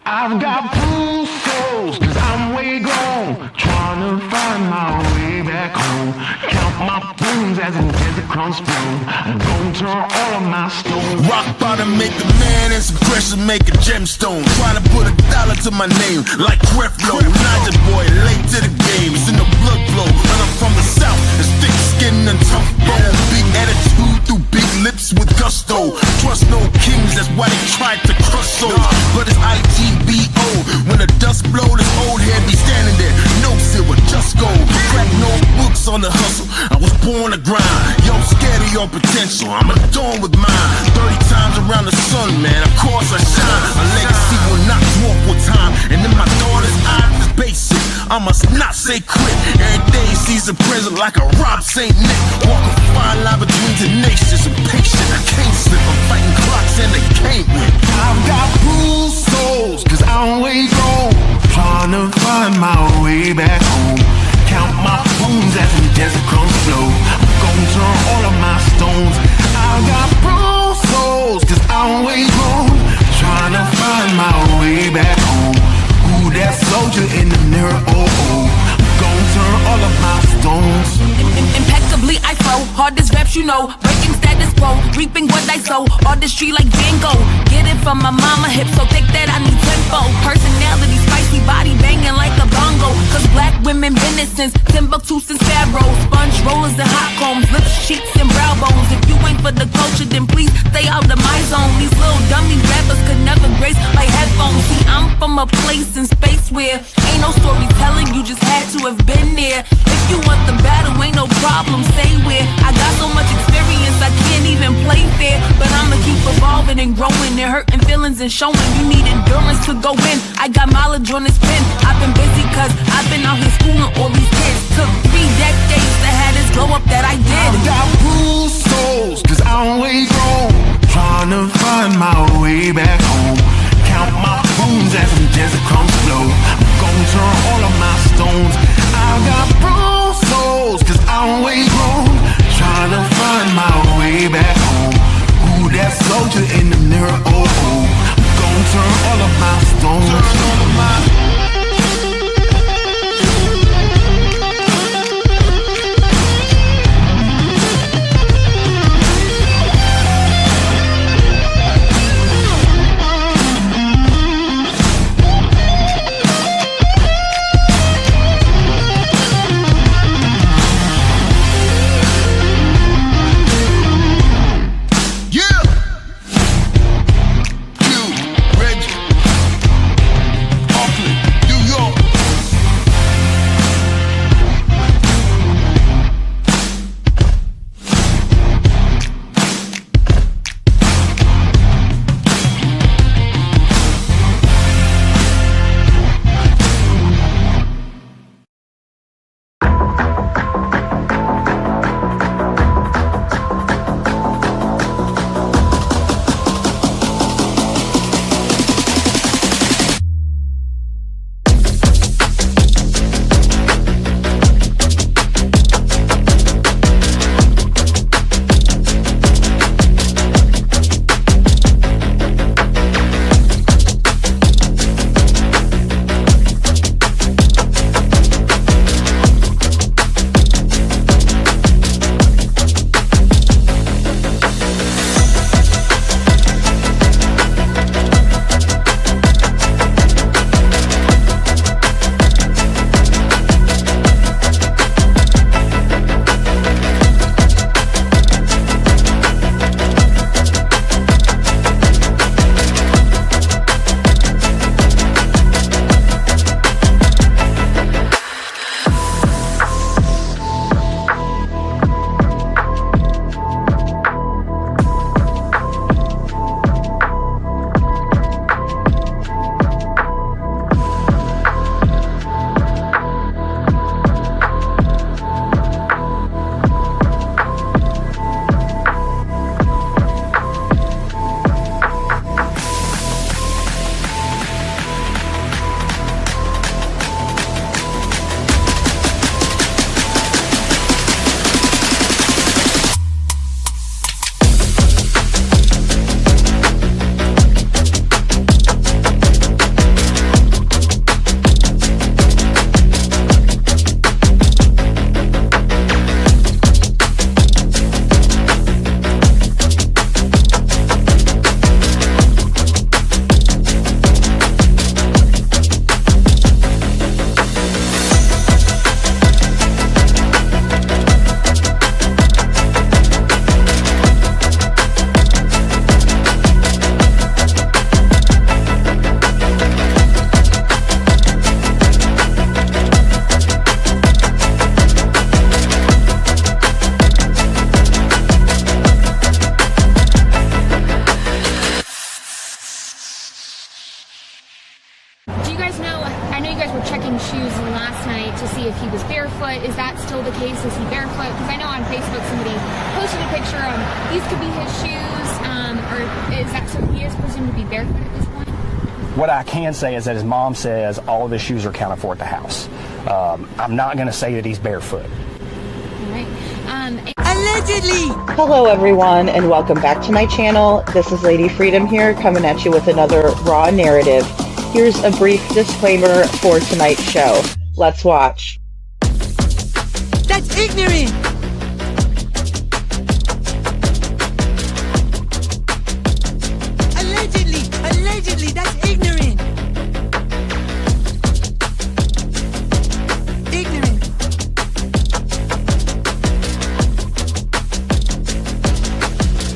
I've got bruised souls, cause I'm way gone, trying to find my way back home. Count my bones as in desert crumbs spoon. I'm gonna turn all of my stones. Rock bottom make a man and some pressure make a gemstone. Trying to put $1 to my name like Creflo. Naja boy, late to the game, it's in the blood flow. And I'm from the south, it's thick skin and tough bone. Big attitude through big lips with gusto. Trust no kings, that's why they tried to crush souls. But it's IGBO, when the dust blow, this old head be standing there. No silver, just gold. Crack no books on the hustle, I was born to grind. Yo, scared of your potential, I'm adorned with mine. 30 times around the sun, man, of course I shine. My legacy will not dwarf with time. And in my daughter's eyes, it's basic, I must not say quit. Every day sees a present like a Rob St. Nick. Walk a fine line between tenacious and patient. I can't slip, I'm fighting clocks and they can't win. I've got bruised souls, cause I'm way gone, trying to find my way back home. Count my bones as in desert crumbs flow. I'm gonna turn all of my stones. I've got bruised souls, cause I'm way gone, trying to find my way back home. Ooh, that soldier in the mirror, oh oh. I'm gonna turn all of my stones. Impeccably I flow, hardest raps you know, breaking status quo, reaping what I sow, artistry like Van Gogh. Get it from my mama, hip so thick that I need tempo. Personality spicy, body banging like a bongo. Cause black women been it since Timbuktu, since Pharaoh. Sponge rollers and hot combs, lips, cheeks and brow bones. If you ain't for the culture, then please stay out of my zone. These little dummy rappers could never grace my headphones. See, I'm from a place in space where ain't no storytelling, you just had to have been there. If you want the battle, ain't no problem, say where. I got so much experience, I can't even play fair. But I'ma keep evolving and growing and hurting feelings and showing. You need endurance to go in, I got mileage on this pen. I've been busy cause I've been out here schooling all these kids. Took 3 decades to have this glow up that I did. I've got bruised souls, cause I'm way gone, trying to find my way back home. Count my bones as in desert crumbs flow. I'm gonna turn all of my stones. I've got bruised souls, cause I'm way gone, trying to find my way back home. Ooh, that soldier in the mirror, oh oh. I'm gonna turn all of my stones. Turn all of my guys were checking shoes last night to see if he was barefoot. Is that still the case? Is he barefoot? Because I know on Facebook somebody posted a picture of these could be his shoes, or is that so he is presumed to be barefoot at this point? What I can say is that his mom says all of his shoes are accounted for at the house. I'm not going to say that he's barefoot. All right. Allegedly! Hello everyone and welcome back to my channel. This is Lady Freedom here coming at you with another raw narrative. Here's a brief disclaimer for tonight's show. Let's watch. That's ignorant! Allegedly, that's ignorant! Ignorant.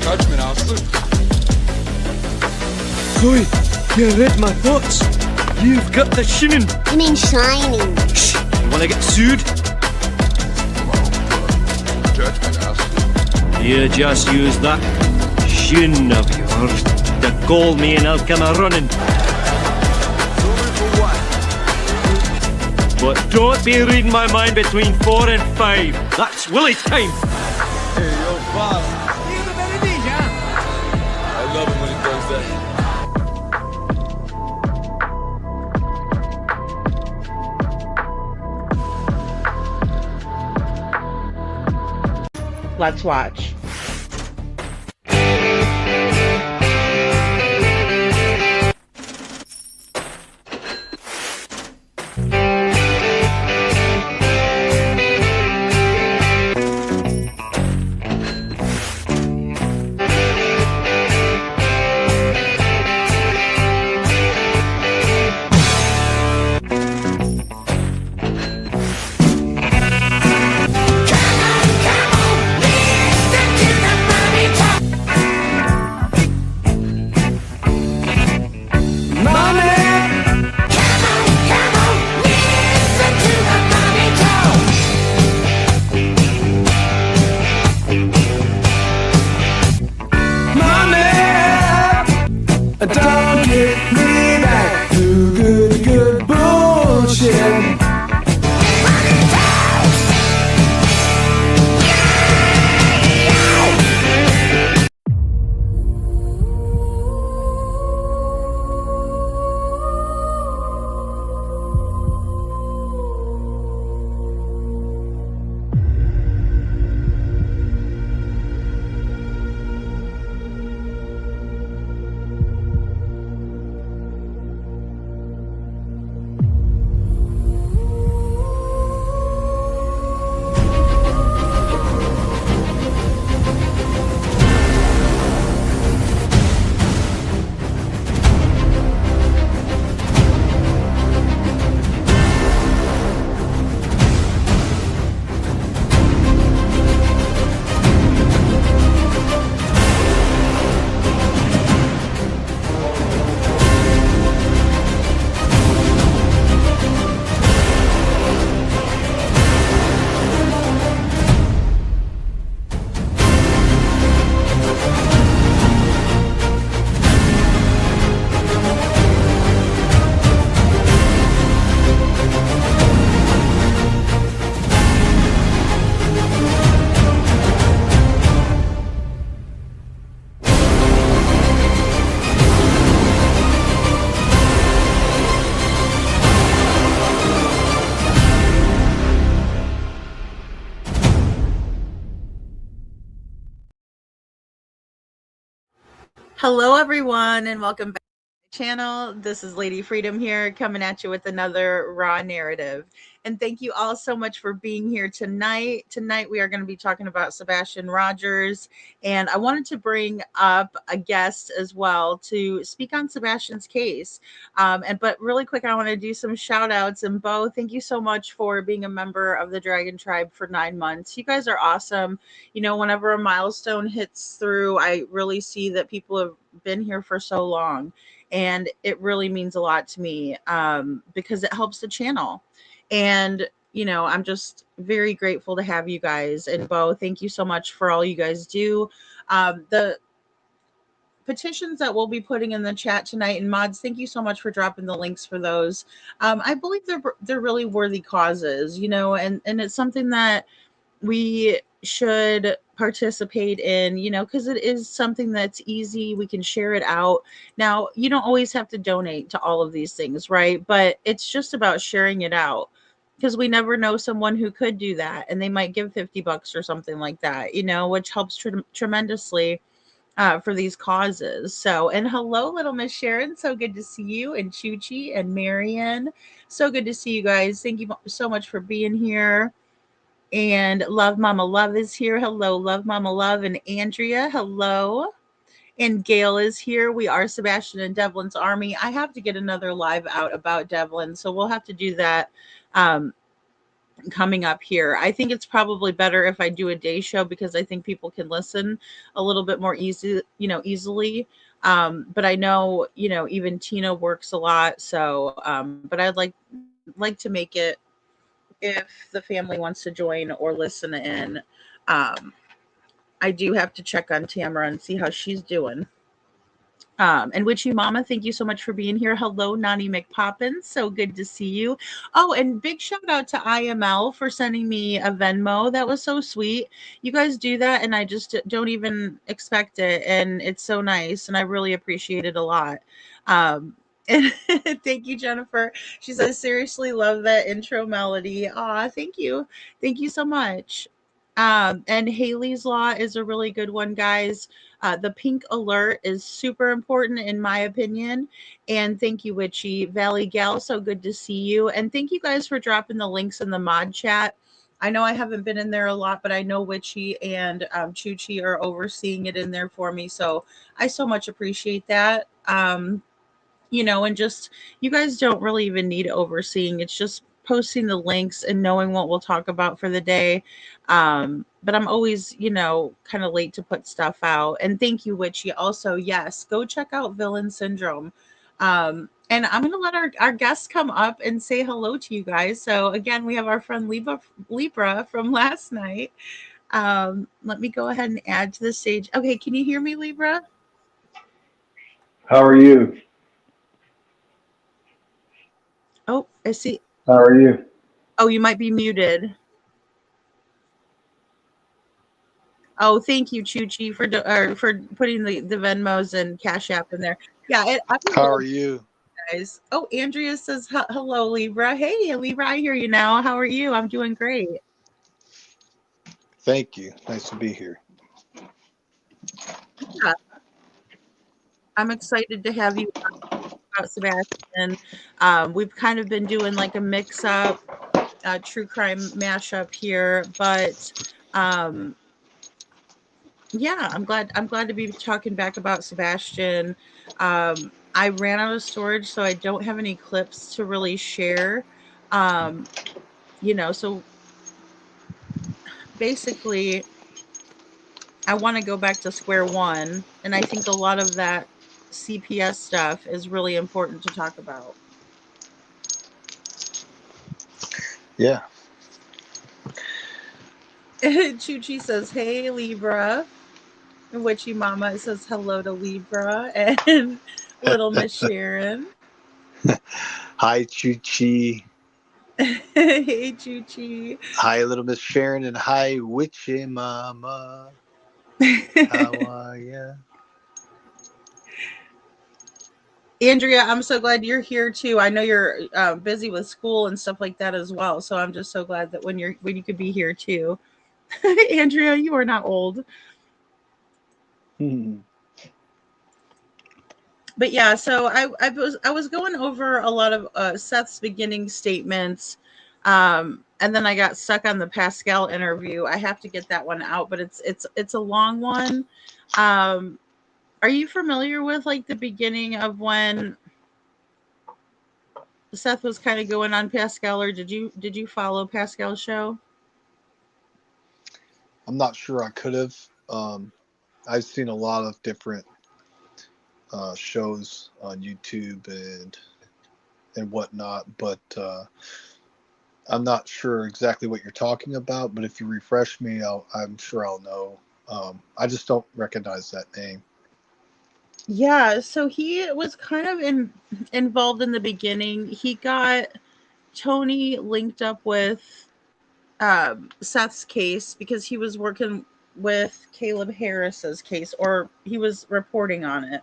Judgment, Alistair. Oi, you read my thoughts. You've got the shinning. You mean shining? Shh, you wanna get sued? Judgment, Alistair. You just use that shin of yours to call me and I'll come a running. For what? But don't be reading my mind between 4 and 5. That's Willie's time. Hey, yo, father. I love it when he does that. Let's watch. Don't get me back to good bullshit. Hello everyone and welcome back to my channel. This is Lady Freedom here coming at you with another raw narrative. And thank you all so much for being here tonight. Tonight we are going to be talking about Sebastian Rogers, and I wanted to bring up a guest as well to speak on Sebastian's case. But really quick, I want to do some shout outs. And Bo, thank you so much for being a member of the Dragon Tribe for 9 months. You guys are awesome. You know, whenever a milestone hits through, I really see that people have been here for so long, and it really means a lot to me because it helps the channel. And you know, I'm just very grateful to have you guys. And Bo, thank you so much for all you guys do. The petitions that we'll be putting in the chat tonight, and mods, thank you so much for dropping the links for those. I believe they're really worthy causes, and it's something that we should participate in, because it is something that's easy. We can share it out. Now, you don't always have to donate to all of these things, right? But it's just about sharing it out, because we never know someone who could do that, and they might give $50 or something like that, which helps tremendously for these causes. So, and hello, little Miss Sharon. So good to see you, and Chuchi and Marion. So good to see you guys. Thank you so much for being here. And Love Mama Love is here. Hello, Love Mama Love. And Andrea, hello. And Gail is here. We are Sebastian and Devlin's Army. I have to get another live out about Devlin, so we'll have to do that coming up here. I think it's probably better if I do a day show, because I think people can listen a little bit more easily. But I know, even Tina works a lot. So, but I'd like to make it, if the family wants to join or listen in. I do have to check on Tamara and see how she's doing. And Witchy Mama, thank you so much for being here. Hello, Nani McPoppins. So good to see you. Oh, and big shout out to IML for sending me a Venmo. That was so sweet. You guys do that, and I just don't even expect it. And it's so nice, and I really appreciate it a lot. And thank you, Jennifer. She says, seriously, love that intro melody. Aw, thank you. Thank you so much. And Haley's Law is a really good one, guys. The pink alert is super important in my opinion. And thank you, Witchy. Valley Gal, so good to see you. And thank you guys for dropping the links in the mod chat. I know I haven't been in there a lot, but I know Witchy and Chuchi are overseeing it in there for me. So I so much appreciate that. And just, you guys don't really even need overseeing. It's just posting the links and knowing what we'll talk about for the day. But I'm always, kind of late to put stuff out. And thank you, Witchy. Also, yes, go check out Villain Syndrome. And I'm going to let our guests come up and say hello to you guys. So again, we have our friend Libra from last night. Let me go ahead and add to the stage. Okay, can you hear me, Libra? How are you? Oh, I see. How are you? Oh, you might be muted. Oh, thank you, Chuchi, for putting the Venmos and Cash App in there. Yeah, How are you? guys. Oh, Andrea says hello, Libra. Hey, Libra, I hear you now. How are you? I'm doing great. Thank you. Nice to be here. Yeah. I'm excited to have you about Sebastian. We've kind of been doing like a mix-up, true crime mashup here, but yeah, I'm glad to be talking back about Sebastian. I ran out of storage, so I don't have any clips to really share. So basically I want to go back to square one, and I think a lot of that CPS stuff is really important to talk about. Yeah. Chuchi says, "Hey, Libra." And Witchy Mama says hello to Libra and little Miss Sharon. Hi, Chuchi. Hey, Chuchi. Hi, little Miss Sharon, and hi, Witchy Mama. How are ya? Andrea, I'm so glad you're here too. I know you're busy with school and stuff like that as well. So I'm just so glad that when you could be here too. Andrea, you are not old. But yeah, so I was going over a lot of Seth's beginning statements, and then I got stuck on the Pascal interview. I have to get that one out, but it's a long one. Are you familiar with like the beginning of when Seth was kind of going on Pascal, or did you follow Pascal's show? I'm not sure I could have. I've seen a lot of different shows on YouTube and whatnot, but I'm not sure exactly what you're talking about. But if you refresh me, I'm sure I'll know. I just don't recognize that name. Yeah, so he was kind of involved in the beginning. He got Tony linked up with Seth's case because he was working with Caleb Harris's case, or he was reporting on it.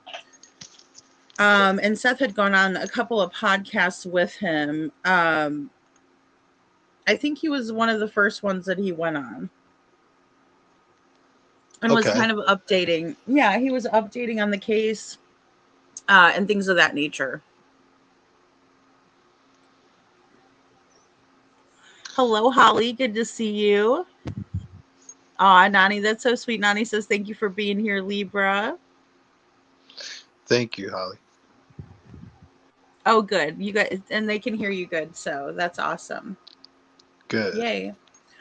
And Seth had gone on a couple of podcasts with him. I think he was one of the first ones that he went on and was Okay. kind of updating. Yeah, he was updating on the case and things of that nature. Hello, Holly. Good to see you. Aw, Nani, that's so sweet. Nani says, thank you for being here, Libra. Thank you, Holly. Oh, good. You guys, and they can hear you good. So that's awesome. Good. Yay.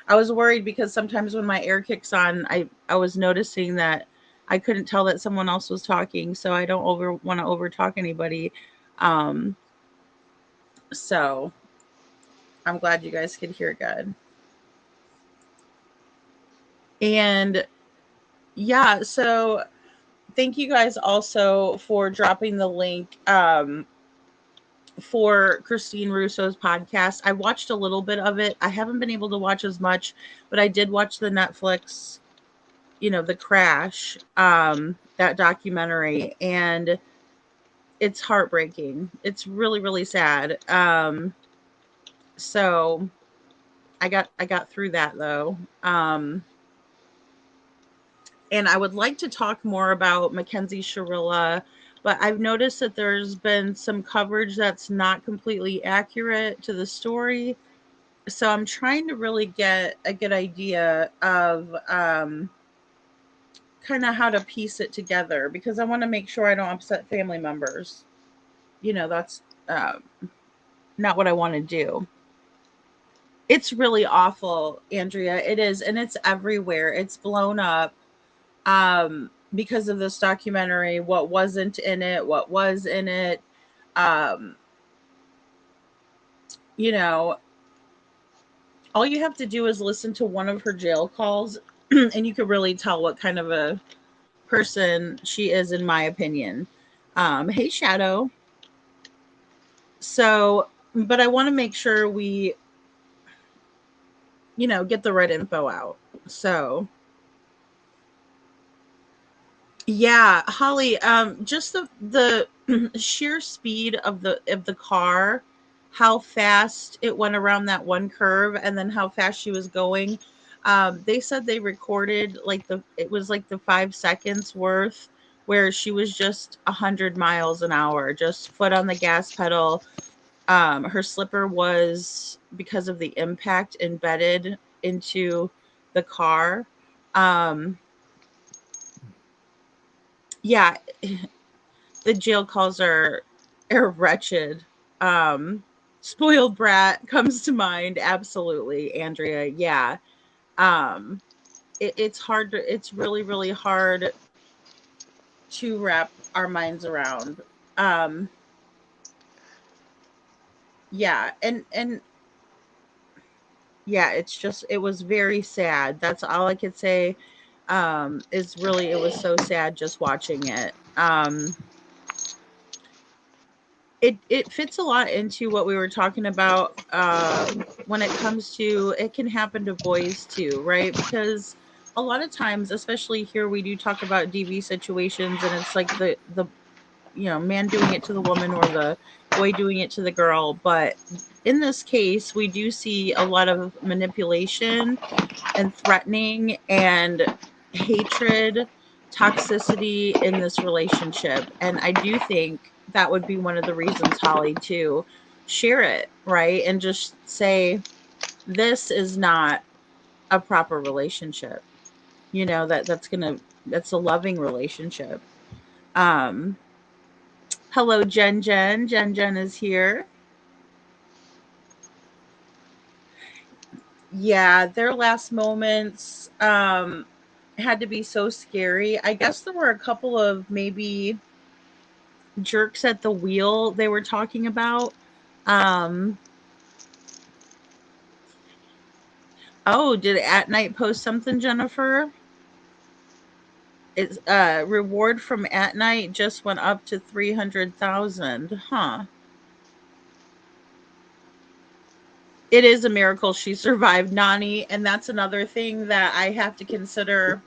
I was worried because sometimes when my air kicks on, I was noticing that I couldn't tell that someone else was talking. So I don't want to over talk anybody. So I'm glad you guys could hear good. And yeah, so thank you guys also for dropping the link for Christine Russo's podcast. I watched a little bit of it. I haven't been able to watch as much, but I did watch the Netflix, The Crash, that documentary, and it's heartbreaking. It's really, really sad. So I got through that though. And I would like to talk more about Mackenzie Shirilla, but I've noticed that there's been some coverage that's not completely accurate to the story. So I'm trying to really get a good idea of kind of how to piece it together because I want to make sure I don't upset family members. That's not what I want to do. It's really awful, Andrea. It is, and it's everywhere. It's blown up. Because of this documentary, what wasn't in it, what was in it. Um, you know, all you have to do is listen to one of her jail calls, and you could really tell what kind of a person she is, in my opinion. Hey, Shadow. So, but I want to make sure we, get the right info out. So, yeah, Holly, just the sheer speed of the car, how fast it went around that one curve, and then how fast she was going. They said they recorded it was like the 5 seconds worth where she was just 100 miles an hour, just foot on the gas pedal. Her slipper was, because of the impact, embedded into the car. Um, yeah, the jail calls are wretched. Spoiled brat comes to mind. Absolutely, Andrea. Yeah. Um, it's hard it's really, really hard to wrap our minds around. Um, yeah. And yeah, it was very sad. That's all I could say. Is really, it was so sad just watching it. It fits a lot into what we were talking about when it comes to, it can happen to boys too, right? Because a lot of times, especially here, we do talk about DV situations, and it's like the man doing it to the woman or the boy doing it to the girl. But in this case, we do see a lot of manipulation and threatening and hatred, toxicity in this relationship. And I do think that would be one of the reasons, Holly, to share it, right? And just say, this is not a proper relationship. That's a loving relationship. Um, Hello, Jen Jen. Jen Jen is here. Yeah, their last moments had to be so scary. I guess there were a couple of maybe jerks at the wheel they were talking about. Um oh, did At Night post something, Jennifer? It's reward from at night just went up to 300,000. Huh. It is a miracle she survived, Nani, and that's another thing that I have to consider,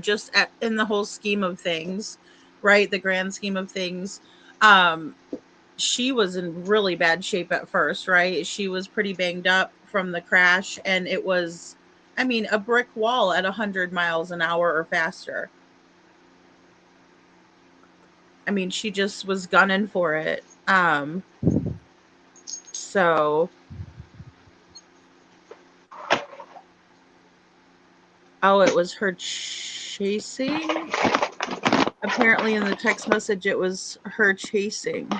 just in the whole scheme of things, right? The grand scheme of things. Um, she was in really bad shape at first, right? She was pretty banged up from the crash, and it was, I mean, a brick wall at 100 miles an hour or faster. I mean, she just was gunning for it. So, oh, it was her chasing. Apparently, in the text message, it was her chasing.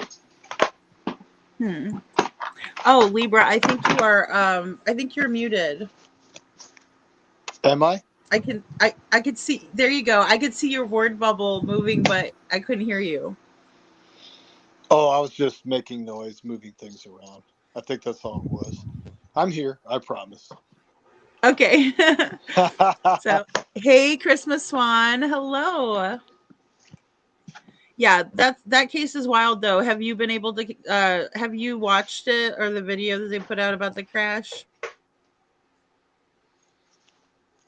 Oh, Libra, I think you are. I think you're muted. Am I? I could see. There you go. I could see your word bubble moving, but I couldn't hear you. Oh, I was just making noise, moving things around. I think that's all it was. I'm here. I promise. Okay. So, hey, Christmas Swan. Hello. Yeah, that case is wild though. Have you been able to have you watched it or the video that they put out about the crash?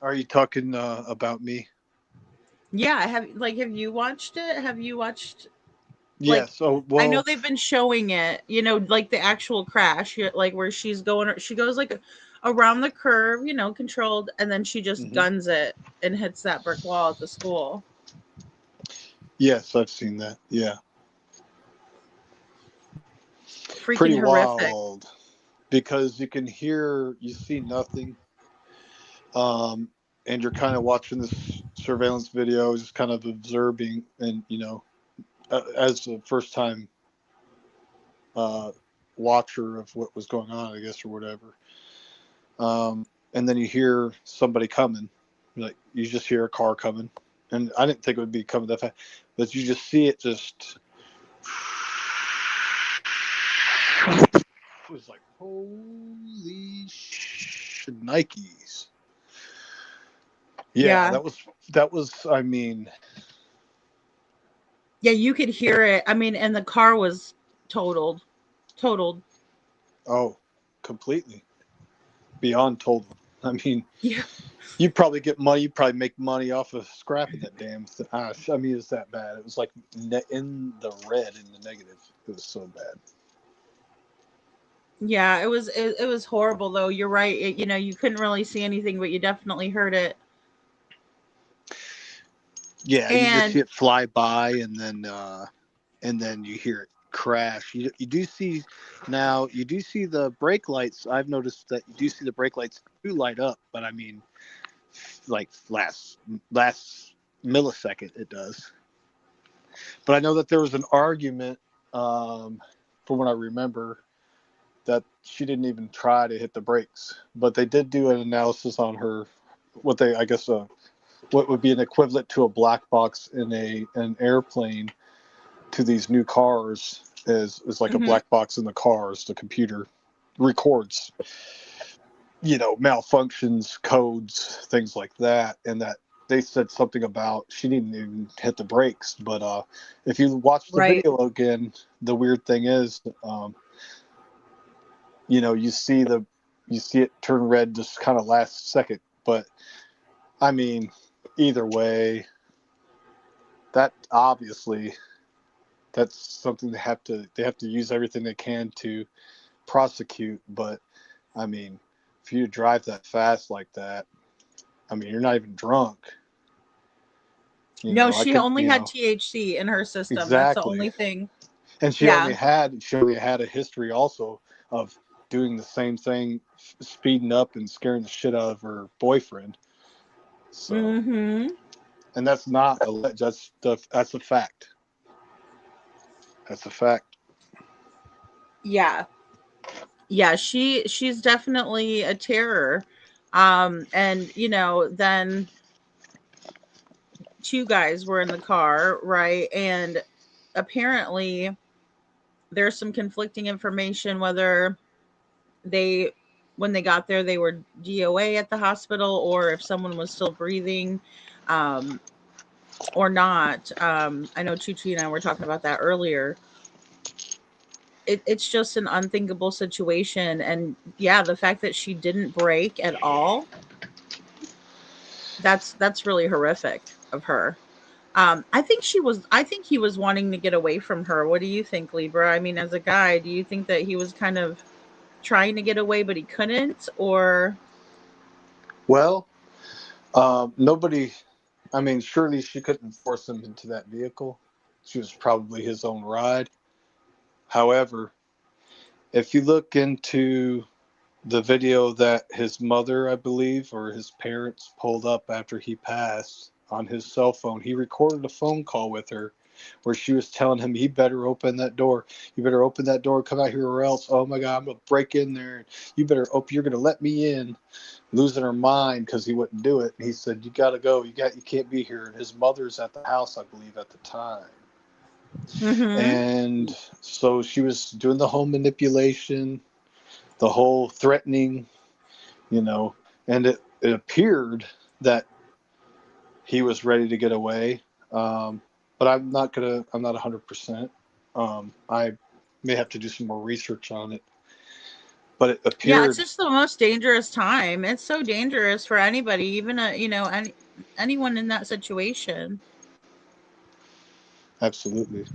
Are you talking about me? Yeah, have you watched it? Have you watched like Yes. Oh, I know well. they've been showing it, like the actual crash, like where she goes like around the curve, controlled, and then she just Mhm. guns it and hits that brick wall at the school. Yes, I've seen that. Yeah. Pretty Freaking horrific. wild because you see nothing. And you're kind of watching this surveillance video, just kind of observing, and as a first time watcher of what was going on, I guess, or whatever. And then you hear somebody coming, like you just hear a car coming, and I didn't think it would be coming that fast, but you just see it just. It was like holy Nikes. Yeah, Yeah. that was. I mean, Yeah, you could hear it. I mean, and the car was totaled. Totaled. oh, completely beyond total. I mean, Yeah. you probably get money. You probably make money off of scrapping that damn thing. I mean, it's that bad. It was like in the red, in the negative. It was so bad. Yeah, it was horrible though. You're right. You couldn't really see anything, but you definitely heard it. Yeah, you just see And it fly by, and then you hear it crash. You do see now. You do see the brake lights. I've noticed that you do see the brake lights do light up, but I mean, like last millisecond it does. But I know that there was an argument, from what I remember, that she didn't even try to hit the brakes. But they did do an analysis on her, I guess, what would be an equivalent to a black box in an airplane to these new cars is like a Mhm. black box in the cars. The computer records, malfunctions, codes, things like that, and that they said something about she didn't even hit the brakes. But if you watch the Right. video again, the weird thing is, you see it turn red just kind of last second. But I mean, either way, that obviously that's something they have to use everything they can to prosecute. But I mean, if you drive that fast like that, I mean, you're not even drunk. No, I she could, only had THC in her system. That's the exactly. only thing. And Yeah. she only had a history also of doing the same thing, speeding up and scaring the shit out of her boyfriend. So, Mhm. and that's not alleged. That's a fact. That's a fact. Yeah. Yeah, she's definitely a terror. And then two guys were in the car, right? And apparently there's some conflicting information whether they when they got there they were DOA at the hospital or if someone was still breathing. Um or not. I know Chuchi and I were talking about that earlier. It's just an unthinkable situation. And yeah, the fact that she didn't break at all, that's really horrific of her. I think he was wanting to get away from her. What do you think, Libra? I mean, as a guy, do you think that he was kind of trying to get away but he couldn't, or Well, nobody. I mean, surely she couldn't force him into that vehicle. She was probably his own ride. However, if you look into the video that his mother, I believe, or his parents pulled up after he passed on his cell phone, he recorded a phone call with her where she was telling him, "He better open that door. You better open that door. Come out here, or else, oh my God, I'm gonna break in there. You better open. You're gonna let me in." Losing her mind because he wouldn't do it. And he said, "You gotta go. You can't be here." And his mother's at the house, I believe, at the time. mm-hmm. And so she was doing the whole manipulation, the whole threatening, you know, and it appeared that he was ready to get away. But I'm not 100%. I may have to do some more research on it. But it Yeah, it's appeared. just the most dangerous time. It's so dangerous for anybody, even anyone in that situation. Absolutely.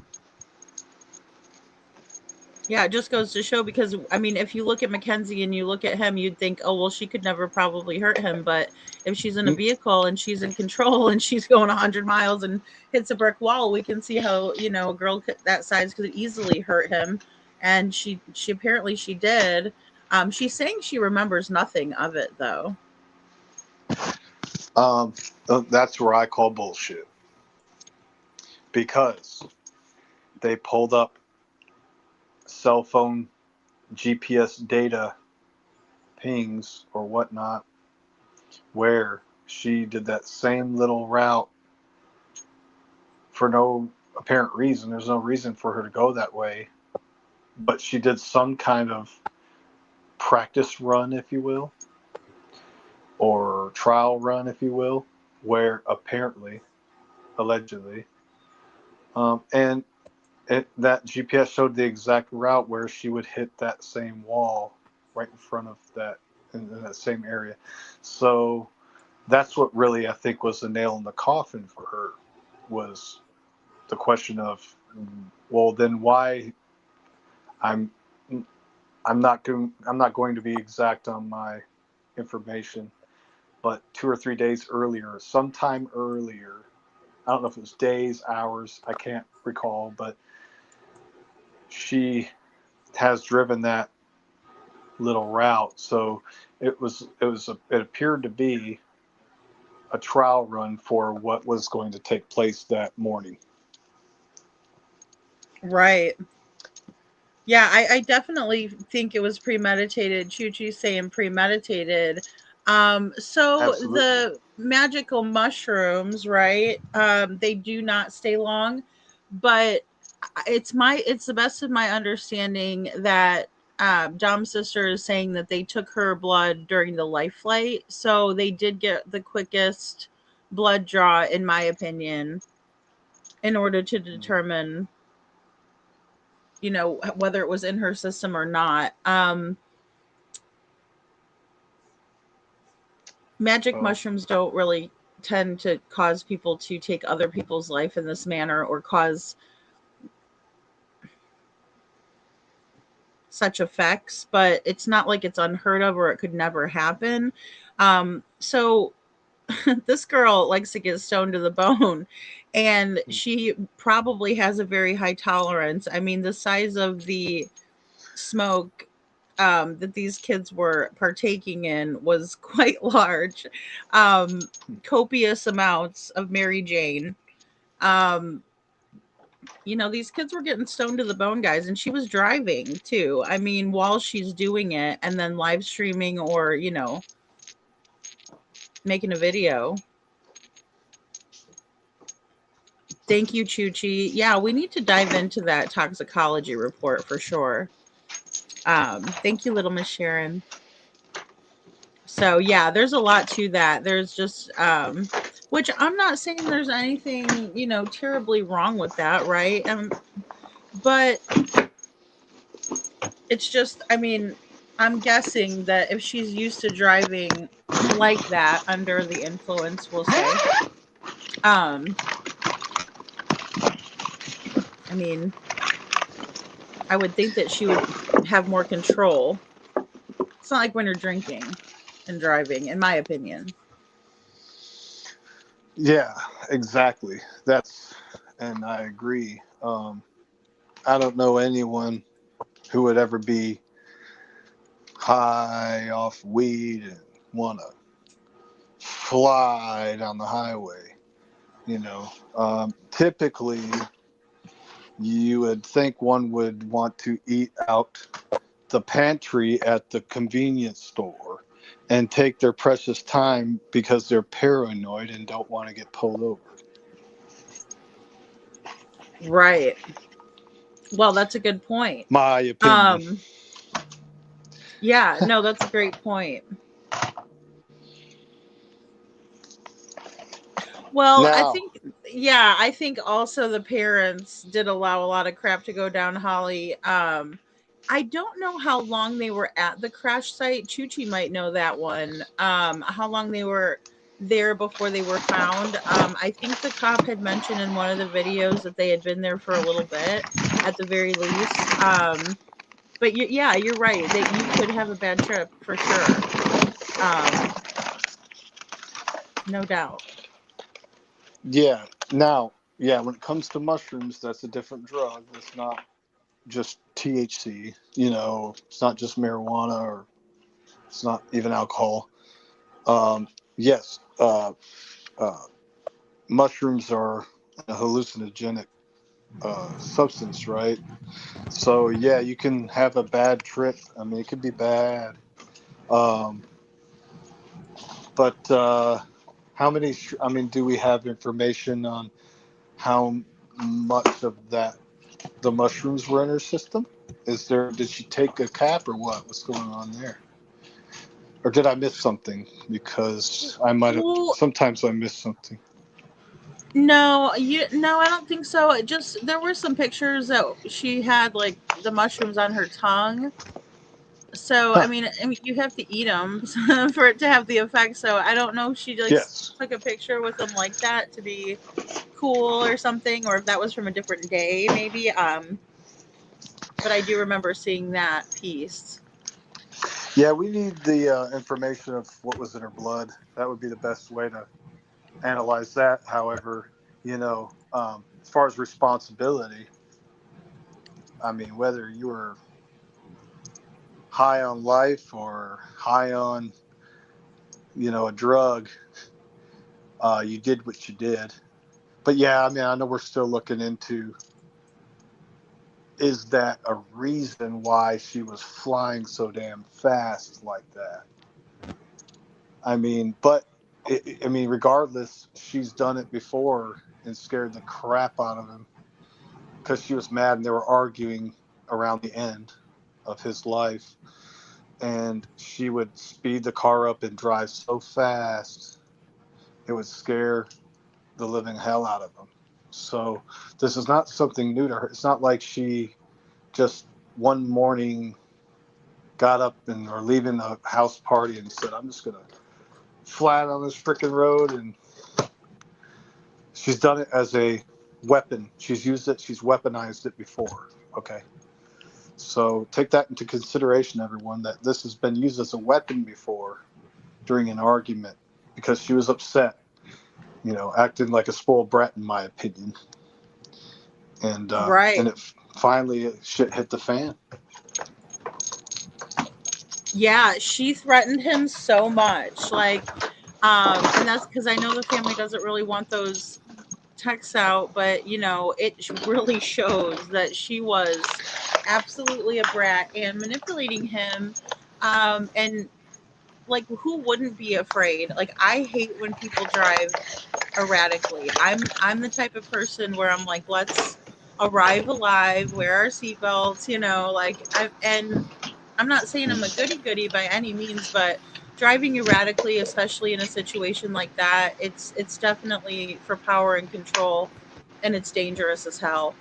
Yeah, it just goes to show because I mean, if you look at Mackenzie and you look at him, you'd think, oh well, she could never probably hurt him. But if she's in a vehicle and she's in control and she's going 100 miles and hits a brick wall, we can see how a girl that size could easily hurt him. And she apparently she did. She's saying she remembers nothing of it though. That's where I call bullshit. Because they pulled up cell phone GPS data pings or whatnot where she did that same little route for no apparent reason. There's no reason for her to go that way. But she did some kind of practice run, if you will, or trial run, if you will, where apparently, allegedly, and that GPS showed the exact route where she would hit that same wall right in front of that in that same area. So that's what really I think was the nail in the coffin for her, was the question of, well, then why I'm not going to be exact on my information, but 2 or 3 days earlier, sometime earlier, I don't know if it was days, hours, I can't recall, but she has driven that little route. So it appeared to be a trial run for what was going to take place that morning. Right. Yeah, I definitely think it was premeditated. Chuchi's saying premeditated. So Absolutely. the magical mushrooms, right? They do not stay long, but it's the best of my understanding that Dom's sister is saying that they took her blood during the life flight, so they did get the quickest blood draw, in my opinion, in order to determine whether it was in her system or not. Magic Oh, mushrooms don't really tend to cause people to take other people's life in this manner or cause such effects, but it's not like it's unheard of or it could never happen. So this girl likes to get stoned to the bone, and she probably has a very high tolerance. I mean, the size of the smoke that these kids were partaking in was quite large. Copious amounts of Mary Jane. Um, these kids were getting stoned to the bone, guys, and she was driving too. I mean, while she's doing it and then live streaming or, making a video. Thank you, Chuchi. Yeah, we need to dive into that toxicology report for sure. Thank you, little Miss Sharon. So yeah, there's a lot to that. There's just Which I'm not saying there's anything, you know, terribly wrong with that, right? But it's just, I mean, I'm guessing that if she's used to driving like that under the influence, we'll say, I mean, I would think that she would have more control. It's not like when you're drinking and driving, in my opinion. Yeah, exactly. And I agree. I don't know anyone who would ever be high off weed and want to fly down the highway. You know, typically you would think one would want to eat out the pantry at the convenience store and take their precious time because they're paranoid and don't want to get pulled over. Right. Well, that's a good point. My opinion. Yeah, no, that's a great point. Well, Now, I think also the parents did allow a lot of crap to go down Holly. I don't know how long they were at the crash site. Chuchi might know that one. How long they were there before they were found. I think the cop had mentioned in one of the videos that they had been there for a little bit, at the very least. But yeah, you're right that you could have a bad trip for sure. No doubt. yeah. Now, yeah, when it comes to mushrooms, that's a different drug. It's not just THC, you know, it's not just marijuana or it's not even alcohol. Yes, mushrooms are a hallucinogenic substance, right? So, yeah, you can have a bad trip. I mean, it could be bad. Um, but how many, I mean, do we have information on how much of that the mushrooms were in her system? Did she take a cap or what? What's going on there? Or did I miss something? Because I might have, Well, sometimes I miss something. no, I don't think so. It just, there were some pictures that she had like the mushrooms on her tongue. So Huh. I mean, you have to eat them for it to have the effect. So I don't know if she like Yes. took a picture with them like that to be cool or something, or if that was from a different day, maybe. But I do remember seeing that piece. Yeah, we need the information of what was in her blood. That would be the best way to analyze that. However, you know, as far as responsibility, I mean, whether you were high on life or high on, you know, a drug, you did what you did. But yeah, I mean, I know we're still looking into, is that a reason why she was flying so damn fast like that? I mean, but I mean, regardless, she's done it before and scared the crap out of him because she was mad and they were arguing around the end of his life. And she would speed the car up and drive so fast it would scare the living hell out of him. So this is not something new to her. It's not like she just one morning got up and or leaving the house party and said, I'm just gonna flat on this freaking road. And she's done it as a weapon. She's used it, she's weaponized it before. Okay. So take that into consideration, everyone, that this has been used as a weapon before during an argument because she was upset, you know, acting like a spoiled brat in my opinion. And Right. it finally shit hit the fan. Yeah, she threatened him so much, like, and that's because I know the family doesn't really want those texts out, but you know, it really shows that she was absolutely a brat and manipulating him. And like, who wouldn't be afraid? Like, I hate when people drive erratically. I'm the type of person where I'm like, let's arrive alive, wear our seatbelts, you know, like, and I'm not saying I'm a goody goody by any means, but driving erratically, especially in a situation like that, it's definitely for power and control, and it's dangerous as hell.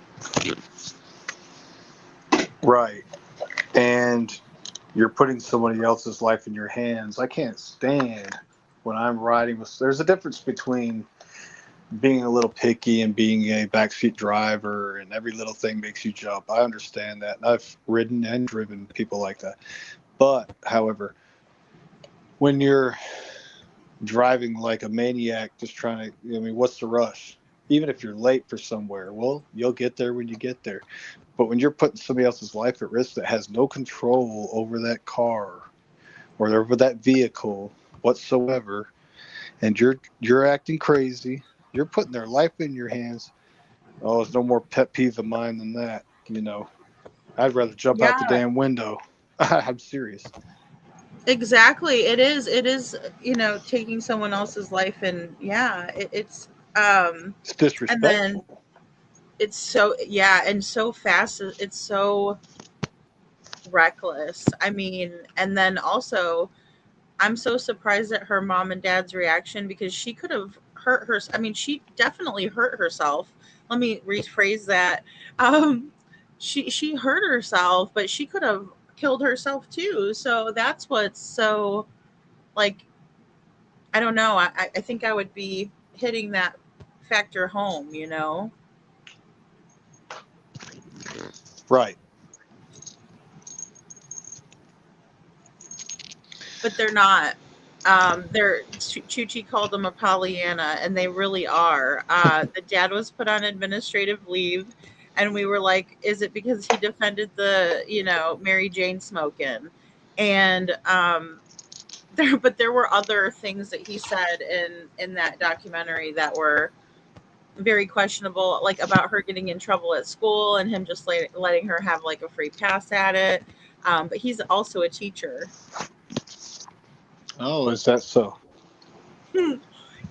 Right. And you're putting somebody else's life in your hands. I can't stand when I'm riding with. There's a difference between being a little picky and being a backseat driver, and every little thing makes you jump. I understand that. And I've ridden and driven people like that. But, however, when you're driving like a maniac, just trying to, I mean, what's the rush? Even if you're late for somewhere, well, you'll get there when you get there. But when you're putting somebody else's life at risk that has no control over that car or over that vehicle whatsoever, and you're acting crazy, you're putting their life in your hands. Oh, there's no more pet peeve of mine than that. You know, I'd rather jump out the Yeah, damn window. I'm serious. exactly. It is, taking someone else's life, and yeah, It's and then disrespectful. it's so, yeah, and so fast. It's so reckless. I mean, and then also, I'm so surprised at her mom and dad's reaction, because she could have hurt her. I mean, she definitely hurt herself. Let me rephrase that. Um, she hurt herself, but she could have killed herself too. So that's what's so, like, I don't know. I think I would be hitting that factor home, Right. but they're not. Chuchi called them a Pollyanna, and they really are. The dad was put on administrative leave, and we were like, "Is it because he defended the, Mary Jane smoking?" And but there were other things that he said in that documentary that were very questionable, like about her getting in trouble at school and him just letting her have like a free pass at it. But he's also a teacher. Oh, is that so?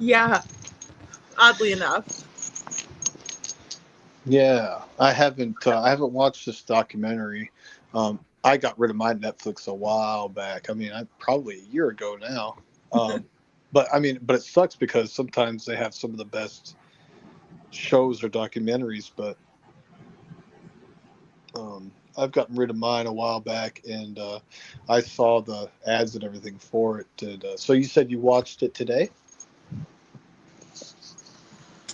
Yeah, oddly enough. Yeah, I haven't watched this documentary. I got rid of my Netflix a while back. I mean, probably a year ago now. Um, but I mean, but it sucks because sometimes they have some of the best shows or documentaries. But I've gotten rid of mine a while back, and I saw the ads and everything for it. And, so you said you watched it today?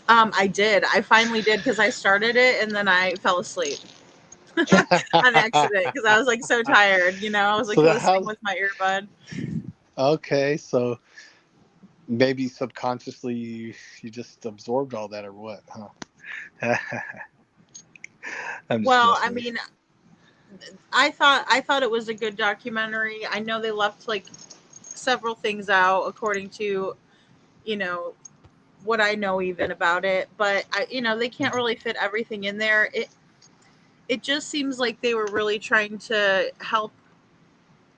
I did. I finally did, because I started it and then I fell asleep on accident, because I was like so tired. I was like So listening how? with my earbud. Okay, so maybe subconsciously you just absorbed all that or what? Huh? I'm just Well, I messing with you. mean, I thought it was a good documentary. I know they left like several things out according to, you know, what I know even about it, but they can't really fit everything in there. It just seems like they were really trying to help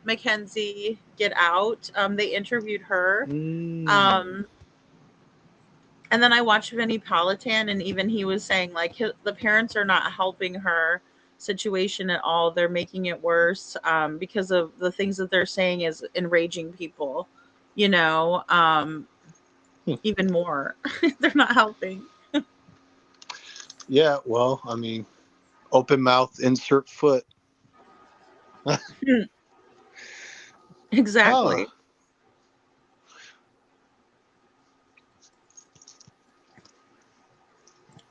Mackenzie get out. They interviewed her. Mm. Um, and then I watched Vinnie Politan, and even he was saying like the parents are not helping her situation at all. They're making it worse, because of the things that they're saying is enraging people. You know, um, even more. They're not helping. Yeah, well, I mean, open mouth, insert foot. Huh. Exactly.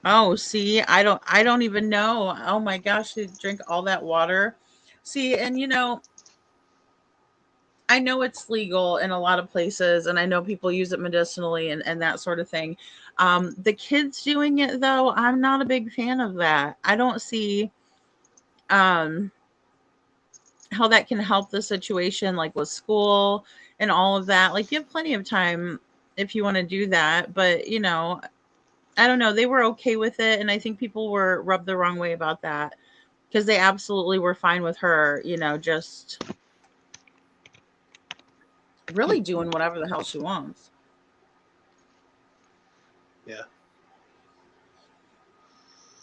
Oh, see, I don't even know. Oh my gosh, they drink all that water. See, and I know it's legal in a lot of places, and I know people use it medicinally and that sort of thing. The kids doing it though, I'm not a big fan of that. I don't see um how that can help the situation, like with school and all of that. Like, you have plenty of time if you want to do that, but I don't know. They were okay with it, and I think people were rubbed the wrong way about that, because they absolutely were fine with her, just really doing whatever the hell she wants. Yeah.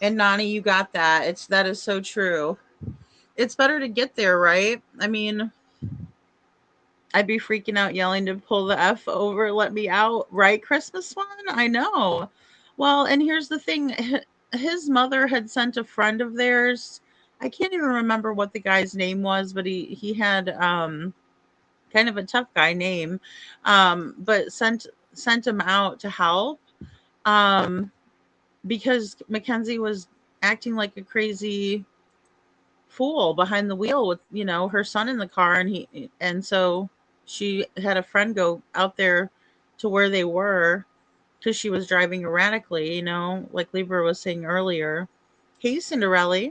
And Nani, you got that. That is so true. it's better to get there, right? I mean, I'd be freaking out yelling to pull the F over, let me out, right? Christmas one? I know. Well, and here's the thing, his mother had sent a friend of theirs. I can't even remember what the guy's name was, but he had kind of a tough guy name. But sent him out to help. Um because Mackenzie was acting like a crazy fool behind the wheel with, her son in the car, and so she had a friend go out there to where they were because she was driving erratically, like Libra was saying earlier. Hey, Cinderella.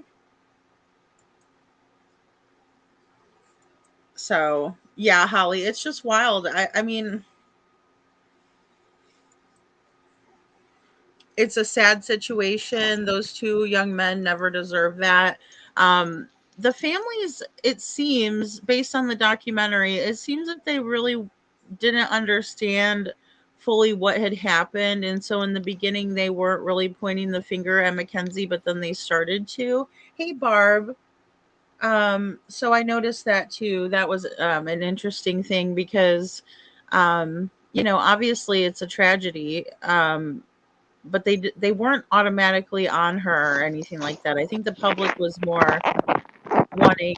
So yeah, Holly, it's just wild. I mean, it's a sad situation. Those two young men never deserve that. The families, it seems, based on the documentary, it seems that they really didn't understand fully what had happened. And so in the beginning, they weren't really pointing the finger at Mackenzie, but then they started to. Hey, Barb. So I noticed that too. That was an interesting thing because, obviously it's a tragedy. But they weren't automatically on her or anything like that. I think the public was more wanting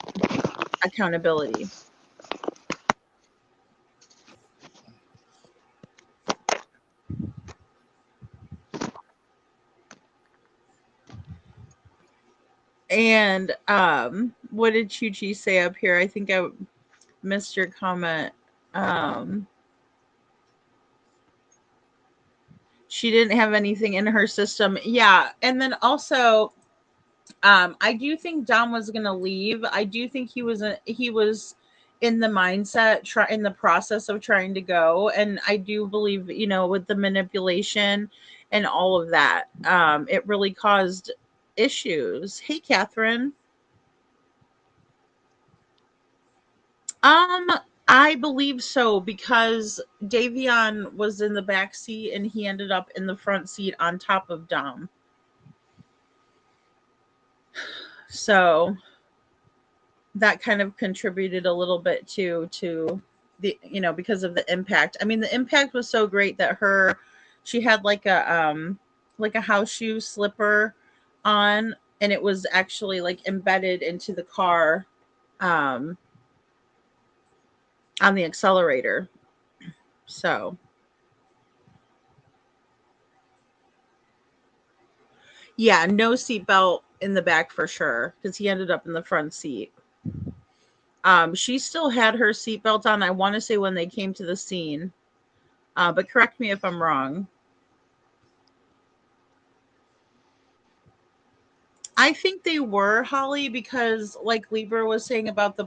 accountability. And what did Chi say up here? I think I missed your comment. Um, she didn't have anything in her system. Yeah, and then also I do think Dom was going to leave. I do think he was in the mindset in the process of trying to go, and I do believe, with the manipulation and all of that, it really caused issues. Hey, Catherine. Um, I believe so because Davion was in the back seat and he ended up in the front seat on top of Dom. So that kind of contributed a little bit to the, because of the impact. I mean, the impact was so great that she had like a house shoe slipper on, and it was actually like embedded into the car um on the accelerator. So yeah, no seatbelt in the back for sure because he ended up in the front seat. She still had her seatbelt on, I want to say, when they came to the scene. But correct me if I'm wrong. I think they were, Holly, because like Libra was saying about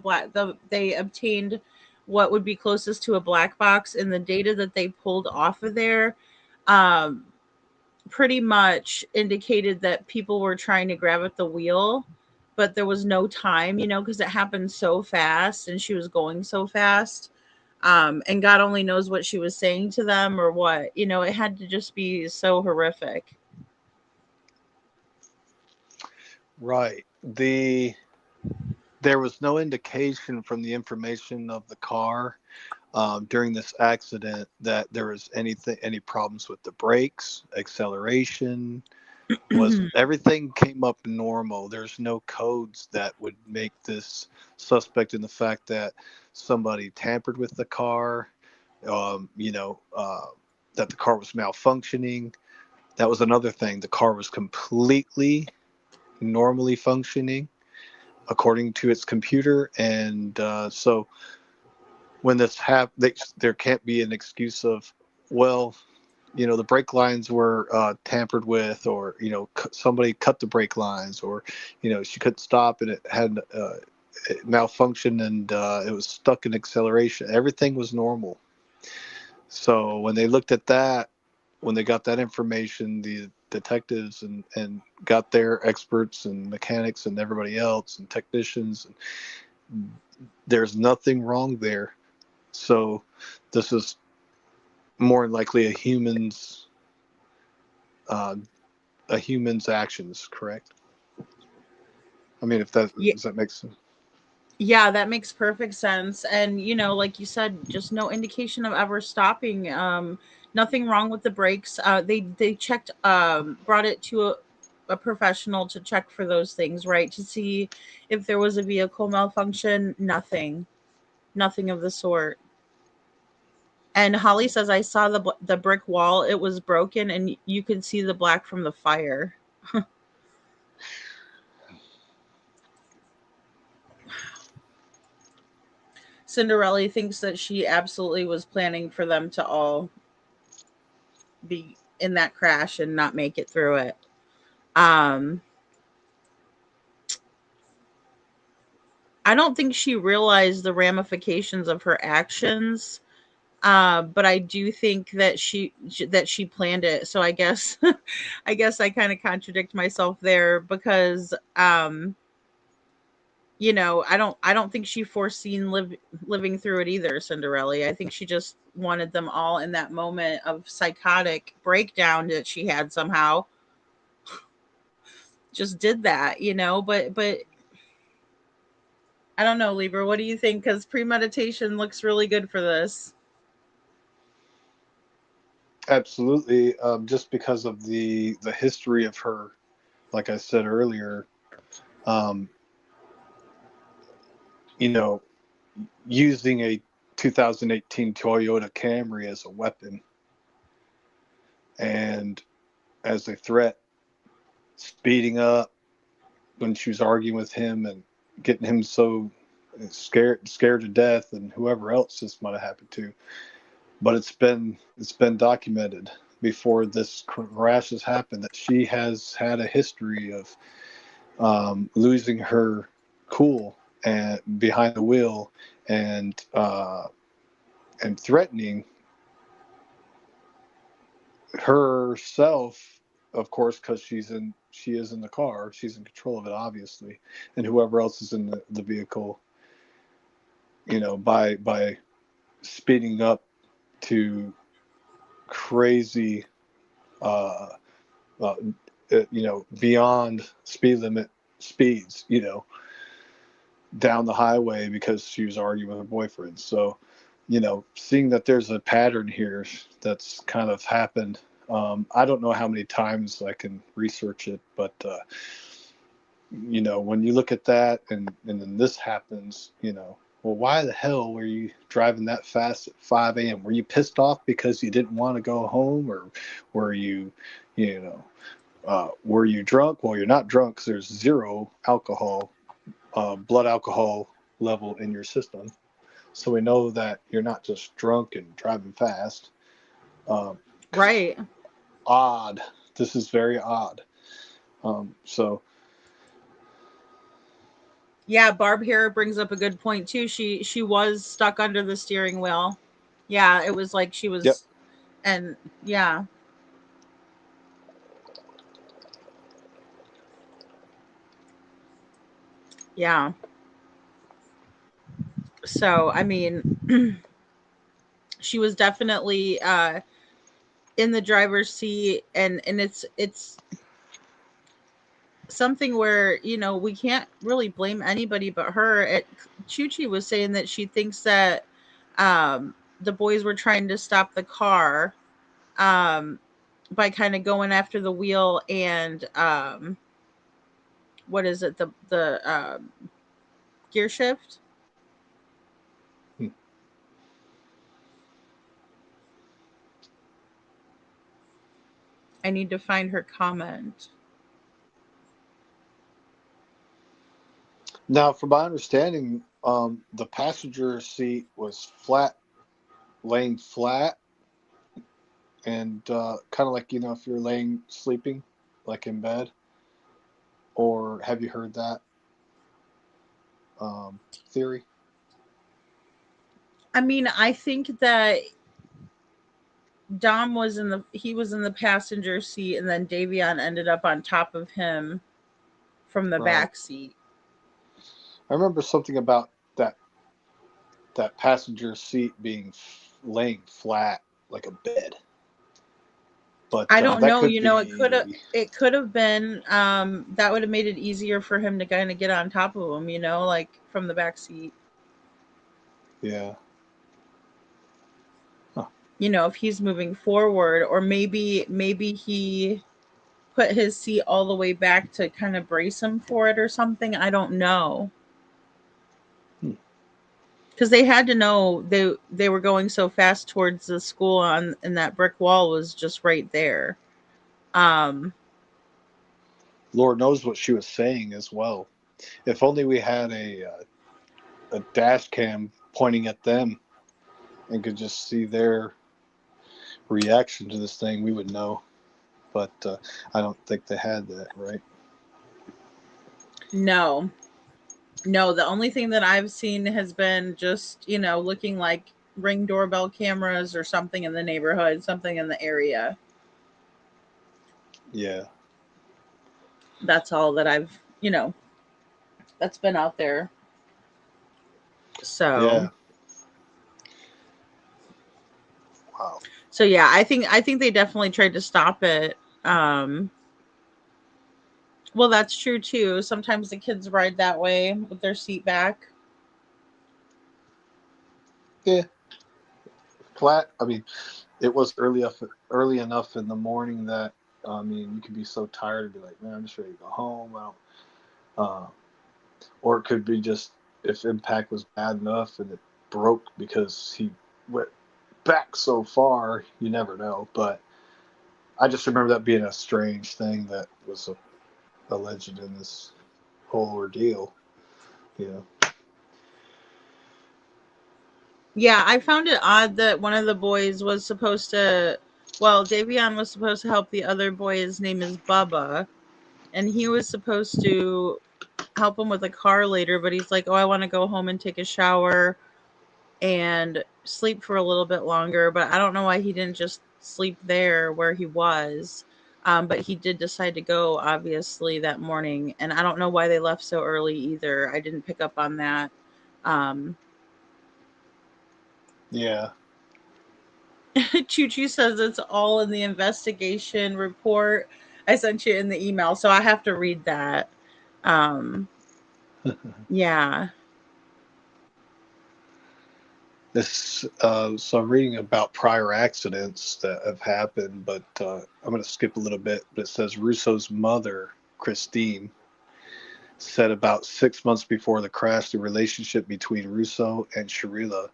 they obtained what would be closest to a black box, and the data that they pulled off of there um, pretty much indicated that people were trying to grab at the wheel, but there was no time, because it happened so fast and she was going so fast. And God only knows what she was saying to them or what, it had to just be so horrific. Right. There was no indication from the information of the car during this accident that there was any problems with the brakes, acceleration. Was everything came up normal? There's no codes that would make this suspect in the fact that somebody tampered with the car, that the car was malfunctioning. That was another thing. The car was completely normally functioning according to its computer, and so when this happens, there can't be an excuse of, well, the brake lines were tampered with, or somebody cut the brake lines, or she couldn't stop and it had it malfunctioned, and it was stuck in acceleration. Everything was normal. So when they looked at that, when they got that information, the detectives and got their experts and mechanics and everybody else and technicians, and there's nothing wrong there. So this is more than likely a human's actions, correct? I mean, if that Yeah. does that make sense? Yeah, that makes perfect sense. And like you said, just no indication of ever stopping. Nothing wrong with the brakes. They checked, brought it to a professional to check for those things, right? To see if there was a vehicle malfunction. Nothing of the sort. And Holly says, I saw the brick wall. It was broken, and you could see the black from the fire. Cinderella thinks that she absolutely was planning for them to all be in that crash and not make it through it. Um, I don't think she realized the ramifications of her actions, but I do think that she planned it. So I guess I guess I kind of contradict myself there because I don't think she foreseen living through it either, Cinderella. I think she just wanted them all in that moment of psychotic breakdown that she had somehow. Just did that, but I don't know, Libra. What do you think? Because premeditation looks really good for this. Absolutely, just because of the history of her, like I said earlier, um, you know, using a 2018 Toyota Camry as a weapon and as a threat, speeding up when she was arguing with him and getting him so scared to death, and whoever else this might have happened to. But it's been documented before this crash has happened that she has had a history of losing her cool and behind the wheel and threatening herself, of course, because she is in the car, she's in control of it, obviously, and whoever else is in the vehicle, by speeding up to crazy, uh, uh, beyond speed limit speeds, down the highway because she was arguing with her boyfriend. So, seeing that there's a pattern here that's kind of happened. I don't know how many times I can research it, but when you look at that and then this happens, well, why the hell were you driving that fast at 5 a.m.? Were you pissed off because you didn't want to go home, or were were you drunk? Well, you're not drunk because there's zero alcohol, blood alcohol level in your system. So we know that you're not just drunk and driving fast. Um, Right. Odd. This is very odd. So Yeah, Barb here brings up a good point too. She was stuck under the steering wheel. Yeah, it was like she yep. was, and yeah. Yeah. So, I mean, she was definitely in the driver's seat, and it's something where, we can't really blame anybody but her. Chuchi was saying that she thinks that the boys were trying to stop the car um by kind of going after the wheel and what is it, the gear shift. Hmm. I need to find her comment. Now, from my understanding, the passenger seat was laying flat, and kind of like if you're laying sleeping, like in bed. Or have you heard that theory? I mean, I think that Dom was in the passenger seat, and then Davion ended up on top of him from the Right. back seat. I remember something about that passenger seat being laying flat like a bed. But I don't that know. could You know, it could have been that would have made it easier for him to kind of get on top of him. You know, like from the back seat. yeah. Huh. You know, if he's moving forward, or maybe he put his seat all the way back to kind of brace him for it or something. I don't know. Because they had to know they were going so fast towards the school on, and that brick wall was just right there. Lord knows what she was saying as well. If only we had a dash cam pointing at them and could just see their reaction to this thing, we would know. But I don't think they had that, right? No, the only thing that I've seen has been just, you know, looking like Ring doorbell cameras or something in the neighborhood, something in the area. Yeah. That's all that I've, you know, that's been out there. So, Yeah. Wow. so yeah, I think they definitely tried to stop it. Well, that's true too. Sometimes the kids ride that way with their seat back. Yeah. Flat. I mean, it was early enough in the morning that I mean, you could be so tired to be like, man, I'm just ready to go home. I don't, uh, or it could be just if impact was bad enough and it broke because he went back so far. You never know. But I just remember that being a strange thing that was alleged in this whole ordeal. You know. Yeah, I found it odd that one of the boys was supposed to, well, Davion was supposed to help the other boy. His name is Bubba, and he was supposed to help him with a car later, but he's like, "Oh, I want to go home and take a shower and sleep for a little bit longer." But I don't know why he didn't just sleep there where he was. But he did decide to go, obviously, that morning, and I don't know why they left so early either. I didn't pick up on that. Um, Yeah. Choo Choo says it's all in the investigation report. I sent you in the email, so I have to read that. Um, yeah. This so I'm reading about prior accidents that have happened, but I'm going to skip a little bit. But it says Russo's mother, Christine, said about 6 months before the crash, the relationship between Russo and Sharila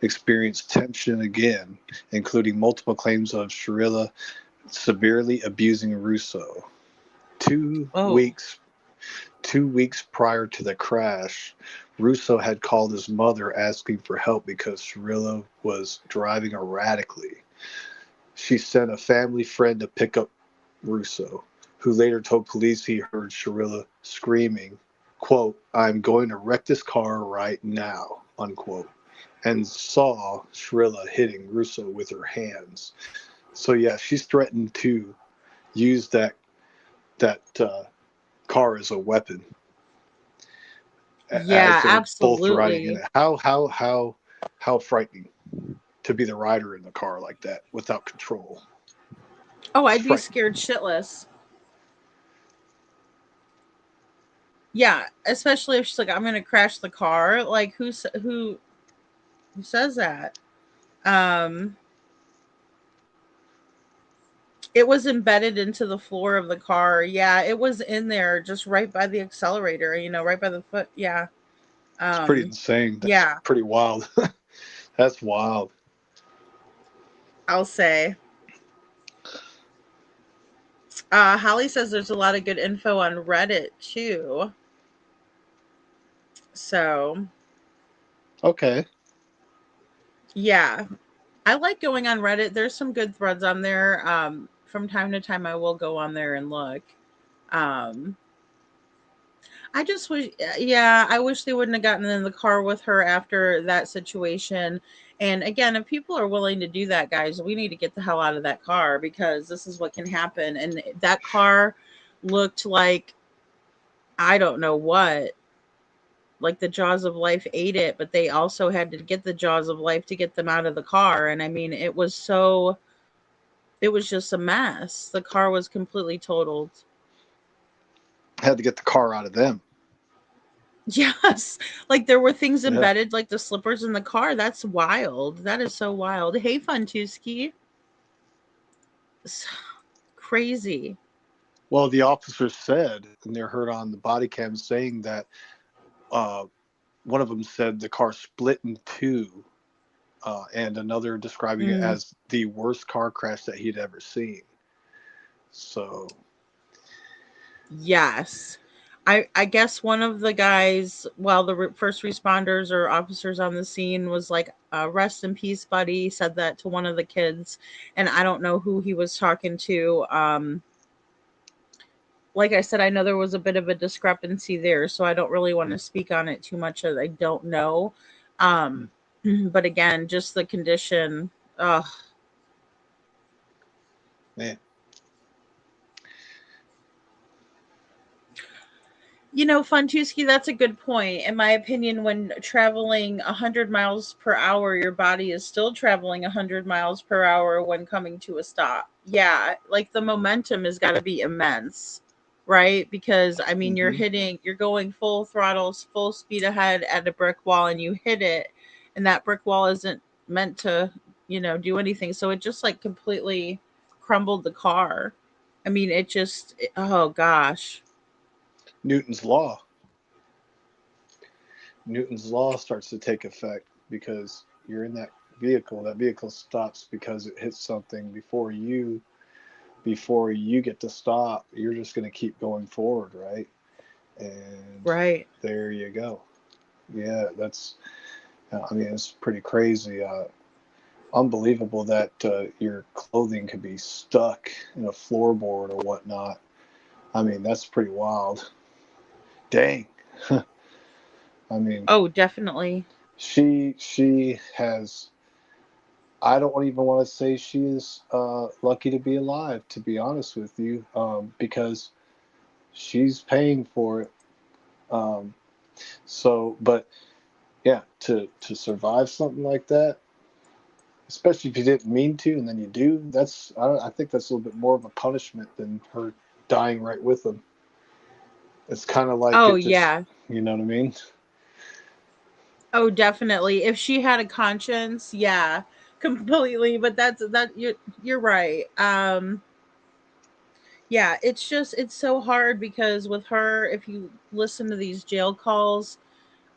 experienced tension again, including multiple claims of Sharila severely abusing Russo. Two Oh. weeks 2 weeks prior to the crash, Russo had called his mother asking for help because Sharila was driving erratically. She sent a family friend to pick up Russo, who later told police he heard Sharila screaming, quote, "I'm going to wreck this car right now," unquote, and saw Sharila hitting Russo with her hands. So yeah, she's threatened to use that car as a weapon Yeah, as they're both riding in absolutely. it. How frightening to be the rider in the car like that without control. Oh, It's I'd be frightening. scared shitless. Yeah, especially if she's like, "I'm gonna crash the car." Like, who says that? Um, it was embedded into the floor of the car. Yeah, it was in there, just right by the accelerator. You know, right by the foot. Yeah. It's pretty Um, insane. That's yeah, pretty wild. That's wild. I'll say. Holly says there's a lot of good info on Reddit too. So Okay. yeah, I like going on Reddit. There's some good threads on there. From time to time, I will go on there and look. Um, I just wish, yeah, I wish they wouldn't have gotten in the car with her after that situation. And again, if people are willing to do that, guys, we need to get the hell out of that car, because this is what can happen. And that car looked like, I don't know what, like the jaws of life ate it, but they also had to get the jaws of life to get them out of the car. And I mean, it was so It was just a mess. The car was completely totaled. Had to get the car out of them. Yes. Like there were things Yeah. embedded, like the slippers in the car. That's wild. That is so wild. Hey, Funtuski. Crazy. Well, the officers said, and they're heard on the body cam saying that one of them said the car split in two, and another describing it as the worst car crash that he'd ever seen. So, yes. I guess one of the guys, while the first responders or officers on the scene was like, rest in peace, buddy, said that to one of the kids. And I don't know who he was talking to. Like I said, I know there was a bit of a discrepancy there, so I don't really want to speak on it too much as I don't know. But again, just the condition. man. You know, Funtuski, that's a good point. In my opinion, when traveling 100 miles per hour, your body is still traveling 100 miles per hour when coming to a stop. Yeah, like the momentum has got to be immense, right? Because, I mean, you're going full throttles, full speed ahead at a brick wall, and you hit it, and that brick wall isn't meant to, do anything. So it just like completely crumbled the car. I mean, oh gosh. Newton's law. Newton's law starts to take effect because you're in that vehicle. That vehicle stops because it hits something before you get to stop. You're just going to keep going forward, right? And Right. there you go. Yeah, I mean, it's pretty crazy. Unbelievable that your clothing could be stuck in a floorboard or whatnot. I mean, that's pretty wild. Dang. I mean, Oh, definitely. she has. I don't even want to say she is lucky to be alive, to be honest with you, because she's paying for it. Um, but yeah, to survive something like that, especially if you didn't mean to and then you do, I think that's a little bit more of a punishment than her dying right with them. It's kind of like Oh, it just, yeah. you know what I mean? Oh, definitely. If she had a conscience, yeah, completely. But you're right. Yeah, it's so hard because with her, if you listen to these jail calls,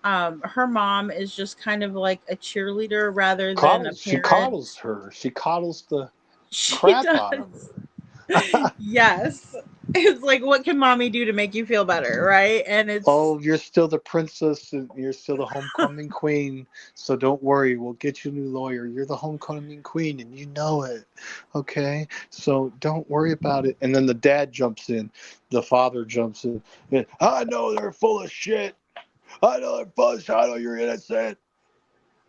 her mom is just kind of like a cheerleader rather than a She coddles parent. her. She coddles the She crap out of does. her. Yes. It's like, what can mommy do to make you feel better, right? And it's Oh, you're still the princess and you're still the homecoming queen. So don't worry, we'll get you a new lawyer. You're the homecoming queen and you know it. Okay? So don't worry about it. And then the dad jumps in. The father jumps in. I know they're full of shit. I know they're full of shit. I know you're innocent.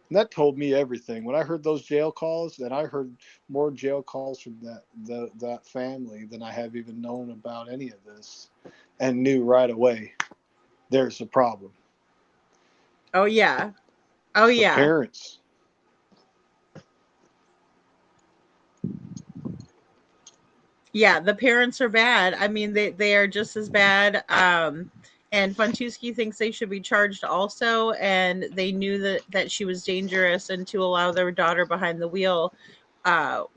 And that told me everything. When I heard those jail calls, and I heard more jail calls from that family than I have even known about any of this, and knew right away there's a problem. oh yeah. Oh It's the yeah. parents. Yeah, the parents are bad. I mean, they are just as bad. And Funtuski thinks they should be charged also. And they knew that she was dangerous, and to allow their daughter behind the wheel,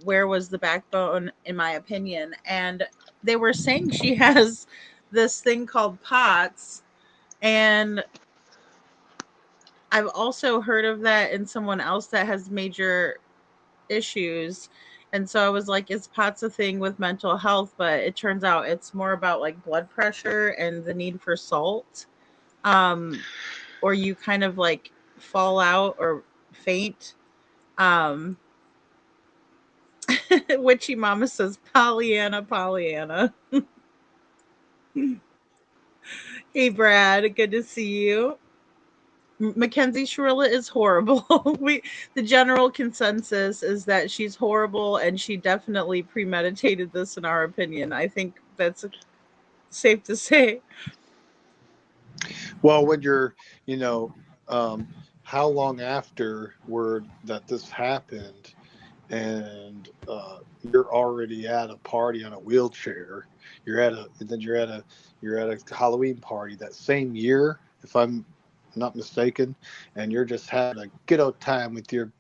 where was the backbone, in my opinion? And they were saying she has this thing called POTS, and I've also heard of that in someone else that has major issues. And so I was like, is POTS a thing with mental health? But it turns out it's more about like blood pressure and the need for salt. Um, or you kind of like fall out or faint. Um, Witchy Mama says, Pollyanna, Pollyanna. Hey, Brad, good to see you. Mackenzie Shirilla is horrible. The general consensus is that she's horrible, and she definitely premeditated this, in our opinion. I think that's safe to say. Well, when you're, you know, how long after word that this happened, and you're already at a party on a wheelchair. You're at a Halloween party that same year, if I'm not mistaken, and you're just having a good old time with your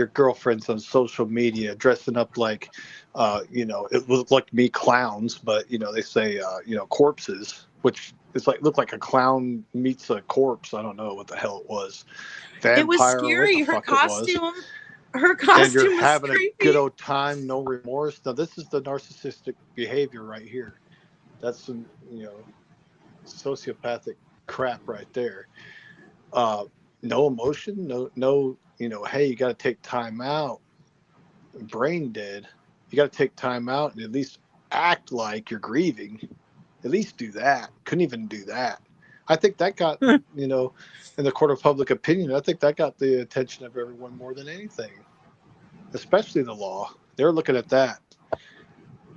girlfriends on social media, dressing up like, it looked like me clowns, but they say, corpses, which is like look like a clown meets a corpse. I don't know what the hell it was, It was vampire or what the scary. fuck it was. Her And you're costume was having a good creepy. old time, no remorse. Now this is the narcissistic behavior right here. That's some sociopathic crap right there. Uh, no emotion, no. Hey, you got to take time out. Brain dead. You got to take time out and at least act like you're grieving. At least do that. Couldn't even do that. I think that got in the court of public opinion. I think that got the attention of everyone more than anything, especially the law. They're looking at that.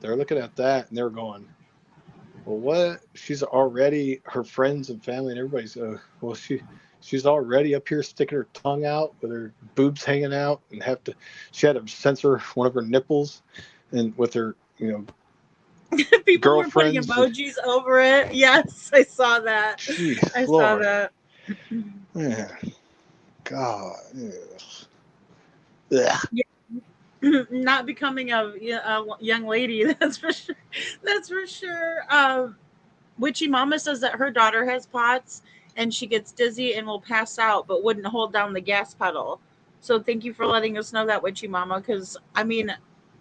They're looking at that and they're going, well, what? She's already, her friends and family and everybody's, well, she's already up here sticking her tongue out with her boobs hanging out and she had to censor one of her nipples and with her, People were putting girlfriends. emojis over it. Yes, I saw that. Jeez, I saw Lord. that. Man, God. Yeah. Not becoming a young lady. That's for sure. That's for sure. Witchy Mama says that her daughter has POTS and she gets dizzy and will pass out, but wouldn't hold down the gas pedal. So thank you for letting us know that, Witchy Mama, because I mean,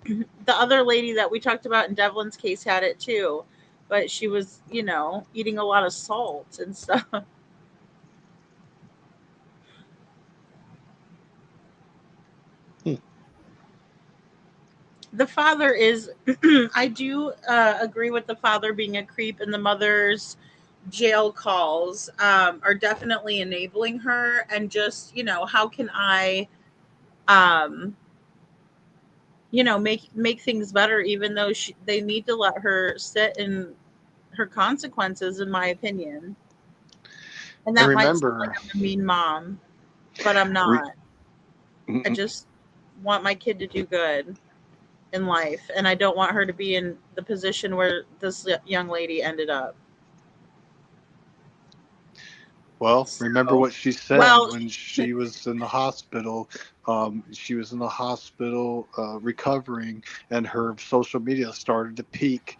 the other lady that we talked about in Devlin's case had it too, but she was, eating a lot of salt and stuff. The father is, I do agree with the father being a creep, and the mother's jail calls are definitely enabling her. And just, how can I, um, make things better, even though they need to let her sit in her consequences, in my opinion. And And that might sound remember, like I'm a mean mom, but I'm not. I just want my kid to do good in life, and I don't want her to be in the position where this young lady ended up. well, remember what she said Well, when she was in the hospital. She was in the hospital recovering, and her social media started to peak.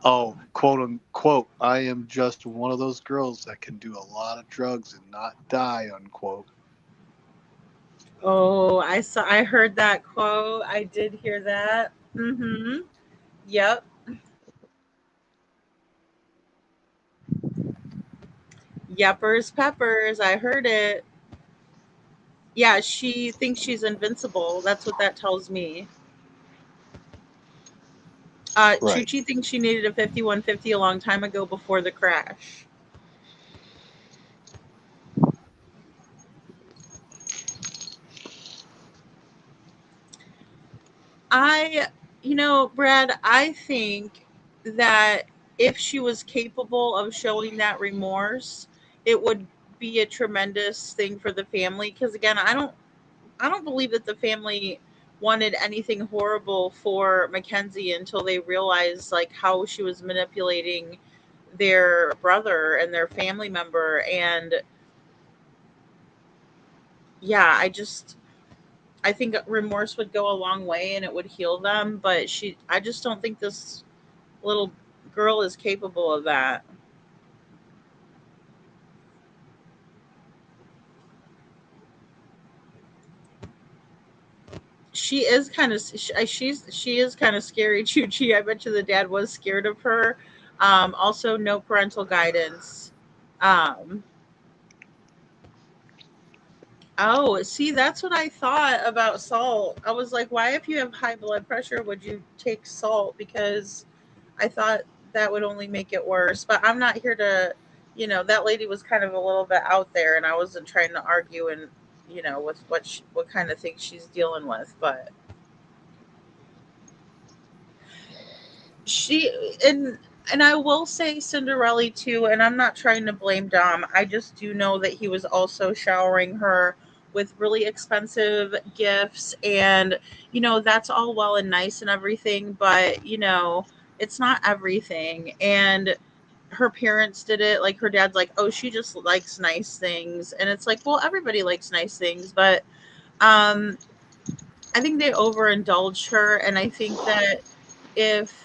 Oh, quote unquote, I am just one of those girls that can do a lot of drugs and not die, unquote. oh, I heard that quote. I did hear that. Yep. Yeppers peppers. I heard it. Yeah, she thinks she's invincible. That's what that tells me. Right. Chuchi thinks she needed a 5150 a long time ago before the crash. I, Brad, I think that if she was capable of showing that remorse, it would be a tremendous thing for the family. Because again, I don't believe that the family wanted anything horrible for Mackenzie until they realized like how she was manipulating their brother and their family member. And yeah, I think remorse would go a long way and it would heal them. But I just don't think this little girl is capable of that. She is kind of she is kind of scary, Chuchi. I bet you the dad was scared of her. Also, no parental guidance. Um, oh, see, that's what I thought about salt. I was like, why, if you have high blood pressure, would you take salt? Because I thought that would only make it worse. But I'm not here to, that lady was kind of a little bit out there, and I wasn't trying to argue and, with what kind of things she's dealing with. But she and I will say Cinderella too, and I'm not trying to blame Dom. I just do know that he was also showering her with really expensive gifts, and that's all well and nice and everything, but it's not everything. And her parents did it. Like, her dad's like, oh, she just likes nice things, and it's like, well, everybody likes nice things, but um I think they overindulged her, and I think that if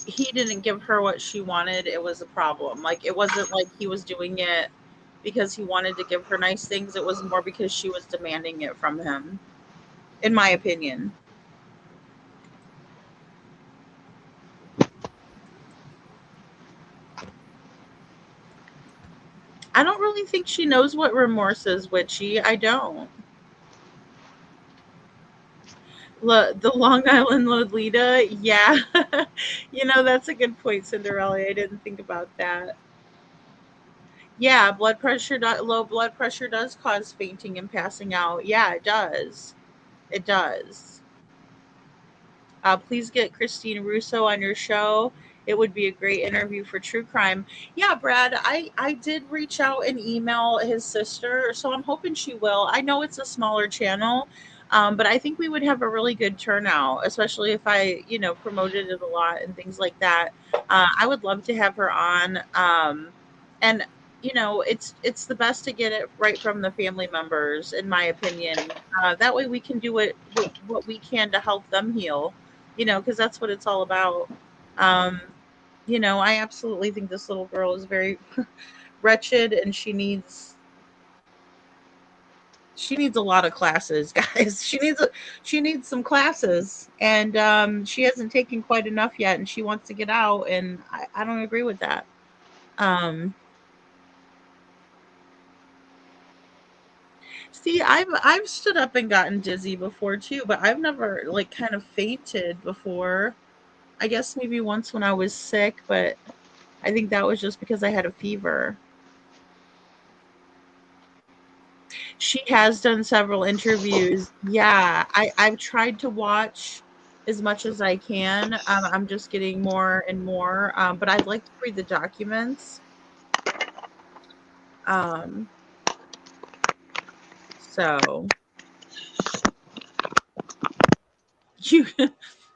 he didn't give her what she wanted, it was a problem. Like, it wasn't like he was doing it because he wanted to give her nice things. It was more because she was demanding it from him, in my opinion. I don't really think she knows what remorse is, Witchy. I don't. The Long Island Lolita, yeah. That's a good point, Cinderella. I didn't think about that. Yeah, low blood pressure does cause fainting and passing out. Yeah, it does. It does. Please get Christine Russo on your show. It would be a great interview for true crime. Yeah, Brad, I did reach out and email his sister, so I'm hoping she will. I know it's a smaller channel, but I think we would have a really good turnout, especially if I, promoted it a lot and things like that. I would love to have her on. And it's the best to get it right from the family members, in my opinion. That way we can do what we can to help them heal, because that's what it's all about. Um, I absolutely think this little girl is very wretched, and she needs a lot of classes, guys. She needs some classes, and she hasn't taken quite enough yet, and she wants to get out, and I don't agree with that. Um, See, I've stood up and gotten dizzy before too, but I've never like kind of fainted before. I guess maybe once when I was sick, but I think that was just because I had a fever. She has done several interviews. Yeah, I've tried to watch as much as I can. I'm just getting more and more, but I'd like to read the documents. Um, so you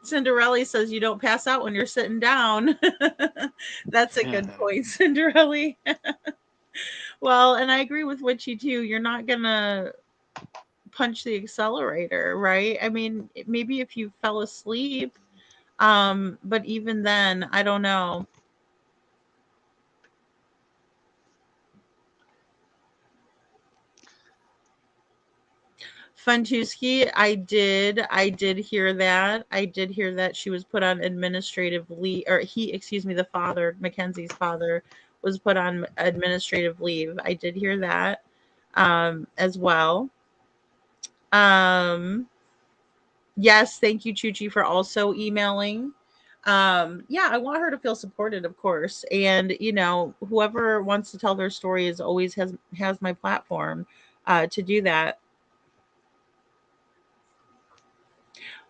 Cinderella says you don't pass out when you're sitting down. That's a good point, Cinderella. Well, and I agree with Witchy too. You're not gonna punch the accelerator, right? I mean, maybe if you fell asleep, but even then, I don't know. Funtuski, I did hear that. I did hear that she was put on administrative leave, or excuse me, the father, Mackenzie's father, was put on administrative leave. I did hear that, as well. Um, yes, thank you, Chuchi, for also emailing. Yeah, I want her to feel supported, of course. And whoever wants to tell their story is always has my platform to do that.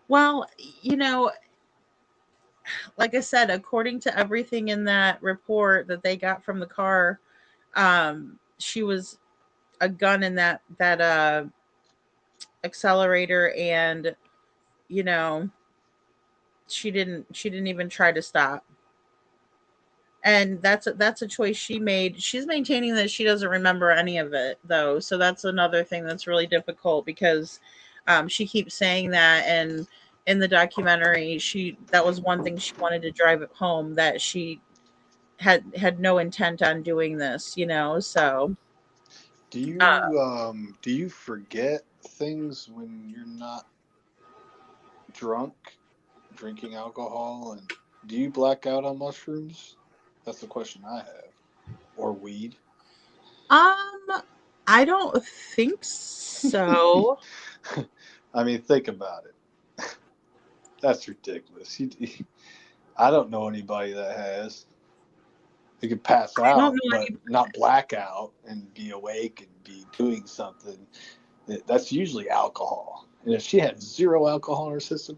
Well, you know, like I said, according to everything in that report that they got from the car, she was a gun in that accelerator, and you know, she didn't even try to stop. And that's a choice she made. She's maintaining that she doesn't remember any of it though, so that's another thing that's really difficult because she keeps saying that, and in the documentary, that was one thing she wanted to drive it home, that she had no intent on doing this, so uh, Do you forget things when you're not drunk, drinking alcohol, and do you black out on mushrooms? That's the question I have. Or weed. um I don't think so. I mean, think about it. That's ridiculous. I don't know anybody that has. You could pass I don't out, know but any. not black out and be awake and be doing something. That's usually alcohol. And if she had zero alcohol in her system,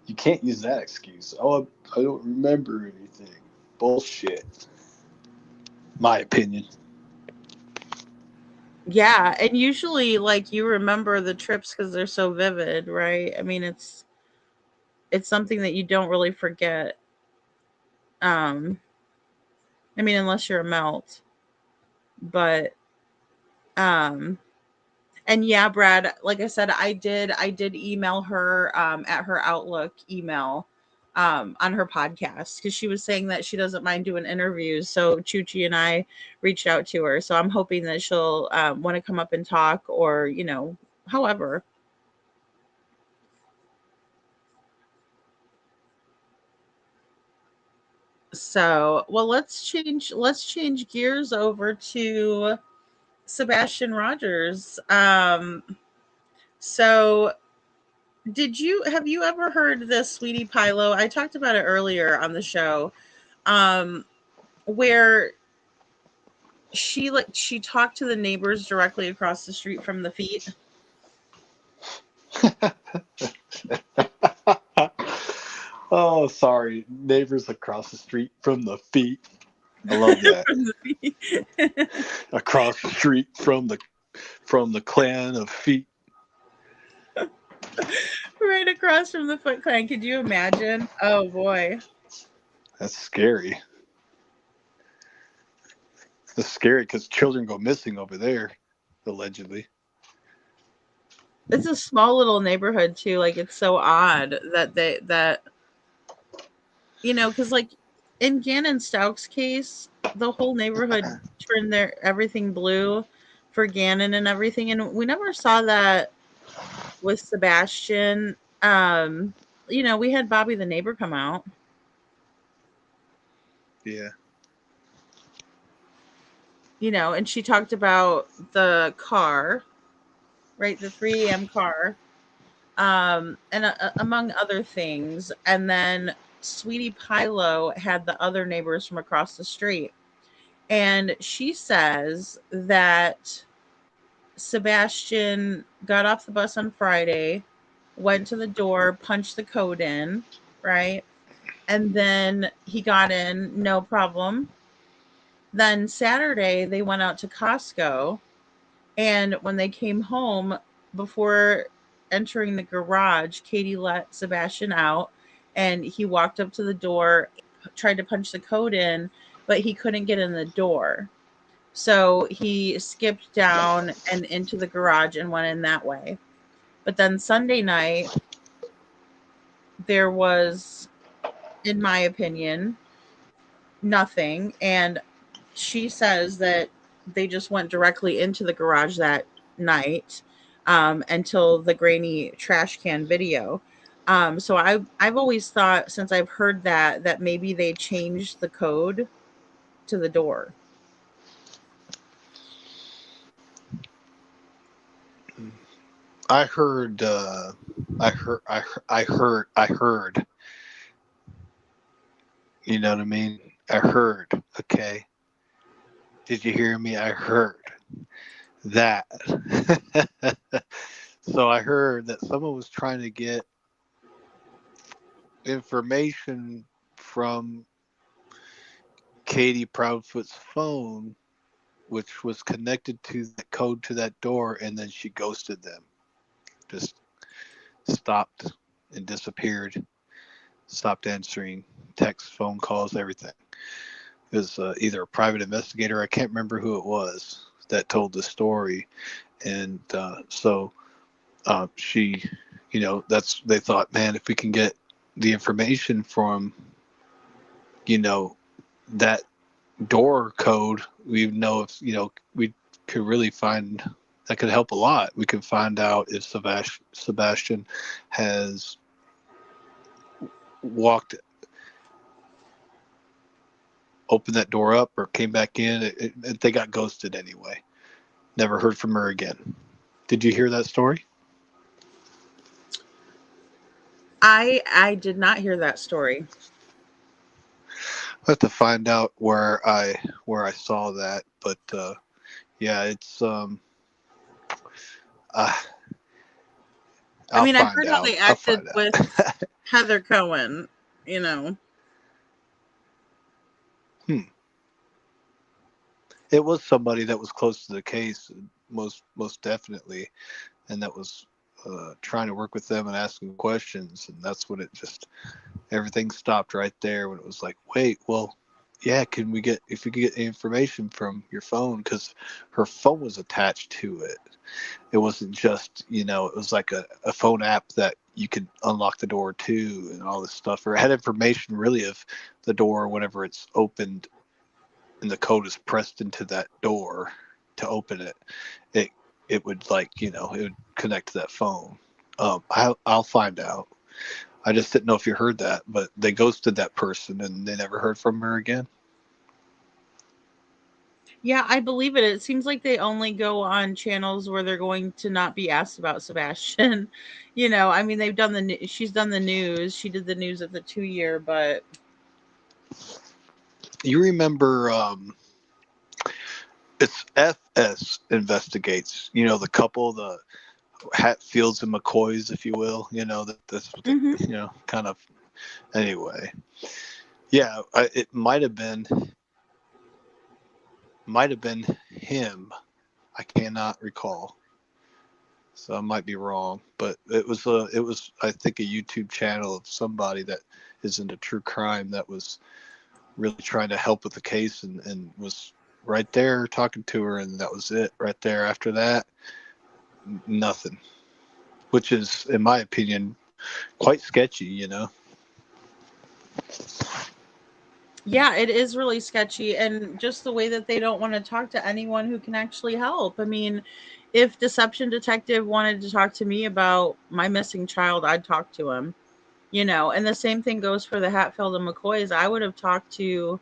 you can't use that excuse. Oh, I don't remember anything. Bullshit. My opinion. Yeah, and usually, like, you remember the trips because they're so vivid, right? I mean, it's something that you don't really forget. Um, I mean, unless you're a melt, but um, and yeah, Brad, like I said, I did email her at her Outlook email on her podcast because she was saying that she doesn't mind doing interviews. So Chuchi and I reached out to her. So I'm hoping that she'll want to come up and talk, or however. So, well, let's change gears over to Sebastian Rogers. So have you ever heard this Sweetie Pilo? I talked about it earlier on the show. Um, where she talked to the neighbors directly across the street from the feet. Oh, sorry. Neighbors across the street from the feet. I love that. From the feet. Across the street from the clan of feet. Right across from the Foot Clan. Could you imagine? Oh boy. That's scary. That's scary because children go missing over there, allegedly. It's a small little neighborhood too. Like, it's so odd that because, like, in Gannon Stouck's case, the whole neighborhood turned everything blue for Gannon and everything, and we never saw that with Sebastian. We had Bobby the neighbor come out. Yeah. And she talked about the car, right? The 3 a.m. car, and among other things. And then Sweetie Pilo had the other neighbors from across the street. And she says that Sebastian got off the bus on Friday, went to the door, punched the code in, right? And then he got in, no problem. Then Saturday, they went out to Costco. And when they came home, before entering the garage, Katie let Sebastian out, and he walked up to the door, tried to punch the code in, but he couldn't get in the door. So he skipped down and into the garage and went in that way. But then Sunday night, there was, in my opinion, nothing. And she says that they just went directly into the garage that night, until the grainy trash can video. So I've always thought, since I've heard that maybe they changed the code to the door. I heard. I heard. You know what I mean? I heard. Okay. Did you hear me? I heard that. So I heard that someone was trying to get information from Katie Proudfoot's phone, which was connected to the code to that door, and then she ghosted them. Just stopped and disappeared. Stopped answering texts, phone calls, everything. It was either a private investigator, I can't remember who it was, that told the story. And so she, they thought, man, if we can get the information from, that door code, we know if, we could really find, that could help a lot. We could find out if Sebastian has opened that door up or came back in. They got ghosted anyway. Never heard from her again. Did you hear that story? I did not hear that story. I have to find out where I saw that, but yeah, it's I mean, I find heard how out. they I'll acted find out. with Heather Cohen, It was somebody that was close to the case, most definitely, and that was trying to work with them and asking questions, and that's when it just everything stopped right there when it was like, wait, well, yeah, if we could get information from your phone, because her phone was attached to it. It wasn't just, it was like a phone app that you could unlock the door to and all this stuff, or it had information really of the door whenever it's opened and the code is pressed into that door to open it. It would it would connect to that phone. I'll find out. I just didn't know if you heard that, but they ghosted that person and they never heard from her again. Yeah, I believe it. It seems like they only go on channels where they're going to not be asked about Sebastian. I mean, she's done the news. She did the news at the 2-year, but You remember it's FS Investigates, the couple, the Hatfields and McCoys, if you will, that's what they, kind of, anyway. Yeah, it might have been him. I cannot recall, so I might be wrong, but it was I think a YouTube channel of somebody that is into true crime that was really trying to help with the case and was right there talking to her, and that was it right there. After that, nothing, which is, in my opinion, quite sketchy, yeah, it is really sketchy. And just the way that they don't want to talk to anyone who can actually help. I mean, if Deception Detective wanted to talk to me about my missing child, I'd talk to him, and the same thing goes for the Hatfield and McCoys. I would have talked to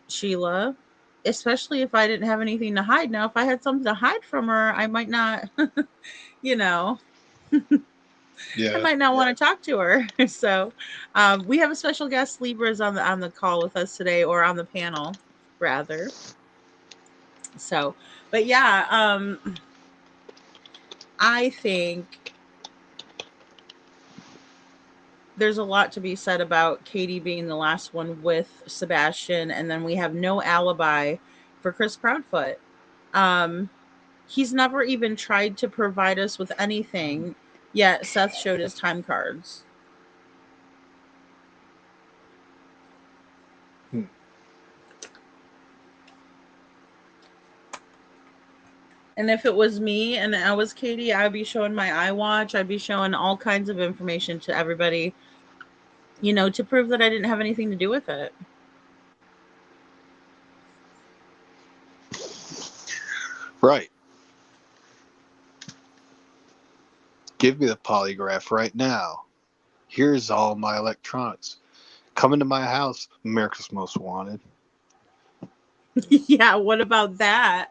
Sheila, especially if I didn't have anything to hide. Now, if I had something to hide from her, I might not, you know, I Yeah. might not want to talk to her. So, we have a special guest. Libra's on the call with us today, or on the panel, rather. So, but yeah, I think there's a lot to be said about Katie being the last one with Sebastian, and then we have no alibi for Chris Proudfoot. Um, he's never even tried to provide us with anything, yet Seth showed his time cards. And if it was me and I was Katie, I'd be showing my iWatch. I'd be showing all kinds of information to everybody, to prove that I didn't have anything to do with it. Right. Give me the polygraph right now. Here's all my electronics. Come into my house, America's Most Wanted. Yeah, what about that?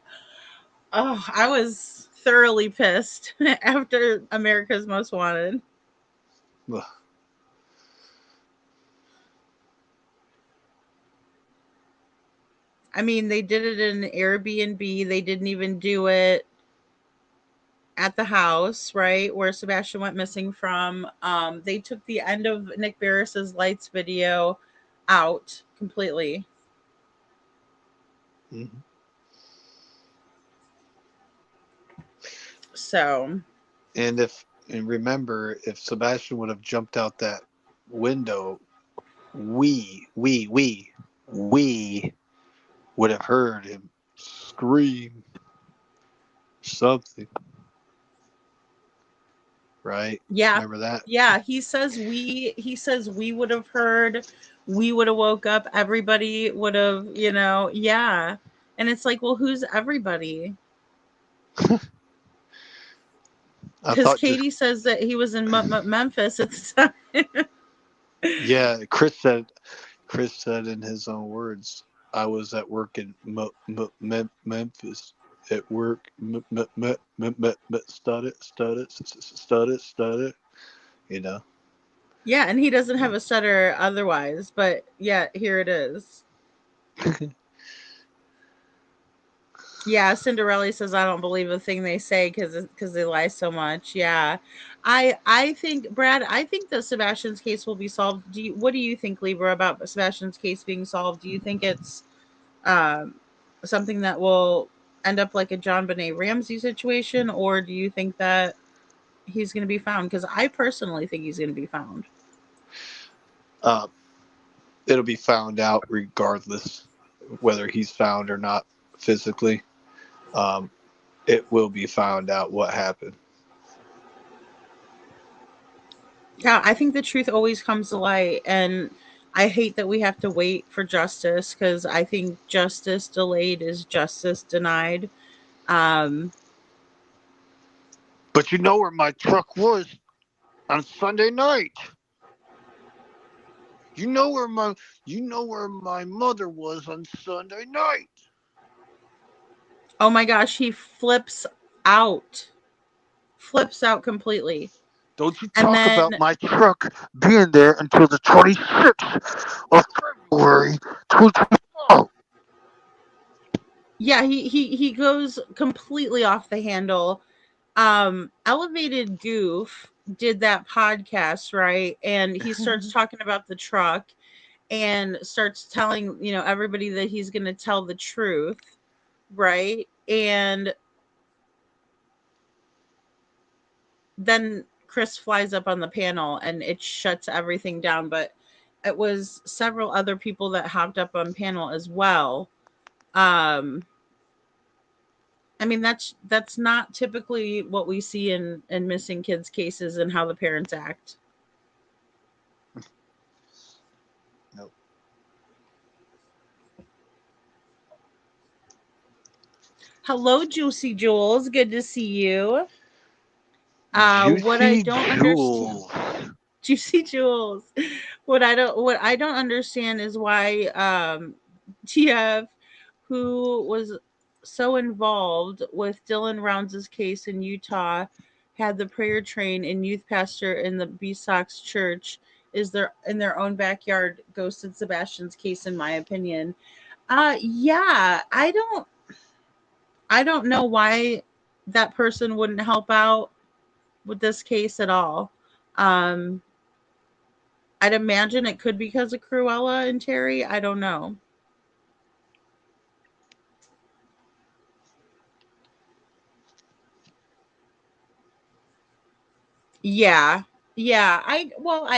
Oh, I was thoroughly pissed after America's Most Wanted. Ugh. I mean, they did it in Airbnb. They didn't even do it at the house, right, where Sebastian went missing from. They took the end of Nick Barris's Lights video out completely. Mm-hmm. So, And remember, if Sebastian would have jumped out that window, we would have heard him scream something. Right? yeah. Remember that? Yeah, he says we would have heard, we would have woke up, everybody would have, yeah. And it's like, well, who's everybody? Because Katie says that he was in Memphis at the time. Yeah, Chris said in his own words, I was at work in Memphis. At work, study, Yeah, and he doesn't have a stutter otherwise, but yeah, here it is. Yeah, Cinderella says I don't believe a thing they say because they lie so much. Yeah, I think, Brad, I think that Sebastian's case will be solved. What do you think, Libra, about Sebastian's case being solved? Do you think it's something that will end up like a John Benet Ramsey situation, or do you think that he's going to be found? Because I personally think he's going to be found. Uh, it'll be found out regardless whether he's found or not physically. Um, it will be found out what happened. Yeah, I think the truth always comes to light, and I hate that we have to wait for justice because I think justice delayed is justice denied. Um, But you know where my truck was on Sunday night. You know where my mother was on Sunday night. oh my gosh, he flips out completely. Don't you And talk then about my truck being there until the 26th of February 2024. yeah, he goes completely off the handle. Elevated Goof did that podcast, right? And he starts talking about the truck and starts telling, everybody that he's going to tell the truth, right? And then Chris flies up on the panel and it shuts everything down, but it was several other people that hopped up on panel as well. I mean, that's not typically what we see in missing kids cases and how the parents act. Nope. Hello, Juicy Jules. Good to see you. What I Juicy don't understand, Jewels. Juicy Jules. What I don't understand is why TF, who was so involved with Dylan Rounds' case in Utah, had the prayer train and youth pastor in the B Sox church is there in their own backyard ghosted Sebastian's case, in my opinion. Yeah, I don't know why that person wouldn't help out with this case at all. Um, I'd imagine it could be because of Cruella and Terry. I don't know. Yeah. Yeah. I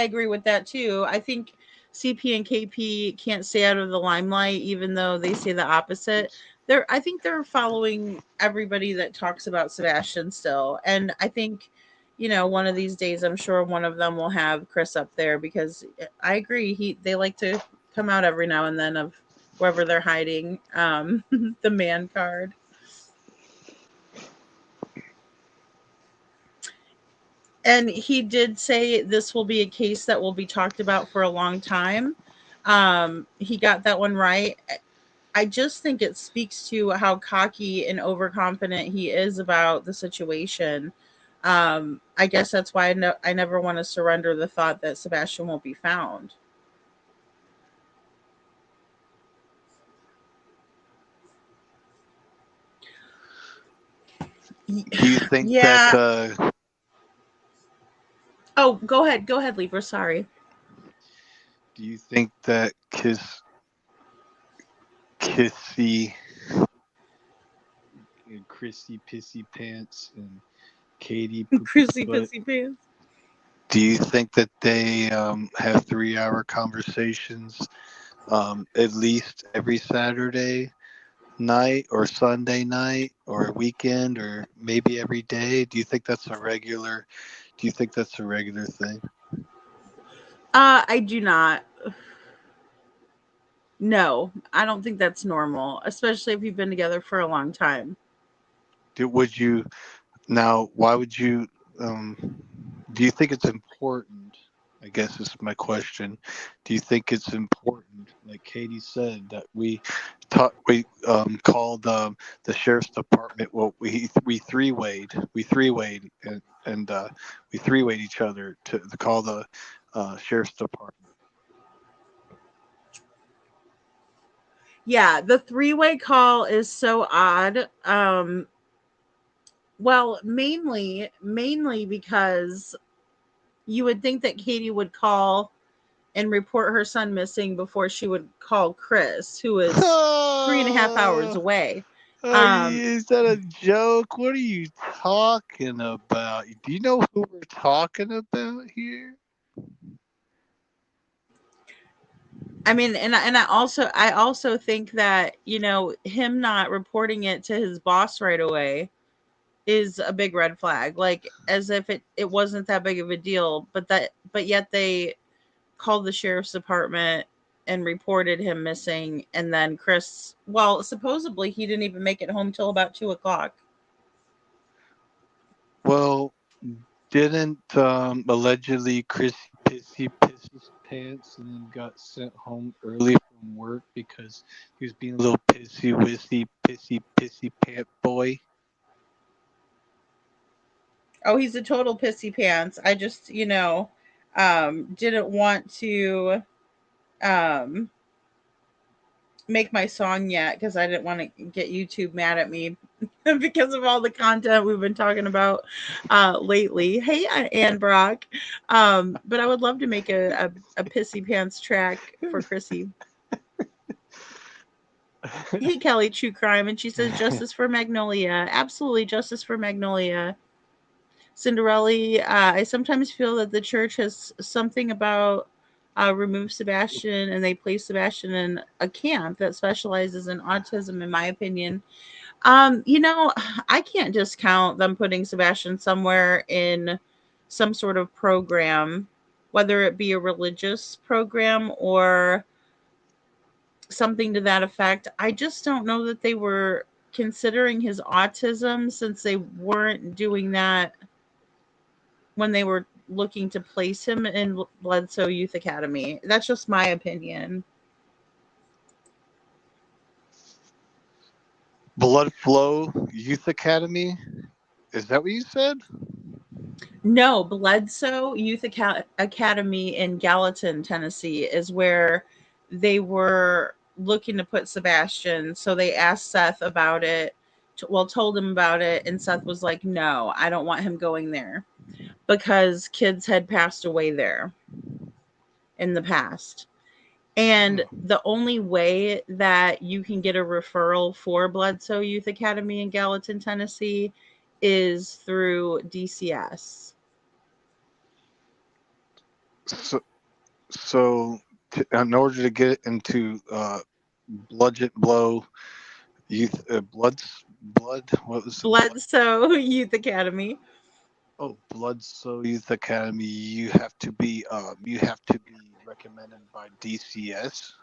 agree with that too. I think CP and KP can't stay out of the limelight, even though they say the opposite. I think they're following everybody that talks about Sebastian still. And I think, one of these days I'm sure one of them will have Chris up there because I agree. They like to come out every now and then of wherever they're hiding. The man card. And he did say this will be a case that will be talked about for a long time. He got that one right. I just think it speaks to how cocky and overconfident he is about the situation. I guess that's why I never want to surrender the thought that Sebastian won't be found. Do you think that Yeah. Oh, go ahead. Go ahead, Lieber. Sorry. do you think that Kissy and Chrissy Pissy Pants and Katie Poopy Chrissy Butt, Pissy Pants. do you think that they have 3-hour conversations at least every Saturday night or Sunday night or weekend or maybe every day? Do you think that's a regular thing? I do not. No, I don't think that's normal, especially if you've been together for a long time. Would you now? Why would you? Do you think it's important? I guess is my question. Do you think it's important, like Katie said, that we called the sheriff's department? Well, we three-wayed and we three-wayed each other to call the sheriff's department. Yeah, the three-way call is so odd. Well, mainly because you would think that Katie would call and report her son missing before she would call Chris, who is 3.5 hours away. Is that a joke? What are you talking about? Do you know who we're talking about here? I mean, and I also think that, you know, him not reporting it to his boss right away is a big red flag. Like, as if it wasn't that big of a deal, but yet they called the sheriff's department and reported him missing. And then Chris, well, supposedly he didn't even make it home till about 2 o'clock. Well, didn't allegedly Chris piss his pants and then got sent home early from work because he was being a little pissy pant boy? Oh, he's a total pissy pants. I just, you know, didn't want to um make my song yet because I didn't want to get YouTube mad at me because of all the content we've been talking about lately. Hey, Ann Brock. But I would love to make a pissy pants track for Chrissy. Hey, Kelly, True Crime. And she says, justice for Magnolia. Absolutely, justice for Magnolia. Cinderella, I sometimes feel that the church has something about remove Sebastian and they place Sebastian in a camp that specializes in autism, in my opinion. You know, I can't discount them putting Sebastian somewhere in some sort of program, whether it be a religious program or something to that effect. I just don't know that they were considering his autism, since they weren't doing that when they were looking to place him in Bledsoe Youth Academy. That's just my opinion. Blood Flow Youth Academy? Is that what you said? No, Bledsoe Youth Academy in Gallatin, Tennessee is where they were looking to put Sebastian. So they asked Seth about it, told him about it, and Seth was like, no, I don't want him going there, because kids had passed away there in the past. And the only way that you can get a referral for Bledsoe Youth Academy in Gallatin, Tennessee is through DCS. So in order to get into Blow Youth blood what was it? Bledsoe Youth Academy. Oh, Bloodsoe Youth Academy. You have to be recommended by DCS.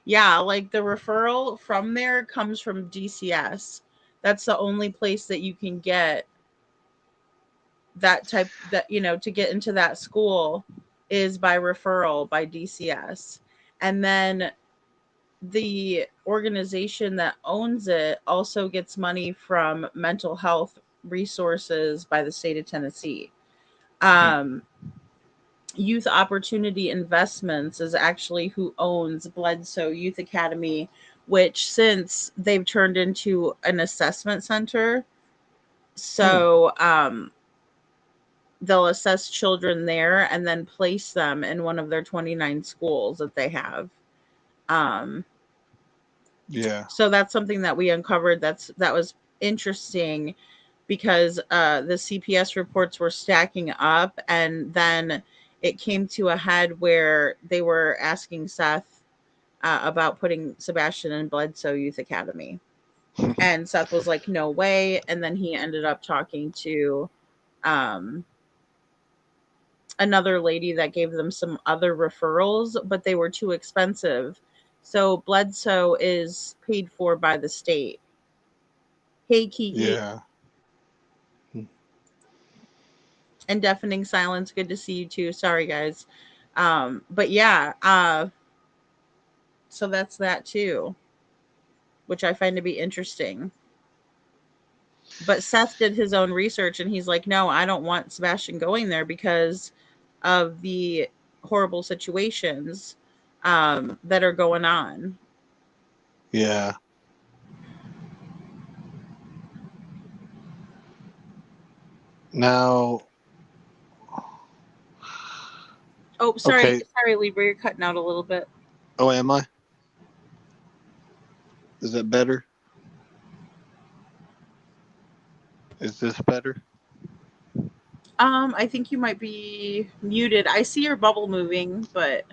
Yeah, like the referral from there comes from DCS. That's the only place that you can get to get into that school is by referral by DCS. And then the organization that owns it also gets money from mental health resources by the state of Tennessee. Youth Opportunity Investments is actually who owns Bledsoe Youth Academy, which since they've turned into an assessment center, so they'll assess children there and then place them in one of their 29 schools that they have. Yeah. So that's something that we uncovered that was interesting, because the CPS reports were stacking up, and then it came to a head where they were asking Seth about putting Sebastian in Bledsoe Youth Academy. And Seth was like, no way. And then he ended up talking to another lady that gave them some other referrals, but they were too expensive. So Bledsoe is paid for by the state. Hey, Kiki. Yeah. And Deafening Silence, good to see you too. Sorry, guys. But yeah, so that's that too, which I find to be interesting. But Seth did his own research and he's like, no, I don't want Sebastian going there because of the horrible situations that are going on. Yeah. Now. Oh, sorry, Okay. sorry, Libra, you're cutting out a little bit. Oh, am I? Is that better? Is this better? I think you might be muted. I see your bubble moving, but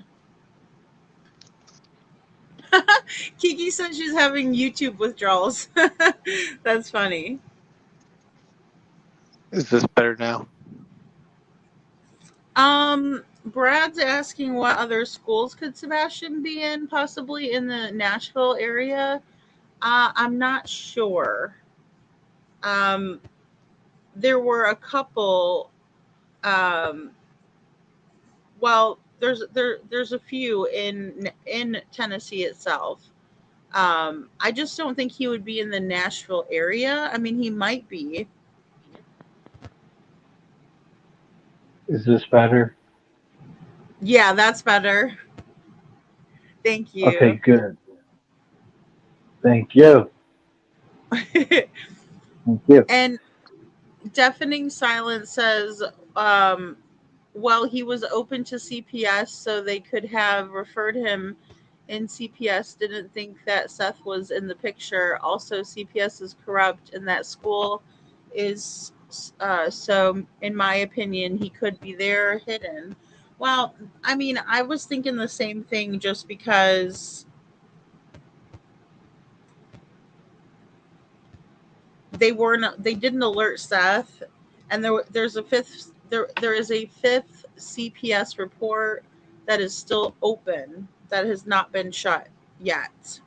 Kiki said she's having YouTube withdrawals. That's funny. Is this better now? Brad's asking what other schools could Sebastian be in, possibly in the Nashville area. I'm not sure. Um, there were a couple. Um, well, there's a few in Tennessee itself. I just don't think he would be in the Nashville area. I mean, he might be. Is this better? Yeah, that's better. Thank Okay, you. good. Thank you. Thank you. And Deafening Silence says, um, well, he was open to CPS, so they could have referred him in. CPS didn't think that Seth was in the picture. Also, CPS is corrupt, and that school is. So, in my opinion, he could be there hidden. Well, I mean, I was thinking the same thing just because they didn't alert Seth, and there is a fifth CPS report that is still open that has not been shut yet.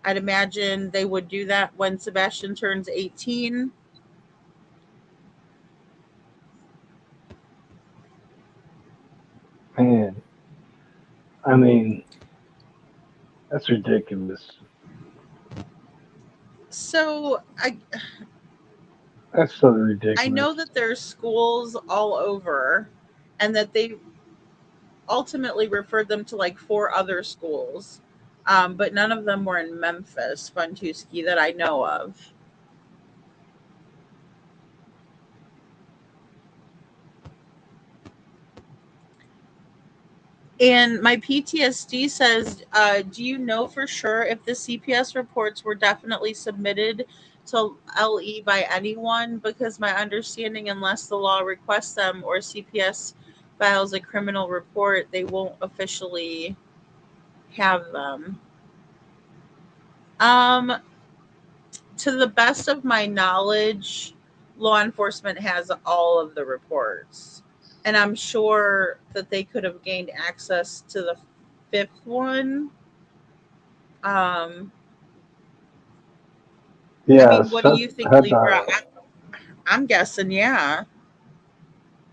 I'd imagine they would do that when Sebastian turns 18. Man, I mean, that's ridiculous. So That's so I ridiculous. know that there's schools all over, and that they ultimately referred them to like 4 other schools, but none of them were in Memphis, Funtuski, that I know of. And my PTSD says, do you know for sure if the CPS reports were definitely submitted to LE by anyone? Because my understanding, unless the law requests them or CPS files a criminal report, they won't officially have them. Um, to the best of my knowledge, law enforcement has all of the reports. And I'm sure that they could have gained access to the fifth one. Um, I Yeah, mean, what do Seth you think, had Libra? to I'm guessing, yeah.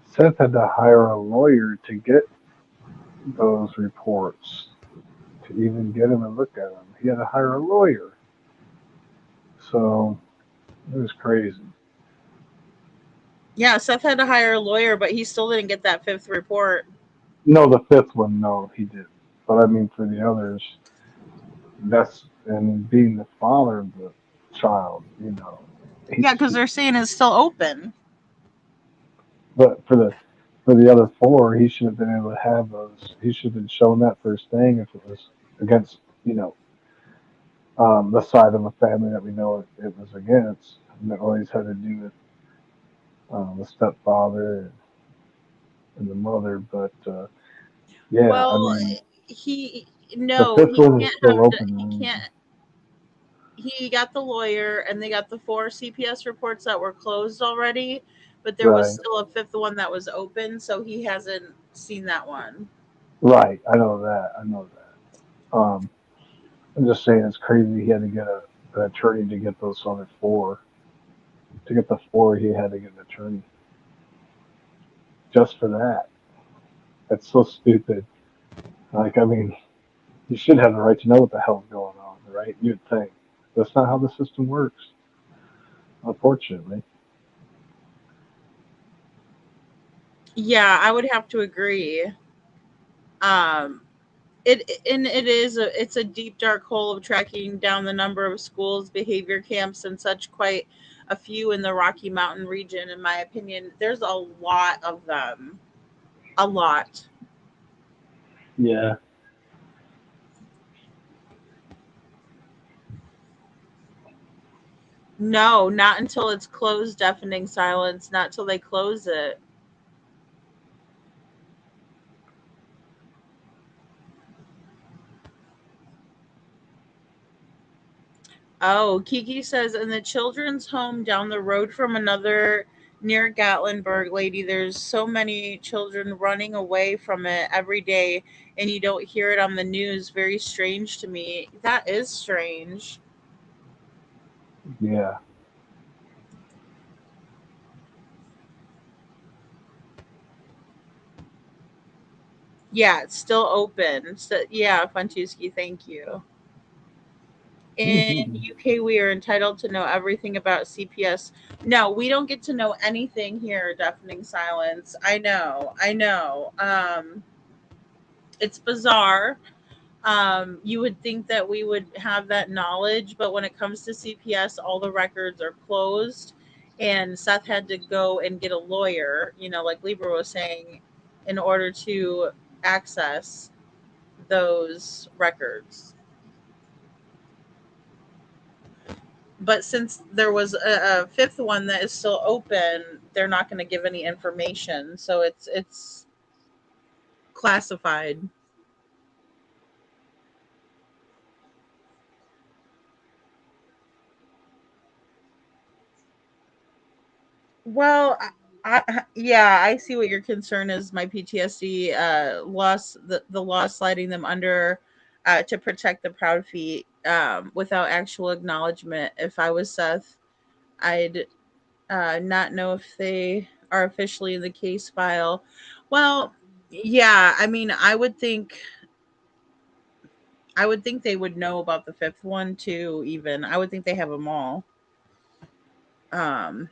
Seth had to hire a lawyer to get those reports to even get him and look at them. He had to hire a lawyer. So it was crazy. Yeah, Seth had to hire a lawyer, but he still didn't get that fifth report. No, the fifth one, no, he didn't. But I mean, for the others, that's and being the father of the child, he Yeah, because should. they're saying it's still open. But for the other 4, he should have been able to have those. He should have been shown that first thing if it was against, the side of the family that we know it was against. And it always had to do with the stepfather and the mother. But yeah, I Well, mean, he the no, fifth he one is can't still have to. open. He can't. He got the lawyer, and they got the 4 CPS reports that were closed already, but there was Right, still a fifth one that was open, so he hasn't seen that one. right. I know that. I know that. I'm just saying it's crazy. He had to get an attorney to get those other 4. To get the 4, he had to get an attorney just for that. That's so stupid. Like, I mean, you should have the right to know what the hell's going on, right? You'd think. That's not how the system works, unfortunately. Yeah, I would have to agree. Um, it's a deep dark hole of tracking down the number of schools, behavior camps, and such. Quite a few in the Rocky Mountain region, in my opinion. There's a lot of them. A lot. Yeah. No, not until it's closed, deafening silence, not till they close it. Oh, Kiki says in the children's home down the road from another near Gatlinburg, lady, there's so many children running away from it every day, and you don't hear it on the news. Very strange to me. That is strange. Yeah. Yeah, it's still open. So, yeah, Funtuski, thank you. In UK, we are entitled to know everything about CPS. No, we don't get to know anything here. Deafening silence. I know. I know. It's bizarre. You would think that we would have that knowledge, but when it comes to CPS, all the records are closed. And Seth had to go and get a lawyer, like Libra was saying, in order to access those records. But since there was a fifth one that is still open, they're not going to give any information. So it's classified. Well, yeah, I see what your concern is. My PTSD loss, the law sliding them under to protect the proud feet without actual acknowledgement. If I was Seth, I'd not know if they are officially in the case file. Well, yeah, I mean, I would think they would know about the fifth one too. Even I would think they have them all. Um,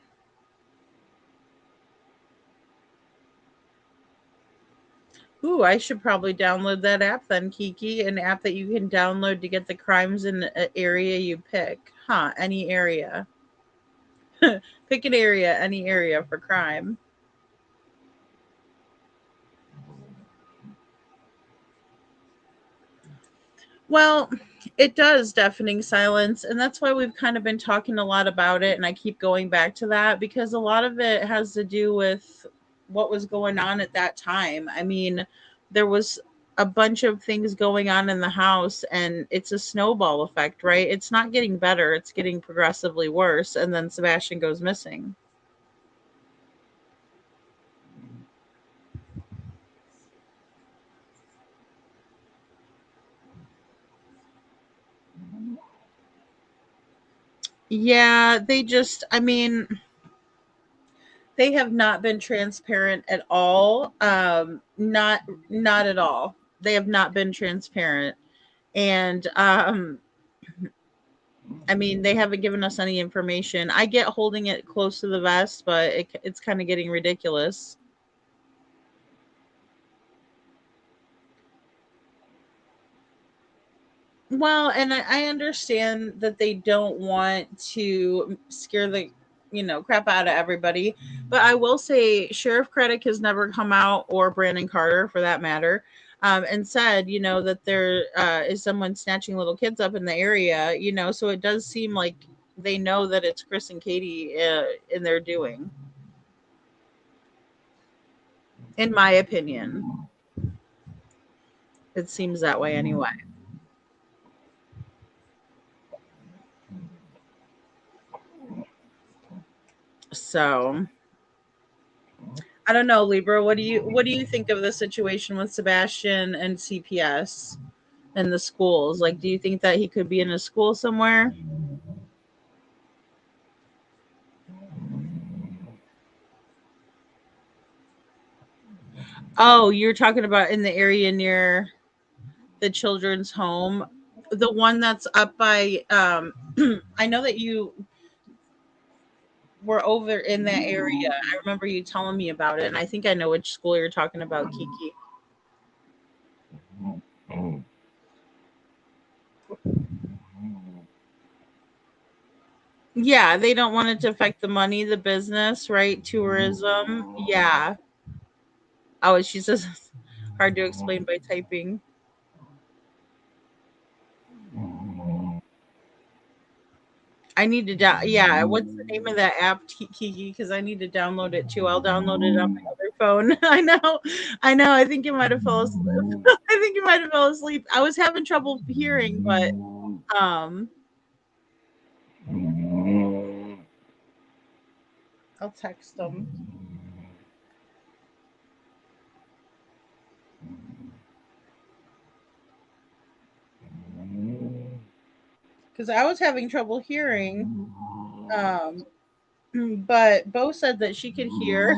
Ooh, I should probably download that app then, Kiki. An app that you can download to get the crimes in an area you pick. Huh? Any area. Pick an area, any area for crime. Well, it does deafening silence, and that's why we've kind of been talking a lot about it, and I keep going back to that because a lot of it has to do with what was going on at that time. I mean, there was a bunch of things going on in the house, and it's a snowball effect, right? It's not getting better, it's getting progressively worse, and then Sebastian goes missing. Yeah, I mean, they have not been transparent at all. Not at all. They have not been transparent. And I mean, they haven't given us any information. I get holding it close to the vest, but it's kind of getting ridiculous. Well, and I understand that they don't want to scare the crap out of everybody, but I will say Sheriff Craddock has never come out, or Brandon Carter for that matter, and said that there is someone snatching little kids up in the area. So it does seem like they know that it's Chris and Katie in their doing, in my opinion. It seems that way anyway. So I don't know, Libra. What do you think of the situation with Sebastian and CPS and the schools? Like, do you think that he could be in a school somewhere? Oh, you're talking about in the area near the children's home, the one that's up by. I know that you were over in that area. I remember you telling me about it, and I think I know which school you're talking about, Kiki. Yeah, they don't want it to affect the money, the business, right? Tourism. Yeah. Oh, she says hard to explain by typing. I need to yeah, what's the name of that app, Kiki? Because I need to download it too. I'll download it on my other phone. I know. I think you might have fell asleep. I think you might have fell asleep. I was having trouble hearing, but I'll text them. Because I was having trouble hearing. But Bo said that she could hear.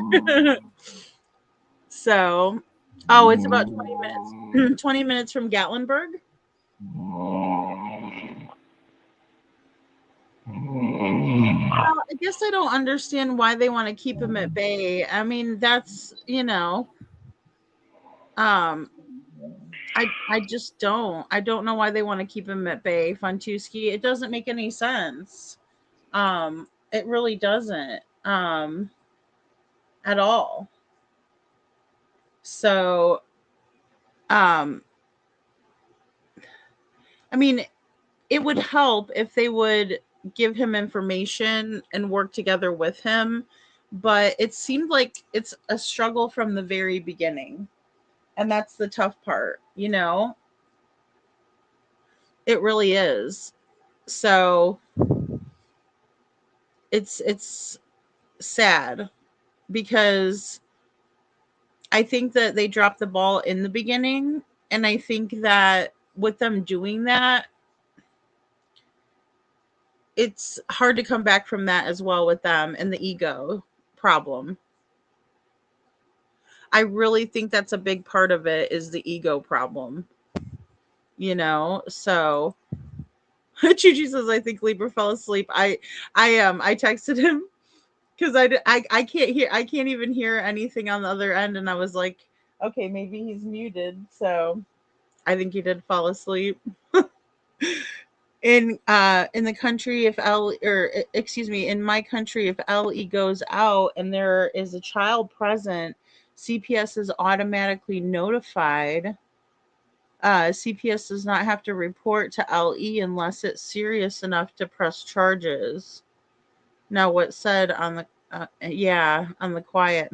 So, oh, it's about 20 minutes. 20 minutes from Gatlinburg. Well, I guess I don't understand why they want to keep him at bay. I mean, that's, um, I just don't. I don't know why they want to keep him at bay, Funtuski. It doesn't make any sense. It really doesn't. At all. So, um, I mean, it would help if they would give him information and work together with him, but it seemed like it's a struggle from the very beginning. And that's the tough part, It really is. So it's sad because I think that they dropped the ball in the beginning, and I think that with them doing that, it's hard to come back from that as well with them and the ego problem. I really think that's a big part of it is the ego problem. So Chuchi says I think Libra fell asleep. I texted him because I can't hear, I can't even hear anything on the other end, and I was like, okay, maybe he's muted. So I think he did fall asleep. In the country, if L or excuse me, in my country, if LE goes out and there is a child present, CPS is automatically notified. CPS does not have to report to LE unless it's serious enough to press charges. Now, what's said on the on the quiet.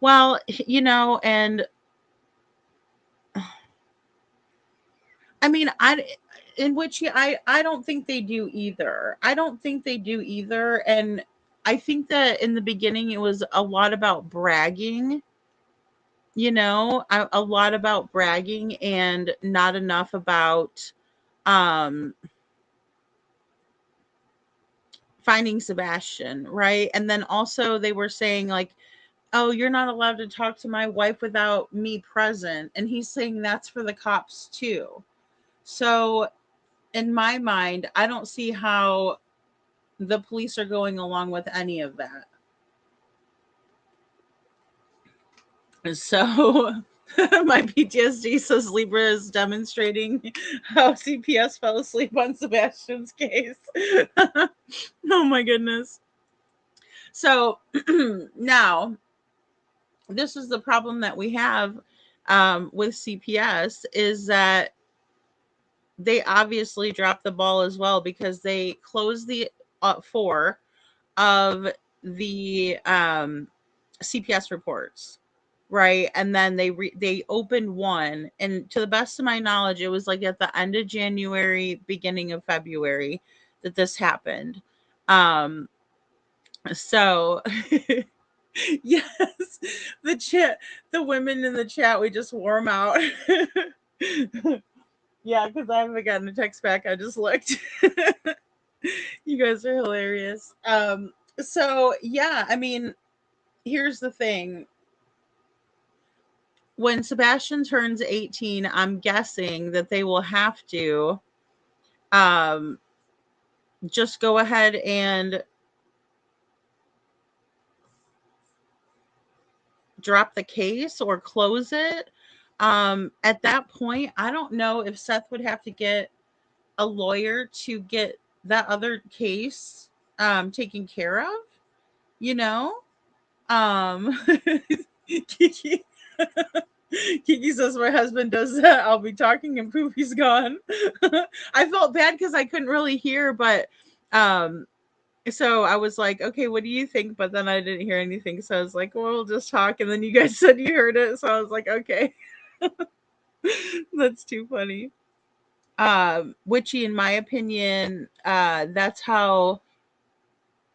Well, and I mean, I don't think they do either. I don't think they do either. And I think that in the beginning it was a lot about bragging, a lot about bragging and not enough about um finding Sebastian, right? And then also they were saying like, oh, you're not allowed to talk to my wife without me present. And he's saying that's for the cops too. So in my mind, I don't see how the police are going along with any of that. So my PTSD says Libra is demonstrating how CPS fell asleep on Sebastian's case. Oh my goodness. So now, this is the problem that we have with CPS is that they obviously dropped the ball as well because they closed the 4 of the CPS reports, right? And then they opened 1, and to the best of my knowledge, it was like at the end of January, beginning of February that this happened. So yes, the women in the chat, we just wore them out. Yeah, because I haven't gotten a text back. I just looked. You guys are hilarious. So yeah, I mean, here's the thing. When Sebastian turns 18, I'm guessing that they will have to just go ahead and drop the case or close it. At that point, I don't know if Seth would have to get a lawyer to get that other case taken care of, you know? Kiki, Kiki says my husband does that. I'll be talking and poof, he's gone. I felt bad because I couldn't really hear, but Um, so I was like, okay, what do you think? But then I didn't hear anything. So I was like, well, we'll just talk. And then you guys said you heard it. So I was like, okay. That's too funny. Witchy, in my opinion, that's how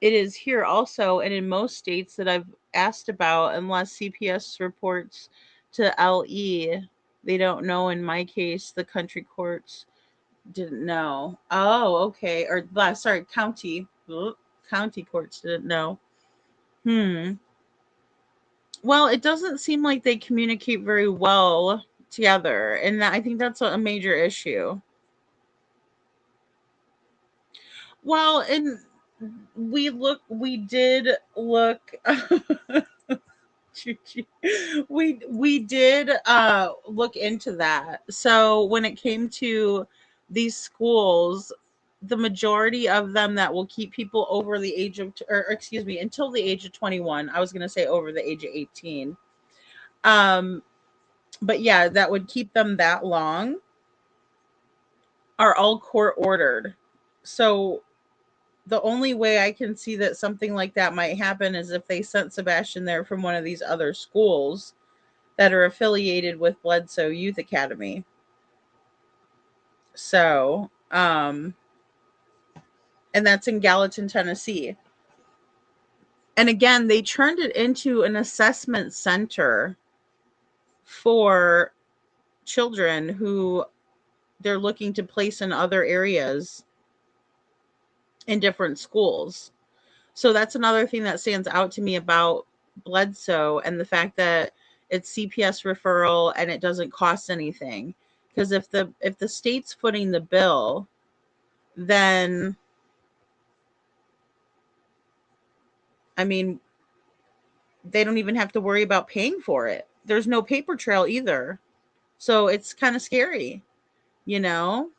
it is here also. And in most states that I've asked about, unless CPS reports to LE, they don't know. In my case, the country courts didn't know. Oh, okay. Or sorry, county. County courts didn't know. Hmm. Well, it doesn't seem like they communicate very well together, and I think that's a major issue. Well, and we did look we did look into that. So when it came to these schools, the majority of them that will keep people over the age of, or excuse me, until the age of 21. I was going to say over the age of 18. Um but yeah, that would keep them that long are all court ordered. So the only way I can see that something like that might happen is if they sent Sebastian there from one of these other schools that are affiliated with Bledsoe Youth Academy. So, and that's in Gallatin, Tennessee. And again, they turned it into an assessment center for children who they're looking to place in other areas in different schools. So that's another thing that stands out to me about Bledsoe and the fact that it's CPS referral and it doesn't cost anything. Because if the state's footing the bill, then I mean they don't even have to worry about paying for it. There's no paper trail either. So it's kind of scary, you know?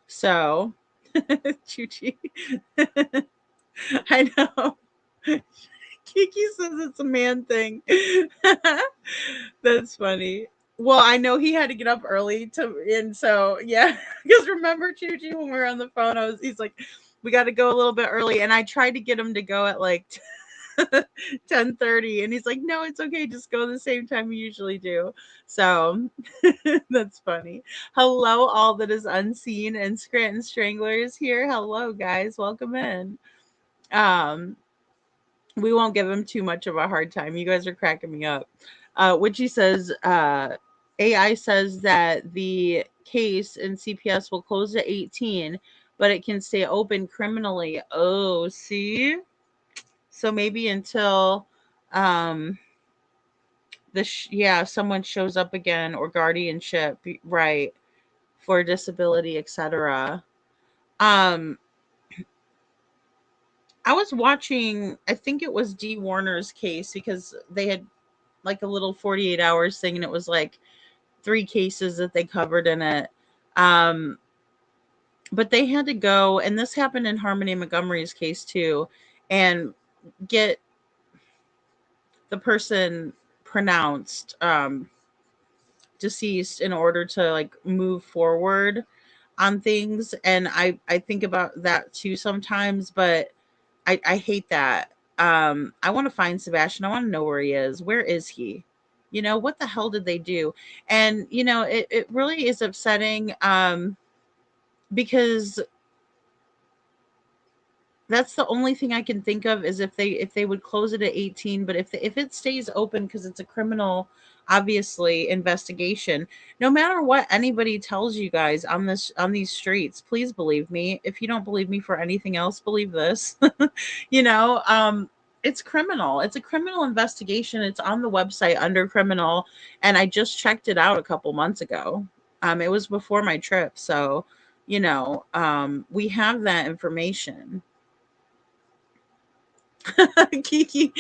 So Chuchi. I know. Kiki says it's a man thing. That's funny. Well, I know he had to get up early and so yeah, because remember Chuchi when we were on the phone, he's like, we got to go a little bit early, and I tried to get him to go at like 10:30, and he's like, no, it's okay, just go the same time you usually do. So that's funny. Hello, all that is unseen, and Scranton Strangler is here. Hello, guys, welcome in. Um, we won't give him too much of a hard time. You guys are cracking me up. Witchy says, AI says that the case in CPS will close at 18, but it can stay open criminally. Oh, see? So maybe until um someone shows up again, or guardianship, right, for disability, etc. Um I was watching, I think it was D Warner's case, because they had like a little 48 hours thing, and it was like 3 cases that they covered in it. Um, but they had to go, and this happened in Harmony Montgomery's case too, and get the person pronounced deceased in order to like move forward on things. And I think about that too sometimes, but I hate that. I want to find Sebastian. I want to know where he is. Where is he? What the hell did they do? And it really is upsetting, because that's the only thing I can think of, is if they would close it at 18, but if it stays open, because it's a criminal, obviously, investigation. No matter what anybody tells you guys on these streets, please believe me. If you don't believe me for anything else, believe this. you know, it's criminal. It's a criminal investigation. It's on the website under criminal, and I just checked it out a couple months ago. It was before my trip, so we have that information. Kiki,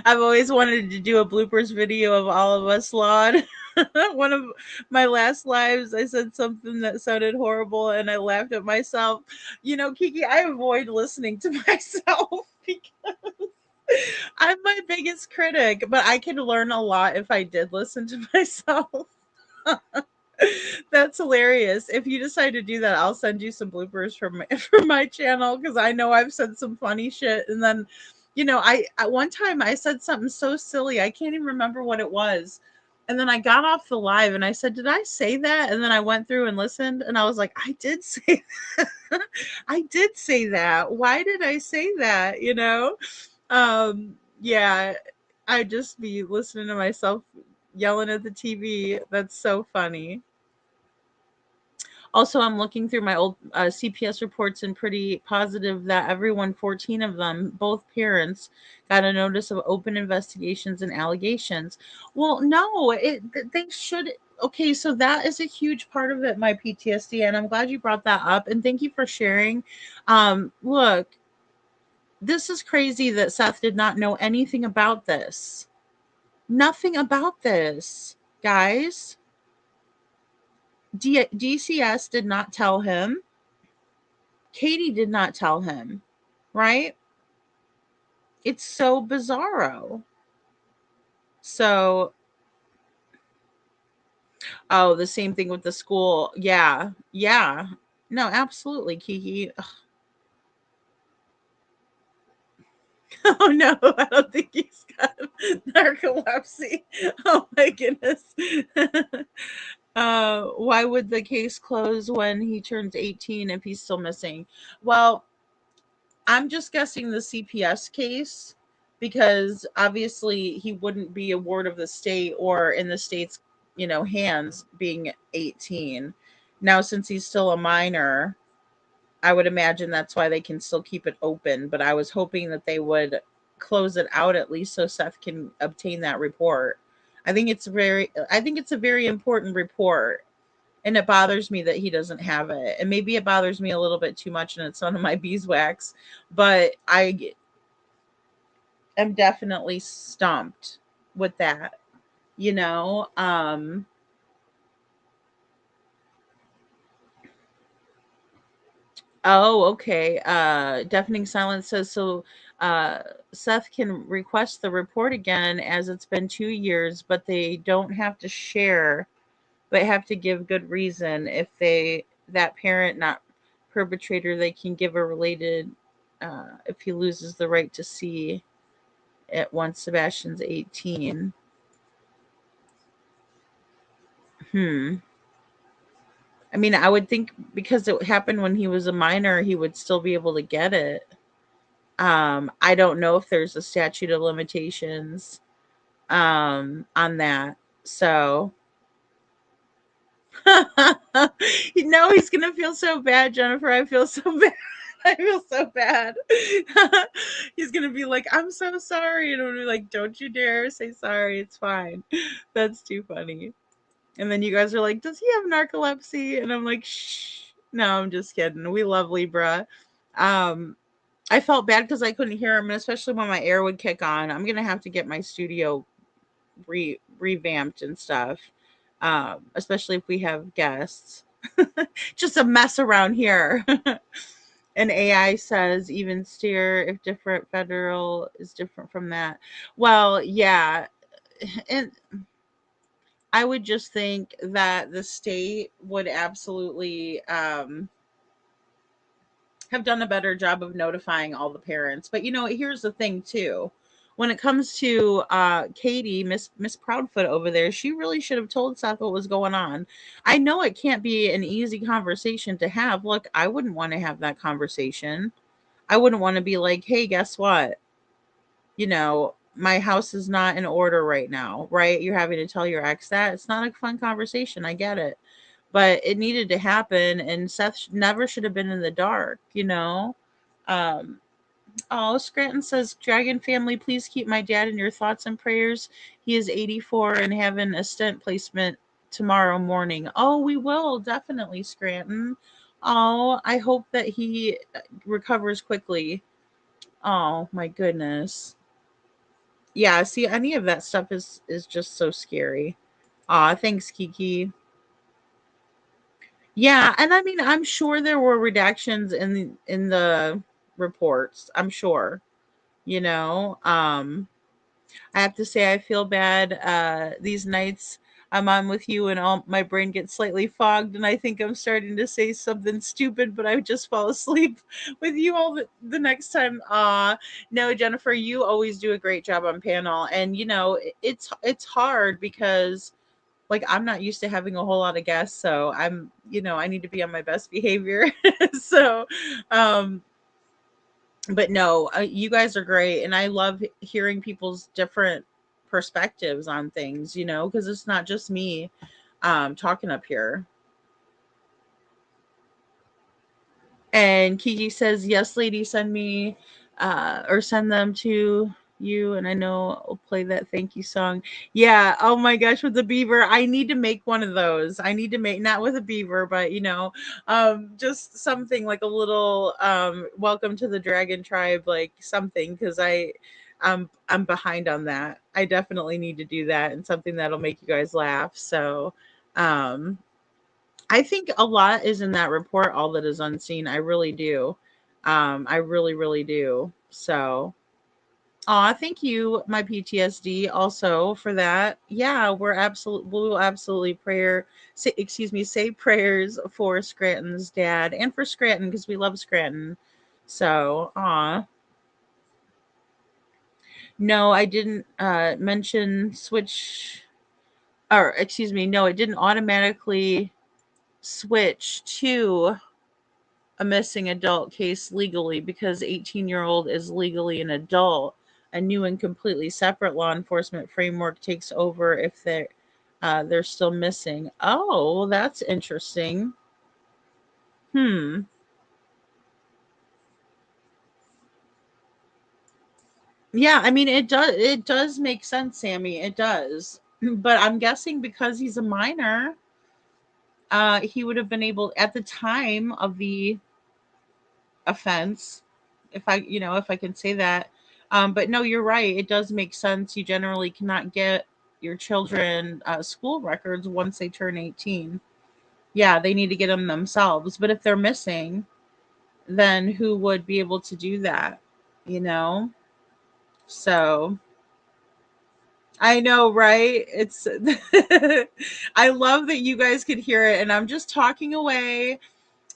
I've always wanted to do a bloopers video of all of us, Laud. One of my last lives, I said something that sounded horrible, and I laughed at myself. Kiki, I avoid listening to myself because I'm my biggest critic, but I could learn a lot if I did listen to myself. That's hilarious. If you decide to do that, I'll send you some bloopers from from my channel because I know I've said some funny shit. And then, I at one time I said something so silly I can't even remember what it was. And then I got off the live and I said, "Did I say that?" And then I went through and listened, and I was like, "I did say that. I did say that. Why did I say that?" Yeah, I just be listening to myself yelling at the TV. That's so funny. Also, I'm looking through my old CPS reports and pretty positive that everyone, 14 of them, both parents, got a notice of open investigations and allegations. Well, no, they should. Okay, so that is a huge part of it, my PTSD, and I'm glad you brought that up. And thank you for sharing. Look, this is crazy that Seth did not know anything about this. Nothing about this, guys. DCS did not tell him. Katie did not tell him, right? It's so bizarro. So, oh, the same thing with the school. Yeah. Yeah. No, absolutely, Kiki. Oh no, I don't think he's got narcolepsy. Oh my goodness. Why would the case close when he turns 18 if he's still missing? Well, I'm just guessing the CPS case because obviously he wouldn't be a ward of the state or in the state's, hands being 18. Now, since he's still a minor, I would imagine that's why they can still keep it open. But I was hoping that they would close it out at least so Seth can obtain that report. I think it's a very important report. And it bothers me that he doesn't have it. And maybe it bothers me a little bit too much and it's one of my beeswax. But I am definitely stumped with that. You know? Oh, okay. Deafening Silence says so. Uh, Seth can request the report again as it's been 2 years, but they don't have to share, but have to give good reason. If that parent, not perpetrator, they can give a related, if he loses the right to see it once Sebastian's 18. Hmm. I mean, I would think because it happened when he was a minor, he would still be able to get it. I don't know if there's a statute of limitations on that. So he's gonna feel so bad, Jennifer. I feel so bad. I feel so bad. He's gonna be like, "I'm so sorry," and I'm gonna be like, "Don't you dare say sorry. It's fine." That's too funny. And then you guys are like, "Does he have narcolepsy?" And I'm like, "Shh." No, I'm just kidding. We love Libra. Um, I felt bad because I couldn't hear him, and especially when my air would kick on. I'm gonna have to get my studio revamped and stuff, especially if we have guests. Just a mess around here. And AI says even steer if different federal is different from that. Well, yeah, and I would just think that the state would absolutely have done a better job of notifying all the parents. But here's the thing too. When it comes to Katie, Miss Proudfoot over there, she really should have told Seth what was going on. I know it can't be an easy conversation to have. Look, I wouldn't want to have that conversation. I wouldn't want to be like, "Hey, guess what? My house is not in order right now," right? You're having to tell your ex that. It's not a fun conversation. I get it. But it needed to happen, and Seth never should have been in the dark. Um, oh, Scranton says, "Dragon family, please keep my dad in your thoughts and prayers. He is 84 and having a stent placement tomorrow morning." Oh, we will definitely, Scranton. Oh, I hope that he recovers quickly. Oh my goodness. Yeah, see, any of that stuff is just so scary. Aw, thanks, Kiki. Yeah, and I mean, I'm sure there were redactions in the reports. I'm sure. You know, I have to say I feel bad these nights. I'm on with you and all my brain gets slightly fogged and I think I'm starting to say something stupid, but I just fall asleep with you all the next time. No, Jennifer, you always do a great job on panel. And it's hard because like I'm not used to having a whole lot of guests, so I need to be on my best behavior. So um but no, you guys are great, and I love hearing people's different perspectives on things, because it's not just me talking up here. And Kiki says, "Yes, lady, send me or send them to you, and I know I'll play that thank you song." Yeah. Oh my gosh, with the beaver, I need to make one of those. I need to make not with a beaver, but just something like a little welcome to the dragon tribe, like something, because I'm behind on that. I definitely need to do that and something that'll make you guys laugh. So um I think a lot is in that report, all that is unseen. I really do. I really, really do. So, thank you, my PTSD, also for that. Yeah, we'll absolutely say prayers for Scranton's dad and for Scranton because we love Scranton. So, no, I didn't mention switch, or excuse me, no, it didn't automatically switch to a missing adult case legally because 18-year-old is legally an adult. A new and completely separate law enforcement framework takes over if they're still missing. Oh, well, that's interesting. Hmm. Yeah, I mean it does make sense, Sammy. It does. But I'm guessing because he's a minor, he would have been able at the time of the offense, if I can say that. But no, you're right. It does make sense. You generally cannot get your children school records once they turn 18. Yeah, they need to get them themselves. But if they're missing, then who would be able to do that? You know? So I know, right? It's I love that you guys could hear it and I'm just talking away.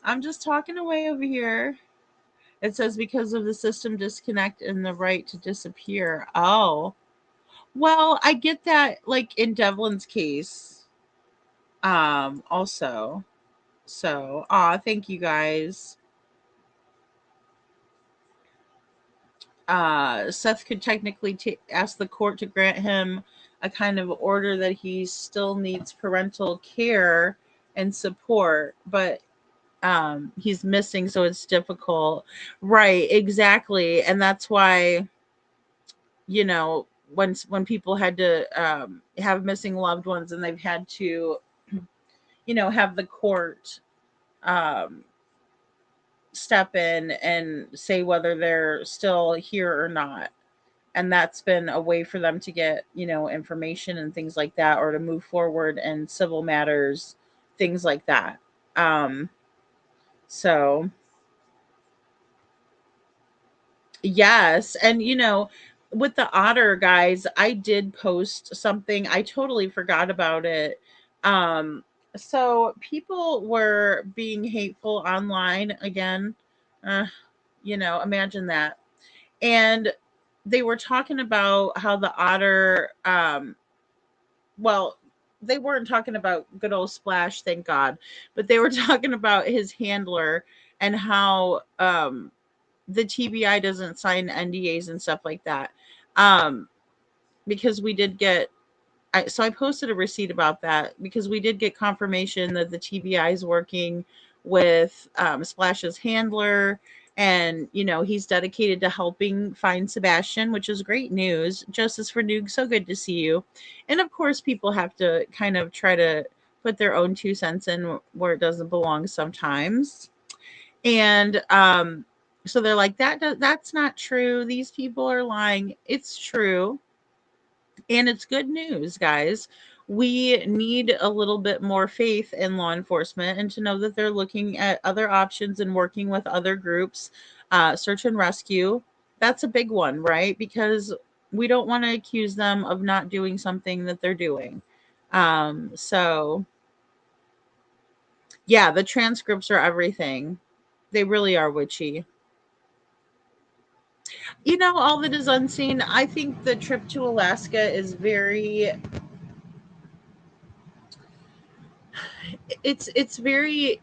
I'm just talking away over here. It says because of the system disconnect and the right to disappear. Oh, well, I get that like in Devlin's case. Also. So, thank you guys. Seth could technically ask the court to grant him a kind of order that he still needs parental care and support, but he's missing, so it's difficult. Right, exactly. And that's why when people had to have missing loved ones and they've had to have the court um, step in and say whether they're still here or not, and that's been a way for them to get information and things like that, or to move forward in civil matters, things like that. So yes, and with the otter guys, I did post something. I totally forgot about it. So people were being hateful online again. Uh, imagine that. And they were talking about how the otter well, they weren't talking about good old Splash, thank God, but they were talking about his handler and how the TBI doesn't sign NDAs and stuff like that. Um, because we did get, so I posted a receipt about that because we did get confirmation that the TBI is working with Splash's handler. And, he's dedicated to helping find Sebastian, which is great news. Justice for Noog, so good to see you. And of course, people have to kind of try to put their own 2 cents in where it doesn't belong sometimes. And so they're like, that's not true. These people are lying. It's true. And it's good news, guys. We need a little bit more faith in law enforcement and to know that they're looking at other options and working with other groups, search and rescue. That's a big one, right? Because we don't want to accuse them of not doing something that they're doing. So yeah, the transcripts are everything. They really are witchy. All that is unseen. I think the trip to Alaska is it's very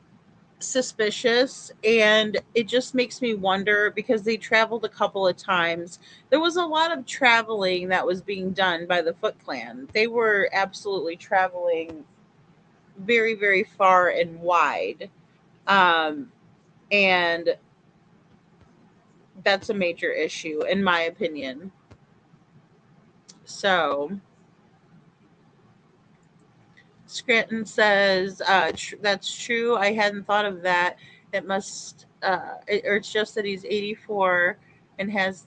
suspicious, and it just makes me wonder because they traveled a couple of times. There was a lot of traveling that was being done by the Foot Clan. They were absolutely traveling very, very far and wide. Um, and that's a major issue, in my opinion. So, Scranton says, that's true. I hadn't thought of that. Or it's just that he's 84 and has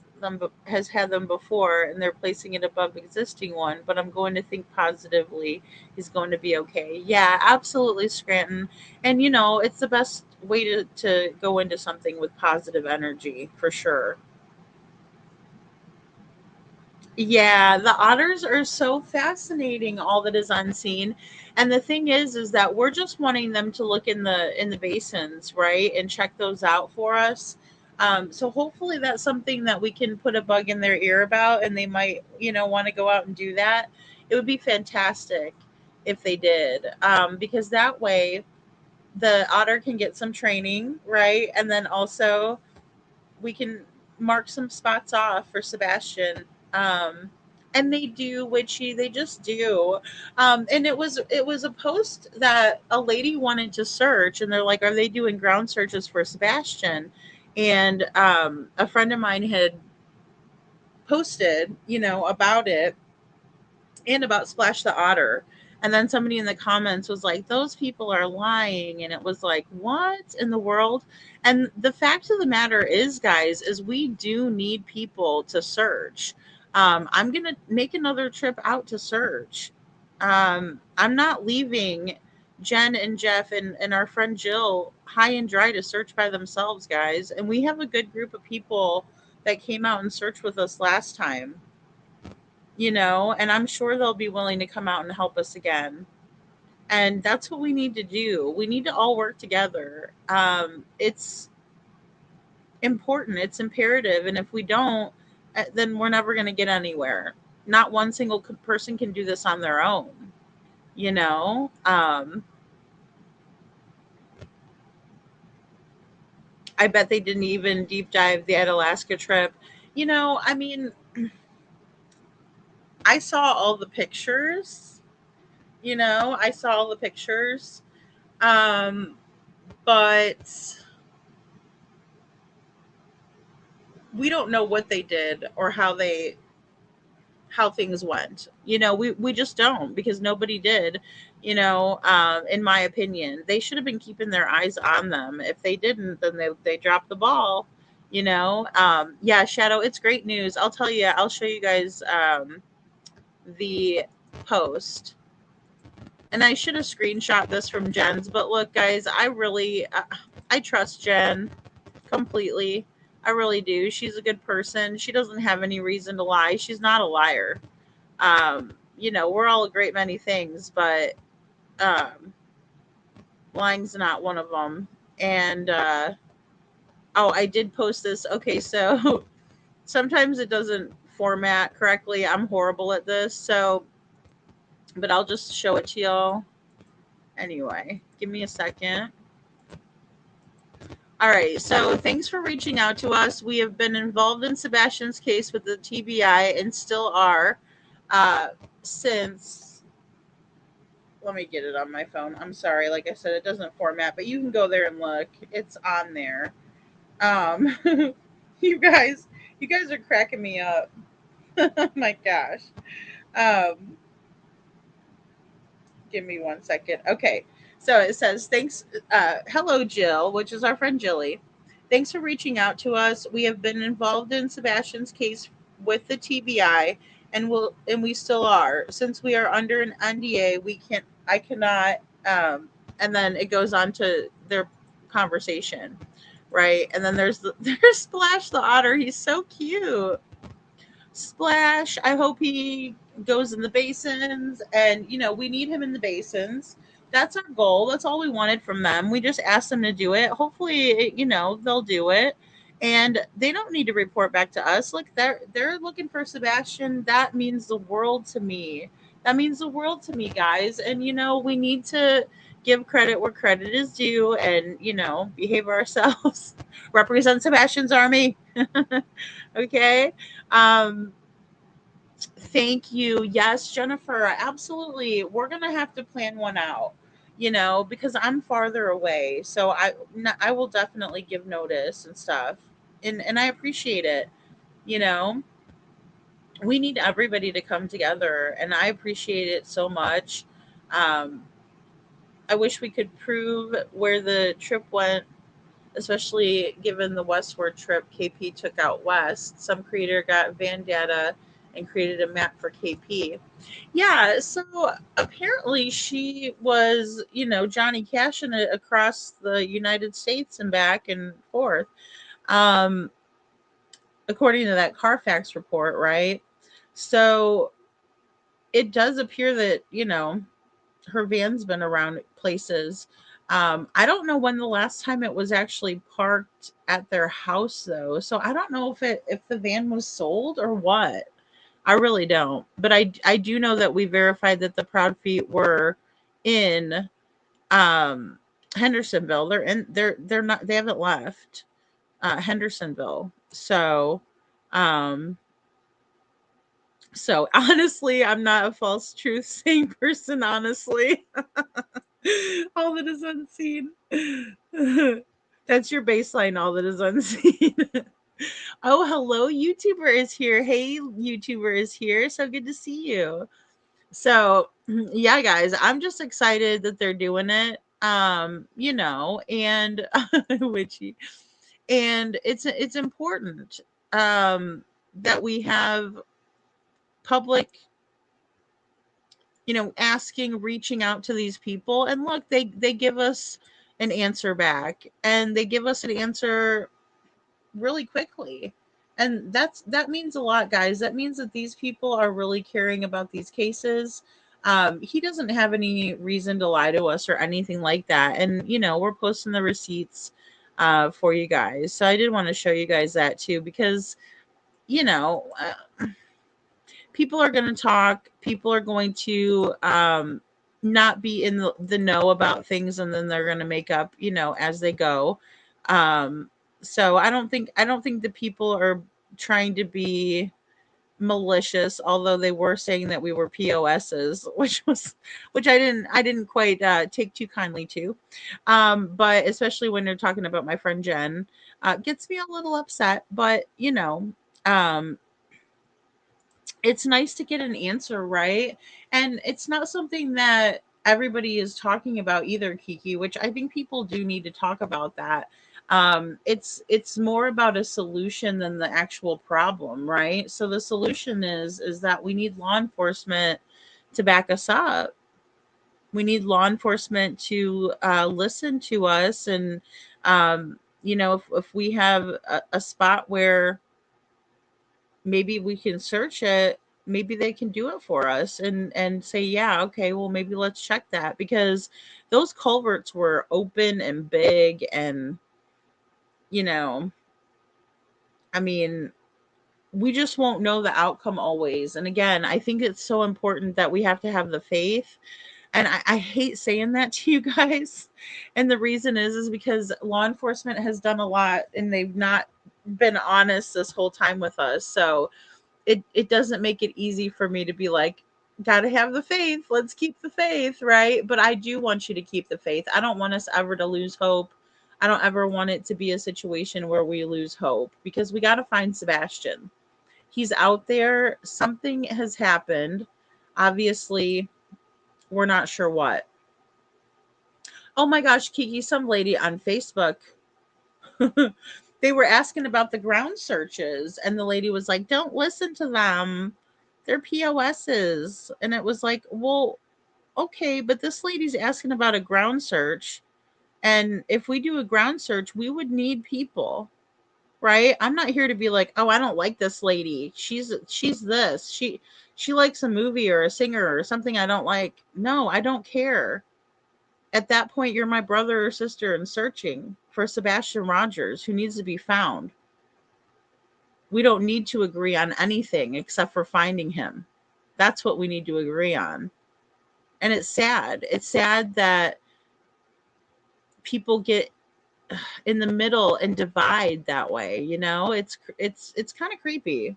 had them before, and they're placing it above existing one. But I'm going to think positively. He's going to be okay. Yeah, absolutely, Scranton. And it's the best way to go into something with positive energy for sure. Yeah, the otters are so fascinating, all that is unseen. And the thing is that we're just wanting them to look in the basins, right? And check those out for us. So hopefully that's something that we can put a bug in their ear about, and they might, want to go out and do that. It would be fantastic if they did. Because that way the otter can get some training, right? And then also we can mark some spots off for Sebastian. And they do, witchy, they just do. And it was a post that a lady wanted to search, and they're like, are they doing ground searches for Sebastian? And a friend of mine had posted, about it and about Splash the Otter. And then somebody in the comments was like, those people are lying. And it was like, what in the world? And the fact of the matter is, guys, is we do need people to search. I'm going to make another trip out to search. I'm not leaving Jen and Jeff and our friend Jill high and dry to search by themselves, guys. And we have a good group of people that came out and searched with us last time, and I'm sure they'll be willing to come out and help us again. And that's what we need to do. We need to all work together. It's important, it's imperative. And if we don't, then we're never going to get anywhere. Not one single person can do this on their own, you know? I bet they didn't even deep dive the Alaska trip. I mean, I saw all the pictures, I saw all the pictures. Um, but we don't know what they did or how things went. We just don't, because nobody did. In my opinion, they should have been keeping their eyes on them. If they didn't, then they dropped the ball. Yeah, Shadow, it's great news. I'll tell you, I'll show you guys the post. And I should have screenshot this from Jen's, but look, guys, I trust Jen completely. I really do. She's a good person. She doesn't have any reason to lie. She's not a liar. We're all a great many things, but lying's not one of them. And I did post this. Okay, so sometimes it doesn't format correctly. I'm horrible at this. So, but I'll just show it to y'all. Anyway, give me a second. All right, so thanks for reaching out to us. We have been involved in Sebastian's case with the TBI and still are since, let me get it on my phone. I'm sorry, like I said, it doesn't format, but you can go there and look. It's on there. Um, you guys are cracking me up. Oh my gosh. Um, Give me one second. Okay. So it says, thanks. Hello, Jill, which is our friend Jilly. Thanks for reaching out to us. We have been involved in Sebastian's case with the TBI, and we still are. Since we are under an NDA, I cannot, and then it goes on to their conversation, right? And then there's Splash the Otter. He's so cute. Splash. I hope he goes in the basins, and we need him in the basins. That's our goal. That's all we wanted from them. We just asked them to do it. Hopefully, they'll do it, and they don't need to report back to us. Look, they're looking for Sebastian. That means the world to me. That means the world to me, guys. And we need to give credit where credit is due, and behave ourselves. Represent Sebastian's army. Okay. Um, Thank you. Yes, Jennifer, absolutely. We're going to have to plan one out, because I'm farther away. So I will definitely give notice and stuff. And I appreciate it. You know, we need everybody to come together, and I appreciate it so much. Um, I wish we could prove where the trip went, especially given the westward trip KP took out west. Some creator got van data and created a map for KP. Yeah, so apparently she was, Johnny cashing it across the United States and back and forth. Um, According to that Carfax report, right? So it does appear that, her van's been around places. I don't know when the last time it was actually parked at their house though. So I don't know if the van was sold or what. I really don't. But I do know that we verified that the Proud Feet were in um Hendersonville. They're not they haven't left Hendersonville. Um so honestly, I'm not a false truth saying person, honestly. All that is unseen. That's your baseline, all that is unseen. Oh, hello, YouTuber is here. Hey, YouTuber is here. So good to see you. So, yeah, guys, I'm just excited that they're doing it. And witchy. And it's important that we have public, asking, reaching out to these people, and look, they give us an answer back, and they give us an answer really quickly. And that means a lot, guys. That means that these people are really caring about these cases. He doesn't have any reason to lie to us or anything like that. And we're posting the receipts for you guys. So I did want to show you guys that too, because you know uh, people are going to talk. People are going to not be in the know about things, and then they're going to make up, as they go. Um, so I don't think the people are trying to be malicious, although they were saying that we were POSs, which I didn't quite take too kindly to. But especially when they're talking about my friend Jen, gets me a little upset. But um, it's nice to get an answer, right? And it's not something that everybody is talking about either, Kiki, which I think people do need to talk about that. It's more about a solution than the actual problem, right? So the solution is that we need law enforcement to back us up. We need law enforcement to listen to us, and if we have a spot where maybe we can search it, maybe they can do it for us, and say, yeah, okay, well, maybe let's check that, because those culverts were open and big, and you know I mean, we just won't know the outcome always. And again, I think it's so important that we have to have the faith. And I hate saying that to you guys. And the reason is because law enforcement has done a lot, and they've not been honest this whole time with us. So it doesn't make it easy for me to be like, gotta have the faith, let's keep the faith, right? But I do want you to keep the faith. I don't want us ever to lose hope. I don't ever want it to be a situation where we lose hope, because we got to find Sebastian. He's out there. Something has happened. Obviously, we're not sure what. Oh my gosh, Kiki, some lady on Facebook, they were asking about the ground searches, and the lady was like, don't listen to them, they're POSs. And it was like, well, okay, but this lady's asking about a ground search, and if we do a ground search, we would need people. right? I'm not here to be like, oh, I don't like this lady. She's this. She likes a movie or a singer or something I don't like. No, I don't care. At that point, you're my brother or sister and searching for Sebastian Rogers who needs to be found. We don't need to agree on anything except for finding him. That's what we need to agree on. And it's sad. It's sad that people get in the middle and divide that way, you know? It's kind of creepy.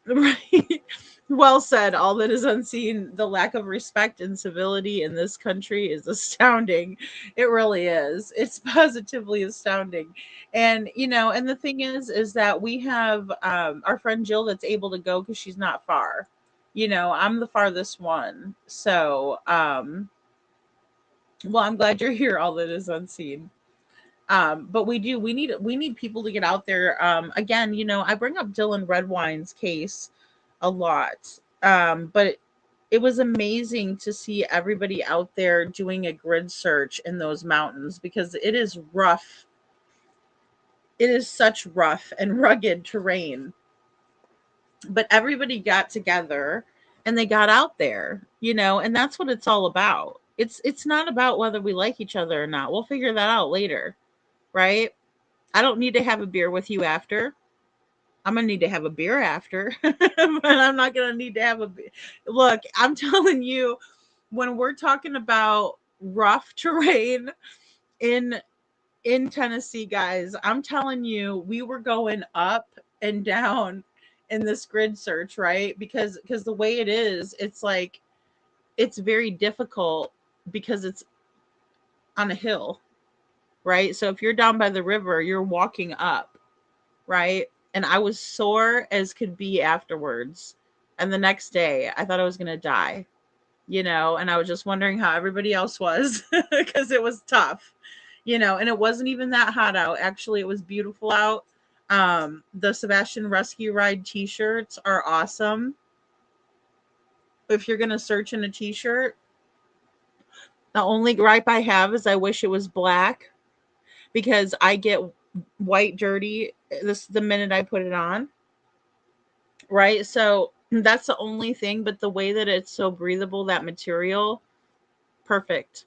Right. Well said. All that is unseen. The lack of respect and civility in this country is astounding. It really is. It's positively astounding. And, you know, and the thing is that we have our friend Jill that's able to go because she's not far. You know, I'm the farthest one. So, well, I'm glad you're here. All that is unseen. But we need people to get out there. Again, you know, I bring up Dylan Redwine's case a lot. But it was amazing to see everybody out there doing a grid search in those mountains because it is rough. It is such rough and rugged terrain. But everybody got together and they got out there, you know, and that's what it's all about. It's not about whether we like each other or not. We'll figure that out later, right? I don't need to have a beer with you after. I'm gonna need to have a beer after, but I'm not gonna need to have a beer. Look, I'm telling you, when we're talking about rough terrain in Tennessee, guys, I'm telling you, we were going up and down in this grid search, right? Because the way it is, it's like it's very difficult because it's on a hill, right? So if you're down by the river, you're walking up, right? And I was sore as could be afterwards. And the next day, I thought I was going to die, you know, and I was just wondering how everybody else was because it was tough, you know, and it wasn't even that hot out. Actually, it was beautiful out. The Sebastian Rescue Ride t-shirts are awesome. If you're going to search in a t-shirt, the only gripe I have is I wish it was black because I get white dirty the minute I put it on. Right? So that's the only thing, but the way that it's so breathable, that material, perfect.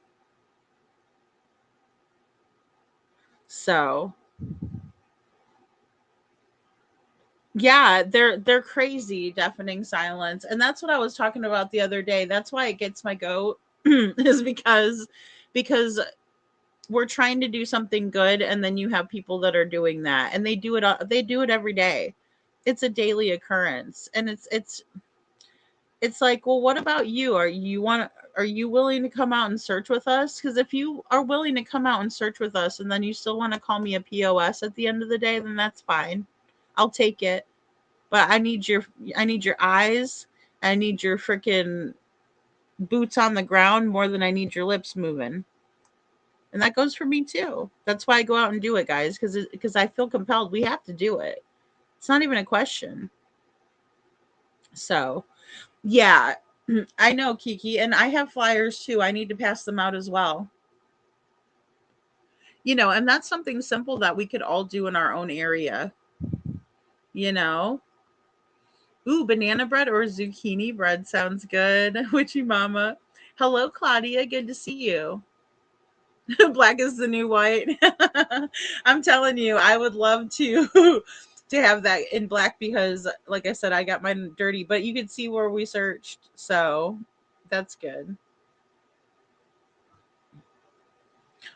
So, yeah, they're crazy, deafening silence. And that's what I was talking about the other day. That's why it gets my goat is because we're trying to do something good and then you have people that are doing that and they do it every day. It's a daily occurrence and it's like, well, what about you? Are you willing to come out and search with us? Because if you are willing to come out and search with us and then you still want to call me a POS at the end of the day, then that's fine. I'll take it. But I need your eyes. I need your freaking boots on the ground more than I need your lips moving. And that goes for me too. That's why I go out and do it, guys, because I feel compelled. We have to do it. It's not even a question. So, yeah, I know, Kiki, and I have flyers too. I need to pass them out as well. You know, and that's something simple that we could all do in our own area, you know? Ooh, banana bread or zucchini bread sounds good. Witchy mama. Hello, Claudia. Good to see you. Black is the new white. I'm telling you, I would love to to have that in black because like I said, I got mine dirty, but you could see where we searched. So that's good.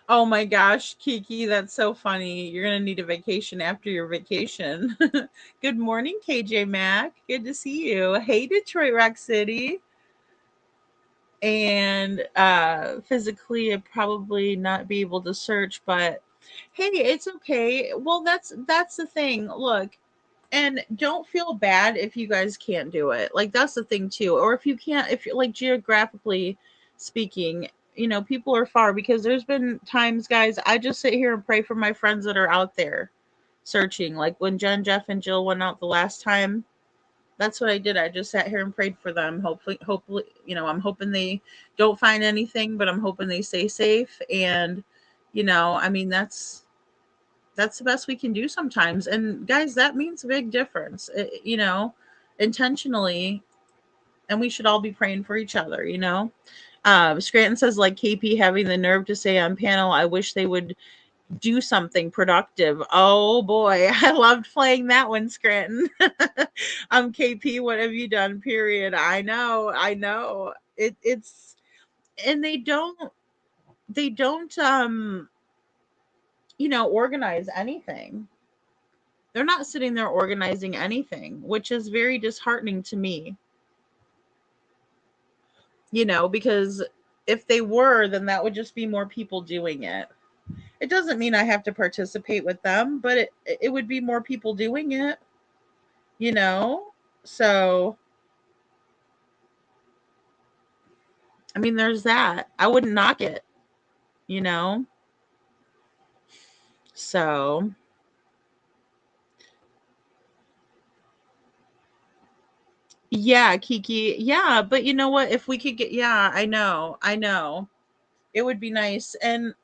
Oh my gosh, Kiki, that's so funny. You're gonna need a vacation after your vacation. Good morning, KJ Mac. Good to see you. Hey, Detroit Rock City. And physically, I'd probably not be able to search, but hey, it's okay. Well, that's the thing. Look, and don't feel bad if you guys can't do it. Like that's the thing too. Or if you can't, if you're like geographically speaking, you know, people are far because there's been times, guys, I just sit here and pray for my friends that are out there searching. Like when Jen, Jeff, and Jill went out the last time, that's what I did. I just sat here and prayed for them. Hopefully, you know, I'm hoping they don't find anything, but I'm hoping they stay safe. And, you know, I mean, that's the best we can do sometimes. And guys, that means a big difference, intentionally. And we should all be praying for each other, Scranton says, like KP having the nerve to say on panel, I wish they would do something productive. Oh boy, I loved playing that one, Scranton. KP, what have you done? Period. I know. It's and they don't organize anything. They're not sitting there organizing anything, which is very disheartening to me. Because if they were, then that would just be more people doing it. It doesn't mean I have to participate with them, but it would be more people doing it, you know? So, I mean, there's that. I wouldn't knock it, you know? So, yeah, Kiki. Yeah, but you know what? If we could get, yeah, I know. I know. It would be nice. And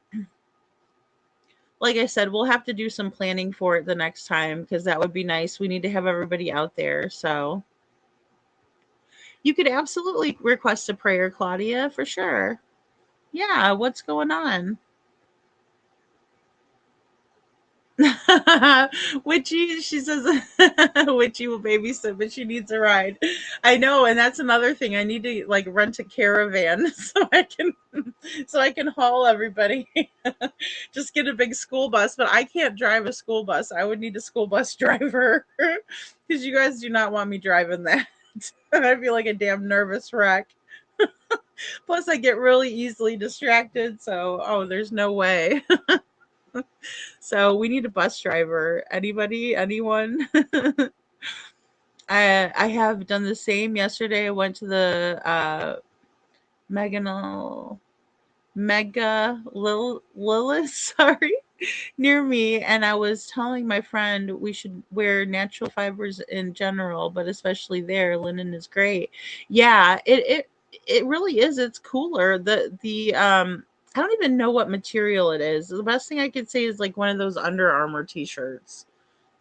like I said, we'll have to do some planning for it the next time because that would be nice. We need to have everybody out there. So, you could absolutely request a prayer, Claudia, for sure. Yeah, what's going on? Witchy, she says, Witchy will babysit, but she needs a ride. I know, and that's another thing. I need to like rent a caravan so I can haul everybody. Just get a big school bus, but I can't drive a school bus. I would need a school bus driver because you guys do not want me driving that. I feel like a damn nervous wreck. Plus, I get really easily distracted. So, oh, there's no way. So we need a bus driver. Anybody? Anyone? I have done the same. Yesterday I went to the Meganal Mega Lilith, sorry, near me, and I was telling my friend we should wear natural fibers in general, but especially there, linen is great. Yeah, it really is. It's cooler. The I don't even know what material it is. The best thing I could say is like one of those Under Armour t-shirts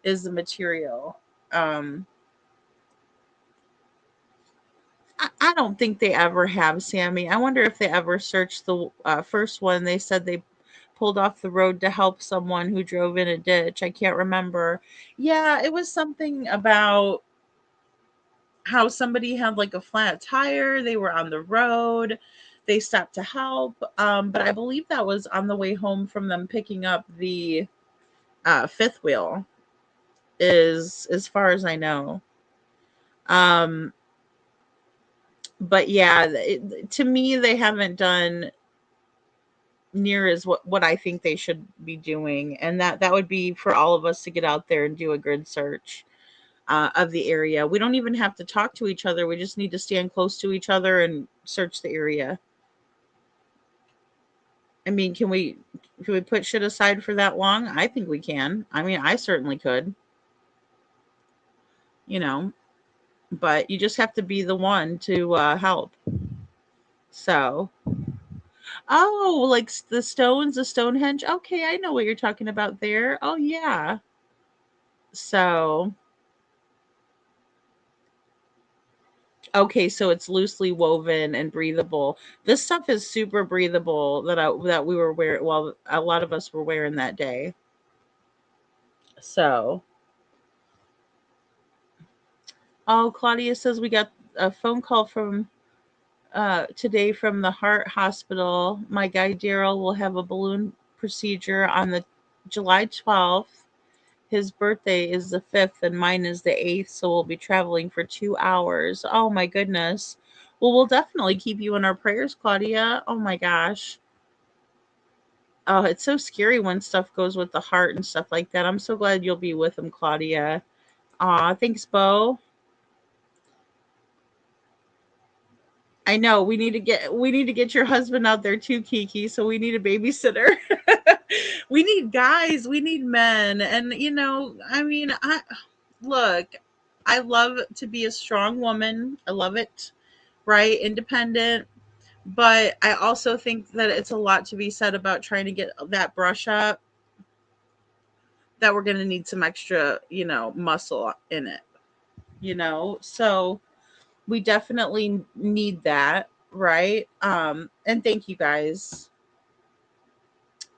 is the material. Um I don't think they ever have, Sammy. I wonder if they ever searched the first one. They said they pulled off the road to help someone who drove in a ditch. I can't remember. Yeah, it was something about how somebody had like a flat tire. They were on the road. They stopped to help. But I believe that was on the way home from them picking up the fifth wheel, is as far as I know. Um, but yeah, to me, they haven't done near as what I think they should be doing, and that would be for all of us to get out there and do a grid search of the area. We don't even have to talk to each other. We just need to stand close to each other and search the area. I mean, can we put shit aside for that long? I think we can. I mean, I certainly could. You know, but you just have to be the one to help. So, oh, like the stones, the Stonehenge. Okay, I know what you're talking about there. Oh yeah. So, okay, so it's loosely woven and breathable. This stuff is super breathable that we were wearing. Well, a lot of us were wearing that day. So, oh, Claudia says we got a phone call from today from the heart hospital. My guy Daryl will have a balloon procedure on the July 12th. His birthday is the 5th and mine is the 8th, so we'll be traveling for 2 hours. Oh my goodness. Well, we'll definitely keep you in our prayers, Claudia. Oh my gosh. Oh, it's so scary when stuff goes with the heart and stuff like that. I'm so glad you'll be with him, Claudia. Aw, thanks, Bo. I know we need to get your husband out there too, Kiki. So we need a babysitter. We need guys, we need men. And I mean, I look, I love to be a strong woman. I love it, right? Independent. But I also think that it's a lot to be said about trying to get that brush up that we're going to need some extra, muscle in it, so we definitely need that, right? And thank you guys.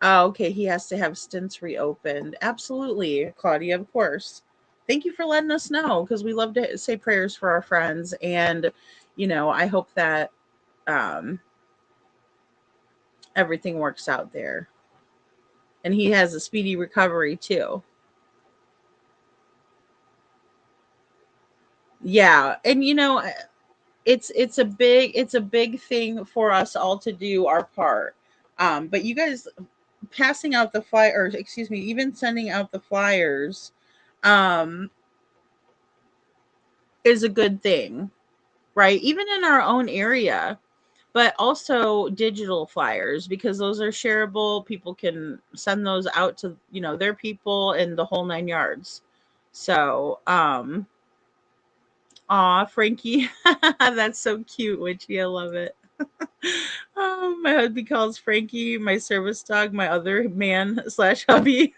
Oh, okay, he has to have stints reopened. Absolutely, Claudia, of course. Thank you for letting us know, because we love to say prayers for our friends, and I hope that um, everything works out there, and he has a speedy recovery too. Yeah, and it's a big thing for us all to do our part. But you guys passing out the flyer, or excuse me, even sending out the flyers, um, is a good thing, right? Even in our own area, but also digital flyers, because those are shareable. People can send those out to, their people and the whole nine yards. So, aw, Frankie, that's so cute, Witchy. I love it. Oh, my hubby calls Frankie my service dog, my other man slash hubby.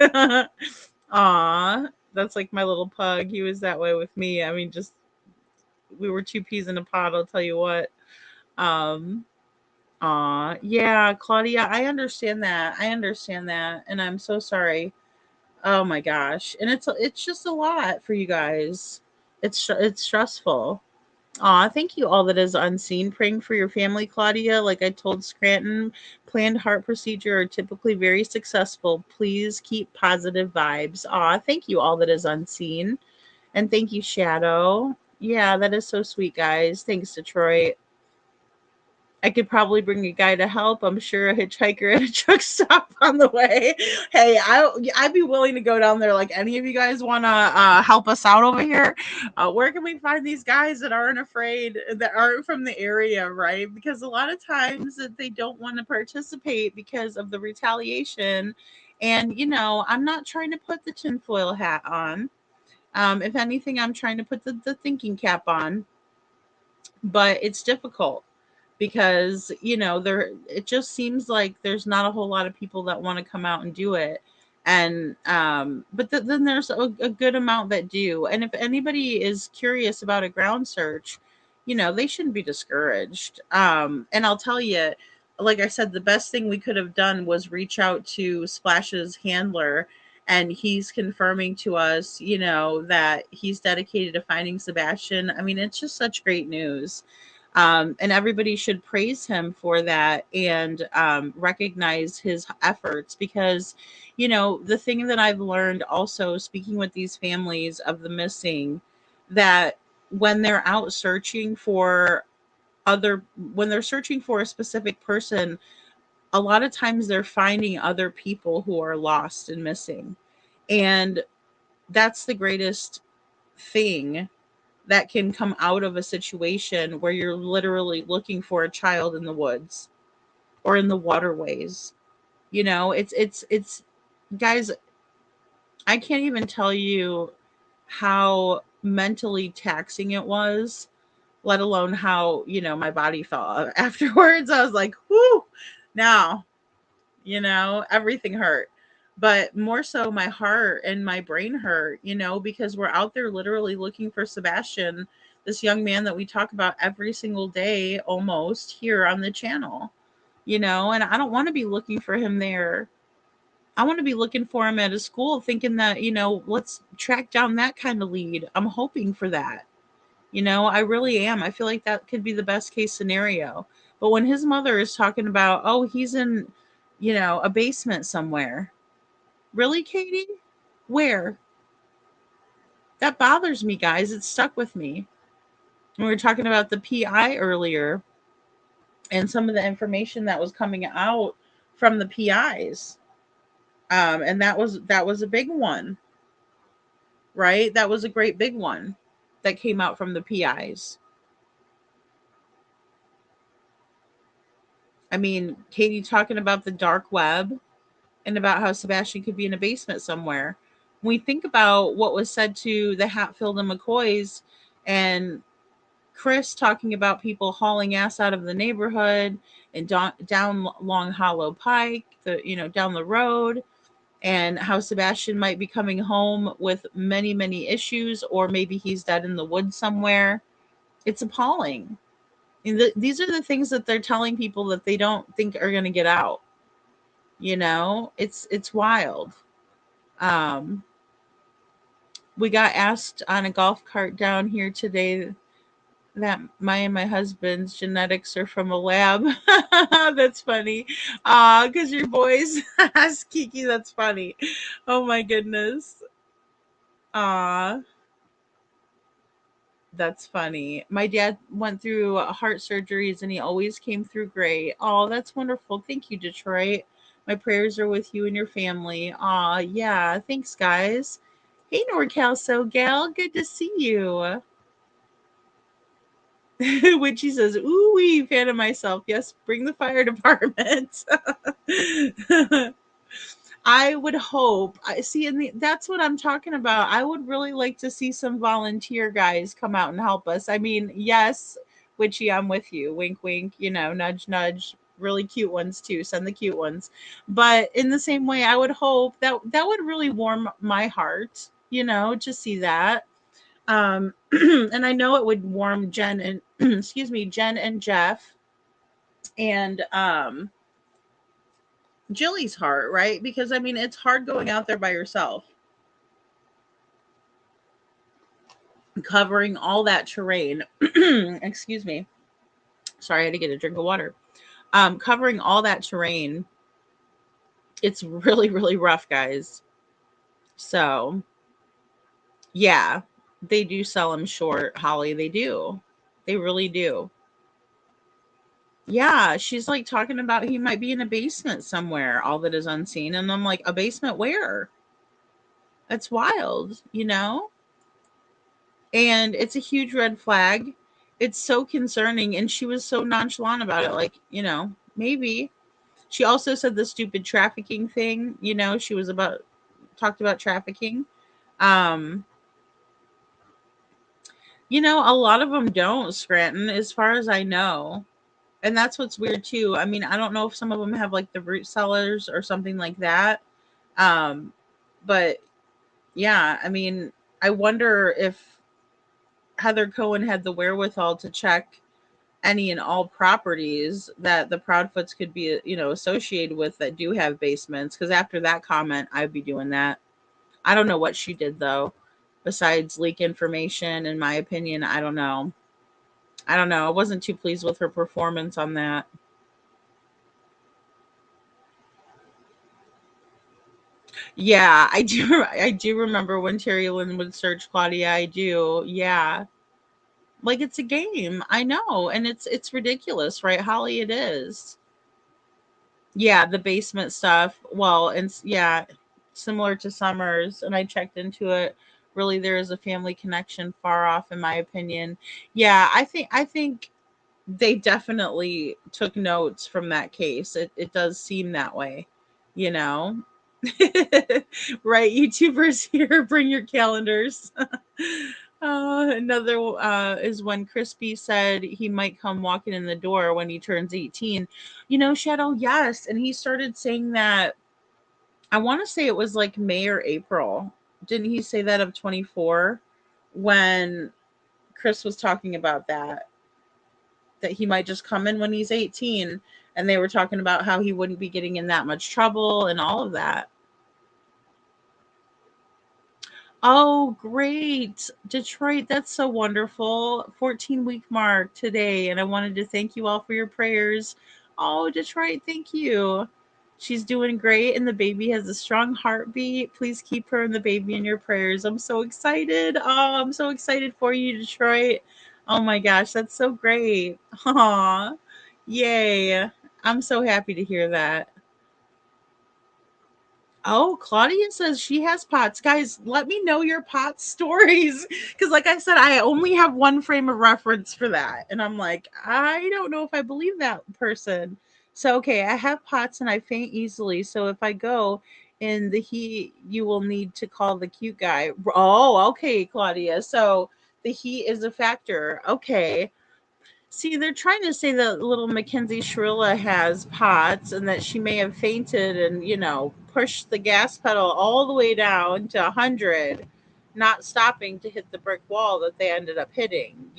Aw, that's like my little pug. He was that way with me. I mean, just we were two peas in a pod. I'll tell you what. Um, yeah, Claudia, I understand that. I understand that, and I'm so sorry. Oh my gosh, and it's just a lot for you guys. It's stressful. Aw, thank you all that is unseen. Praying for your family, Claudia. Like I told Scranton, planned heart procedure are typically very successful. Please keep positive vibes. Aw, thank you all that is unseen. And thank you, Shadow. Yeah, that is so sweet, guys. Thanks, Detroit. I could probably bring a guy to help. I'm sure a hitchhiker at a truck stop on the way. Hey, I'd be willing to go down there. Like, any of you guys want to help us out over here? Where can we find these guys that aren't afraid, that aren't from the area, right? Because a lot of times that they don't want to participate because of the retaliation. And I'm not trying to put the tinfoil hat on. If anything, I'm trying to put the thinking cap on. But it's difficult because there, it just seems like there's not a whole lot of people that want to come out and do it. And but then there's a good amount that do. And if anybody is curious about a ground search, they shouldn't be discouraged. And I'll tell you, like I said, the best thing we could have done was reach out to Splash's handler, and he's confirming to us, that he's dedicated to finding Sebastian. I mean, it's just such great news. And everybody should praise him for that, and recognize his efforts, because the thing that I've learned also, speaking with these families of the missing, that when they're out searching for when they're searching for a specific person, a lot of times they're finding other people who are lost and missing. And that's the greatest thing that can come out of a situation where you're literally looking for a child in the woods or in the waterways. It's guys, I can't even tell you how mentally taxing it was, let alone how, my body felt afterwards. I was like, whoo, now, everything hurt. But more so my heart and my brain hurt, because we're out there literally looking for Sebastian, this young man that we talk about every single day almost here on the channel, and I don't want to be looking for him there. I want to be looking for him at a school, thinking that, let's track down that kind of lead. I'm hoping for that. I really am. I feel like that could be the best case scenario. But when his mother is talking about, oh, he's in, a basement somewhere. Really, Katie? Where? That bothers me, guys. It's stuck with me. We were talking about the PI earlier, and some of the information that was coming out from the PIs. And that was a big one, right? That was a great big one that came out from the PIs. I mean, Katie talking about the dark web and about how Sebastian could be in a basement somewhere. When we think about what was said to the Hatfield and McCoys, and Chris talking about people hauling ass out of the neighborhood and down Long Hollow Pike, down the road. and how Sebastian might be coming home with many, many issues, or maybe he's dead in the woods somewhere. It's appalling. And these are the things that they're telling people that they don't think are going to get out. It's wild. Um, we got asked on a golf cart down here today that my and my husband's genetics are from a lab. That's funny. Because your voice has Kiki. That's funny. Oh my goodness. Ah, that's funny. My dad went through heart surgeries and he always came through great. Oh, that's wonderful. Thank you, Detroit. My prayers are with you and your family. Aw, yeah. Thanks, guys. Hey, NorCal So Gal. Good to see you. Witchy says, ooh wee, fan of myself. Yes, bring the fire department. I would hope. I see, and that's what I'm talking about. I would really like to see some volunteer guys come out and help us. I mean, yes, Witchy, I'm with you. Wink, wink. Nudge, nudge. Really cute ones too. Send the cute ones. But in the same way, I would hope that would really warm my heart. To see that. And I know it would warm Jen and excuse me, Jen and Jeff and Jilly's heart, right? Because I mean, it's hard going out there by yourself, covering all that terrain. Excuse me. Sorry, I had to get a drink of water. Covering all that terrain, it's really, really rough, guys. So, yeah, they do sell them short, Holly. They do. They really do. Yeah, she's like talking about he might be in a basement somewhere, all that is unseen. And I'm like, a basement where? That's wild. And it's a huge red flag. It's so concerning. And she was so nonchalant about it. Like, maybe. She also said the stupid trafficking thing. She was talked about trafficking. Um, a lot of them don't, Scranton, as far as I know. And that's what's weird too. I mean, I don't know if some of them have like the root cellars or something like that. Um, but yeah, I mean, I wonder if Heather Cohen had the wherewithal to check any and all properties that the Proudfoots could be, associated with that do have basements. Because after that comment, I'd be doing that. I don't know what she did though, besides leak information. In my opinion, I don't know. I don't know. I wasn't too pleased with her performance on that. Yeah, I do. I do remember when Terry Lynn would search Claudia. I do. Yeah, like it's a game. I know, and it's ridiculous, right, Holly? It is. Yeah, the basement stuff. Well, and yeah, similar to Summers, and I checked into it. Really, there is a family connection far off, in my opinion. Yeah, I think they definitely took notes from that case. It does seem that way, you know. Right, YouTubers here, bring your calendars. Another is when Crispy said he might come walking in the door when he turns 18. Shadow, yes. And he started saying that, I want to say it was like May or April. Didn't he say that of 24 when Chris was talking about that he might just come in when he's 18, and they were talking about how he wouldn't be getting in that much trouble and all of that. Oh, great. Detroit, that's so wonderful. 14-week mark today, and I wanted to thank you all for your prayers. Oh, Detroit, thank you. She's doing great, and the baby has a strong heartbeat. Please keep her and the baby in your prayers. I'm so excited. Oh, I'm so excited for you, Detroit. Oh my gosh, that's so great. Aw, yay. I'm so happy to hear that. Oh, Claudia says she has pots. Guys, let me know your pot stories. Because, like I said, I only have one frame of reference for that. And I'm like, I don't know if I believe that person. So, okay, I have pots and I faint easily. So, if I go in the heat, you will need to call the cute guy. Oh, okay, Claudia. So, the heat is a factor. Okay. See, they're trying to say that little Mackenzie Shrilla has POTS and that she may have fainted and, pushed the gas pedal all the way down to 100, not stopping to hit the brick wall that they ended up hitting.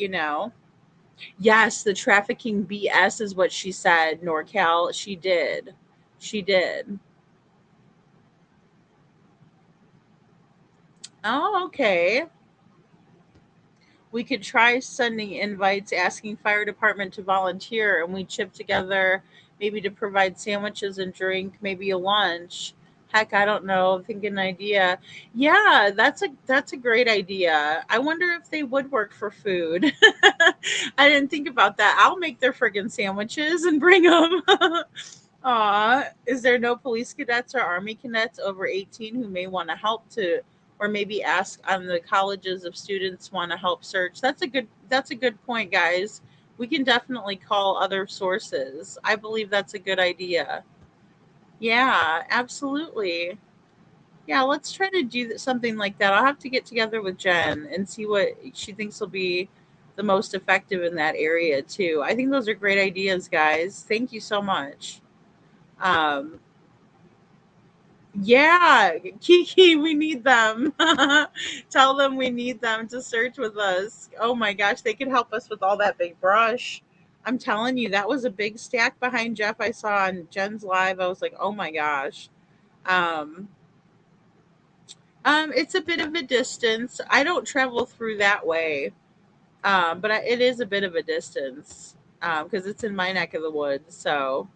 Yes, the trafficking BS is what she said, NorCal. She did. She did. Oh, okay. We could try sending invites asking fire department to volunteer and we chip together maybe to provide sandwiches and drink, maybe a lunch. Heck, I don't know. Think an idea. Yeah, that's a great idea. I wonder if they would work for food. I didn't think about that. I'll make their friggin' sandwiches and bring them. Aw, is there no police cadets or army cadets over 18 who may want to help to, or maybe ask on the colleges if students want to help search? That's a good point, guys. We can definitely call other sources. I believe that's a good idea. Yeah, absolutely. Yeah, let's try to do something like that. I'll have to get together with Jen and see what she thinks will be the most effective in that area too. I think those are great ideas, guys. Thank you so much. Um, Yeah, Kiki, we need them. Tell them we need them to search with us. Oh my gosh, they could help us with all that big brush. I'm telling you, that was a big stack behind Jeff I saw on Jen's live. I was like, oh my gosh. Um, it's a bit of a distance. I don't travel through that way, but it is a bit of a distance because it's in my neck of the woods. So,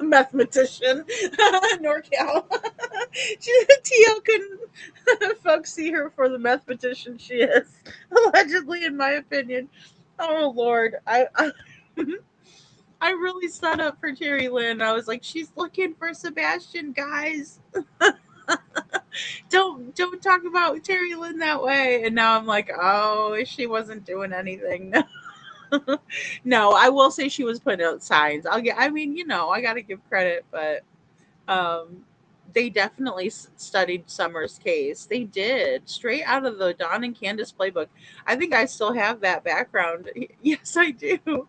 mathematician, NorCal. TL couldn't folks see her for the mathematician she is, allegedly, in my opinion. Oh Lord, I really set up for Terry Lynn. I was like, she's looking for Sebastian, guys. Don't talk about Terry Lynn that way. And now I'm like, oh, she wasn't doing anything. No, I will say she was putting out signs. I mean, I got to give credit, but um, they definitely studied Summer's case. They did, straight out of the Don and Candace playbook. I think I still have that background. Yes, I do.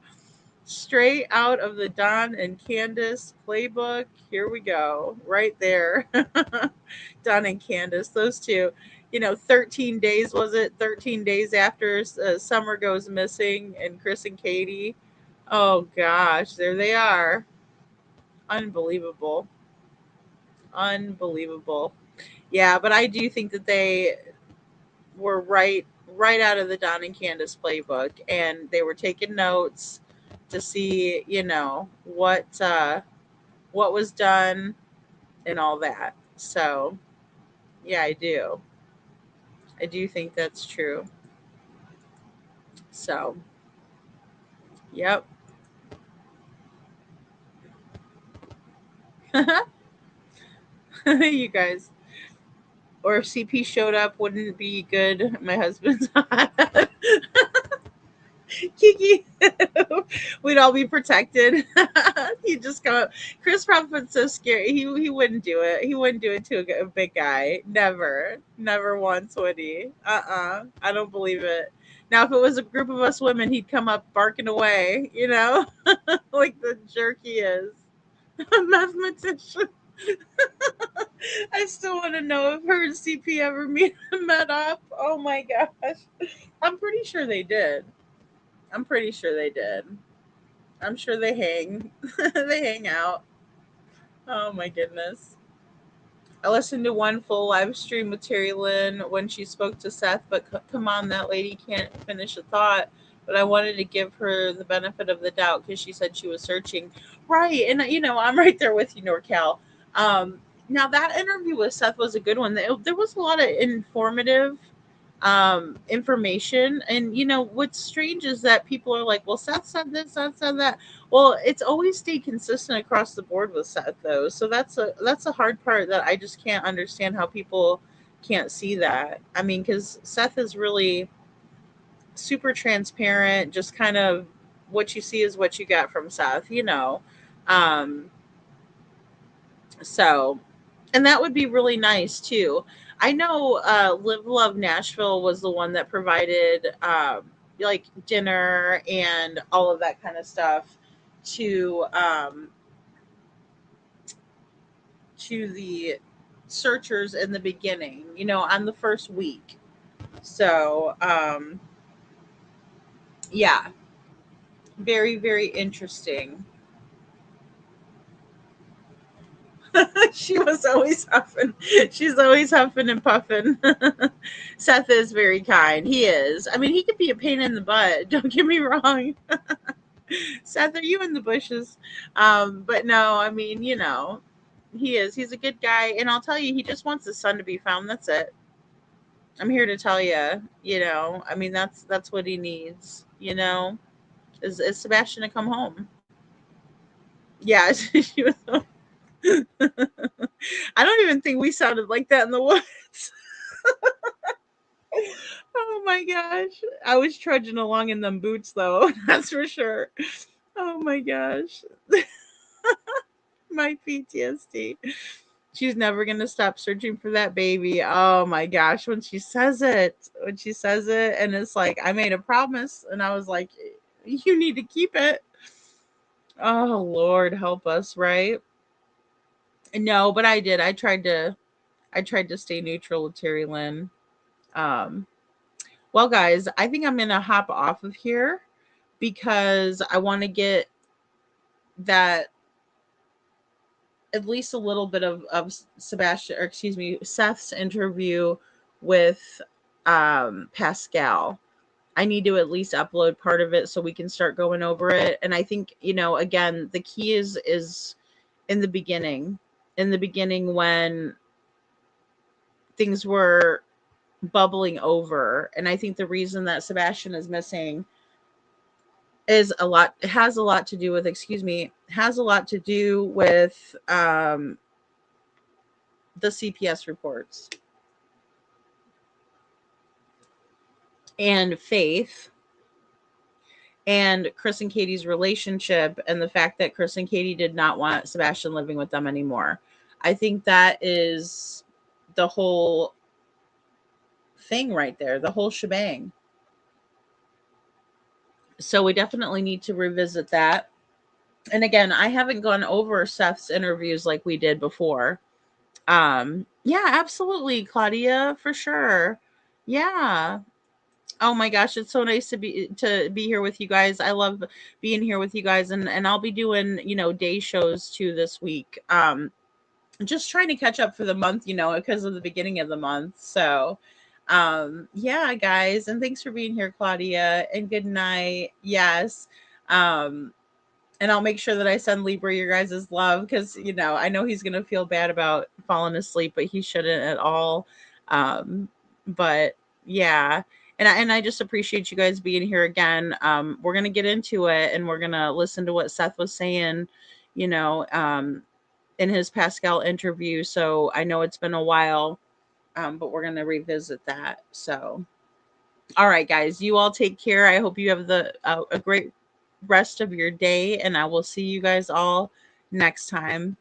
Straight out of the Don and Candace playbook. Here we go. Right there. Don and Candace, those two. 13 days, was it? 13 days after Summer goes missing and Chris and Katie. Oh gosh, there they are. Unbelievable. Unbelievable. Yeah, but I do think that they were right out of the Don and Candace playbook and they were taking notes to see, what was done and all that. So, yeah, I do. I do think that's true. So, yep. You guys, or if CP showed up, wouldn't it be good? My husband's hot. Kiki, we'd all be protected. He'd just come up. Chris Prophet's so scary. He wouldn't do it. He wouldn't do it to a big guy. Never, never once would he. I don't believe it. Now, if it was a group of us women, he'd come up barking away. Like the jerk he is. A mathematician. I still want to know if her and CP ever met up. Oh my gosh. I'm pretty sure they did. I'm pretty sure they did. I'm sure they hang. They hang out. Oh my goodness. I listened to one full live stream with Terry Lynn when she spoke to Seth, but come on, that lady can't finish a thought. But I wanted to give her the benefit of the doubt because she said she was searching. Right. And, I'm right there with you, NorCal. Now, that interview with Seth was a good one. There was a lot of informative information. And what's strange is that people are like, well, Seth said this, Seth said that. Well, it's always stayed consistent across the board with Seth, though. So that's a hard part that I just can't understand how people can't see that. I mean, because Seth is really super transparent, just kind of what you see is what you get from Seth. um so, and that would be really nice too. I know Live Love Nashville was the one that provided like dinner and all of that kind of stuff to the searchers in the beginning, on the first week. So, yeah, very, very interesting. She was always huffing. She's always huffing and puffing. Seth is very kind. He is. I mean, he could be a pain in the butt. Don't get me wrong. Seth, are you in the bushes? But no, I mean, he is. He's a good guy, and I'll tell you, he just wants his son to be found. That's it. I'm here to tell you. I mean, that's what he needs. Is Sebastian to come home? Yeah, she was. I don't even think we sounded like that in the woods. Oh my gosh. I was trudging along in them boots though, that's for sure. Oh my gosh. My PTSD. She's never going to stop searching for that baby. Oh my gosh. When she says it, and it's like, I made a promise, and I was like, you need to keep it. Oh Lord, help us, right? No, but I did. I tried to stay neutral with Terry Lynn. Um, well, guys, I think I'm gonna hop off of here because I want to get that at least a little bit of Sebastian, or excuse me, Seth's interview with Pascal. I need to at least upload part of it so we can start going over it. And I think, again, the key is in the beginning. In the beginning when things were bubbling over. And I think the reason that Sebastian is missing has a lot to do with, has a lot to do with the CPS reports and Faith and Chris and Katie's relationship, and the fact that Chris and Katie did not want Sebastian living with them anymore. I think that is the whole thing right there, the whole shebang. So we definitely need to revisit that. And again, I haven't gone over Seth's interviews like we did before. Yeah, absolutely, Claudia, for sure. Yeah. Oh my gosh, it's so nice to be here with you guys. I love being here with you guys, and I'll be doing, day shows too this week. Just trying to catch up for the month, because of the beginning of the month. So, yeah, guys, and thanks for being here, Claudia, and good night. Yes. Um and I'll make sure that I send Libra your guys' love because, I know he's going to feel bad about falling asleep, but he shouldn't at all. But yeah. And I just appreciate you guys being here again. We're going to get into it, and we're going to listen to what Seth was saying, you know, um, in his Pascal interview. So I know it's been a while, but we're going to revisit that. So, all right, guys, you all take care. I hope you have a great rest of your day, and I will see you guys all next time.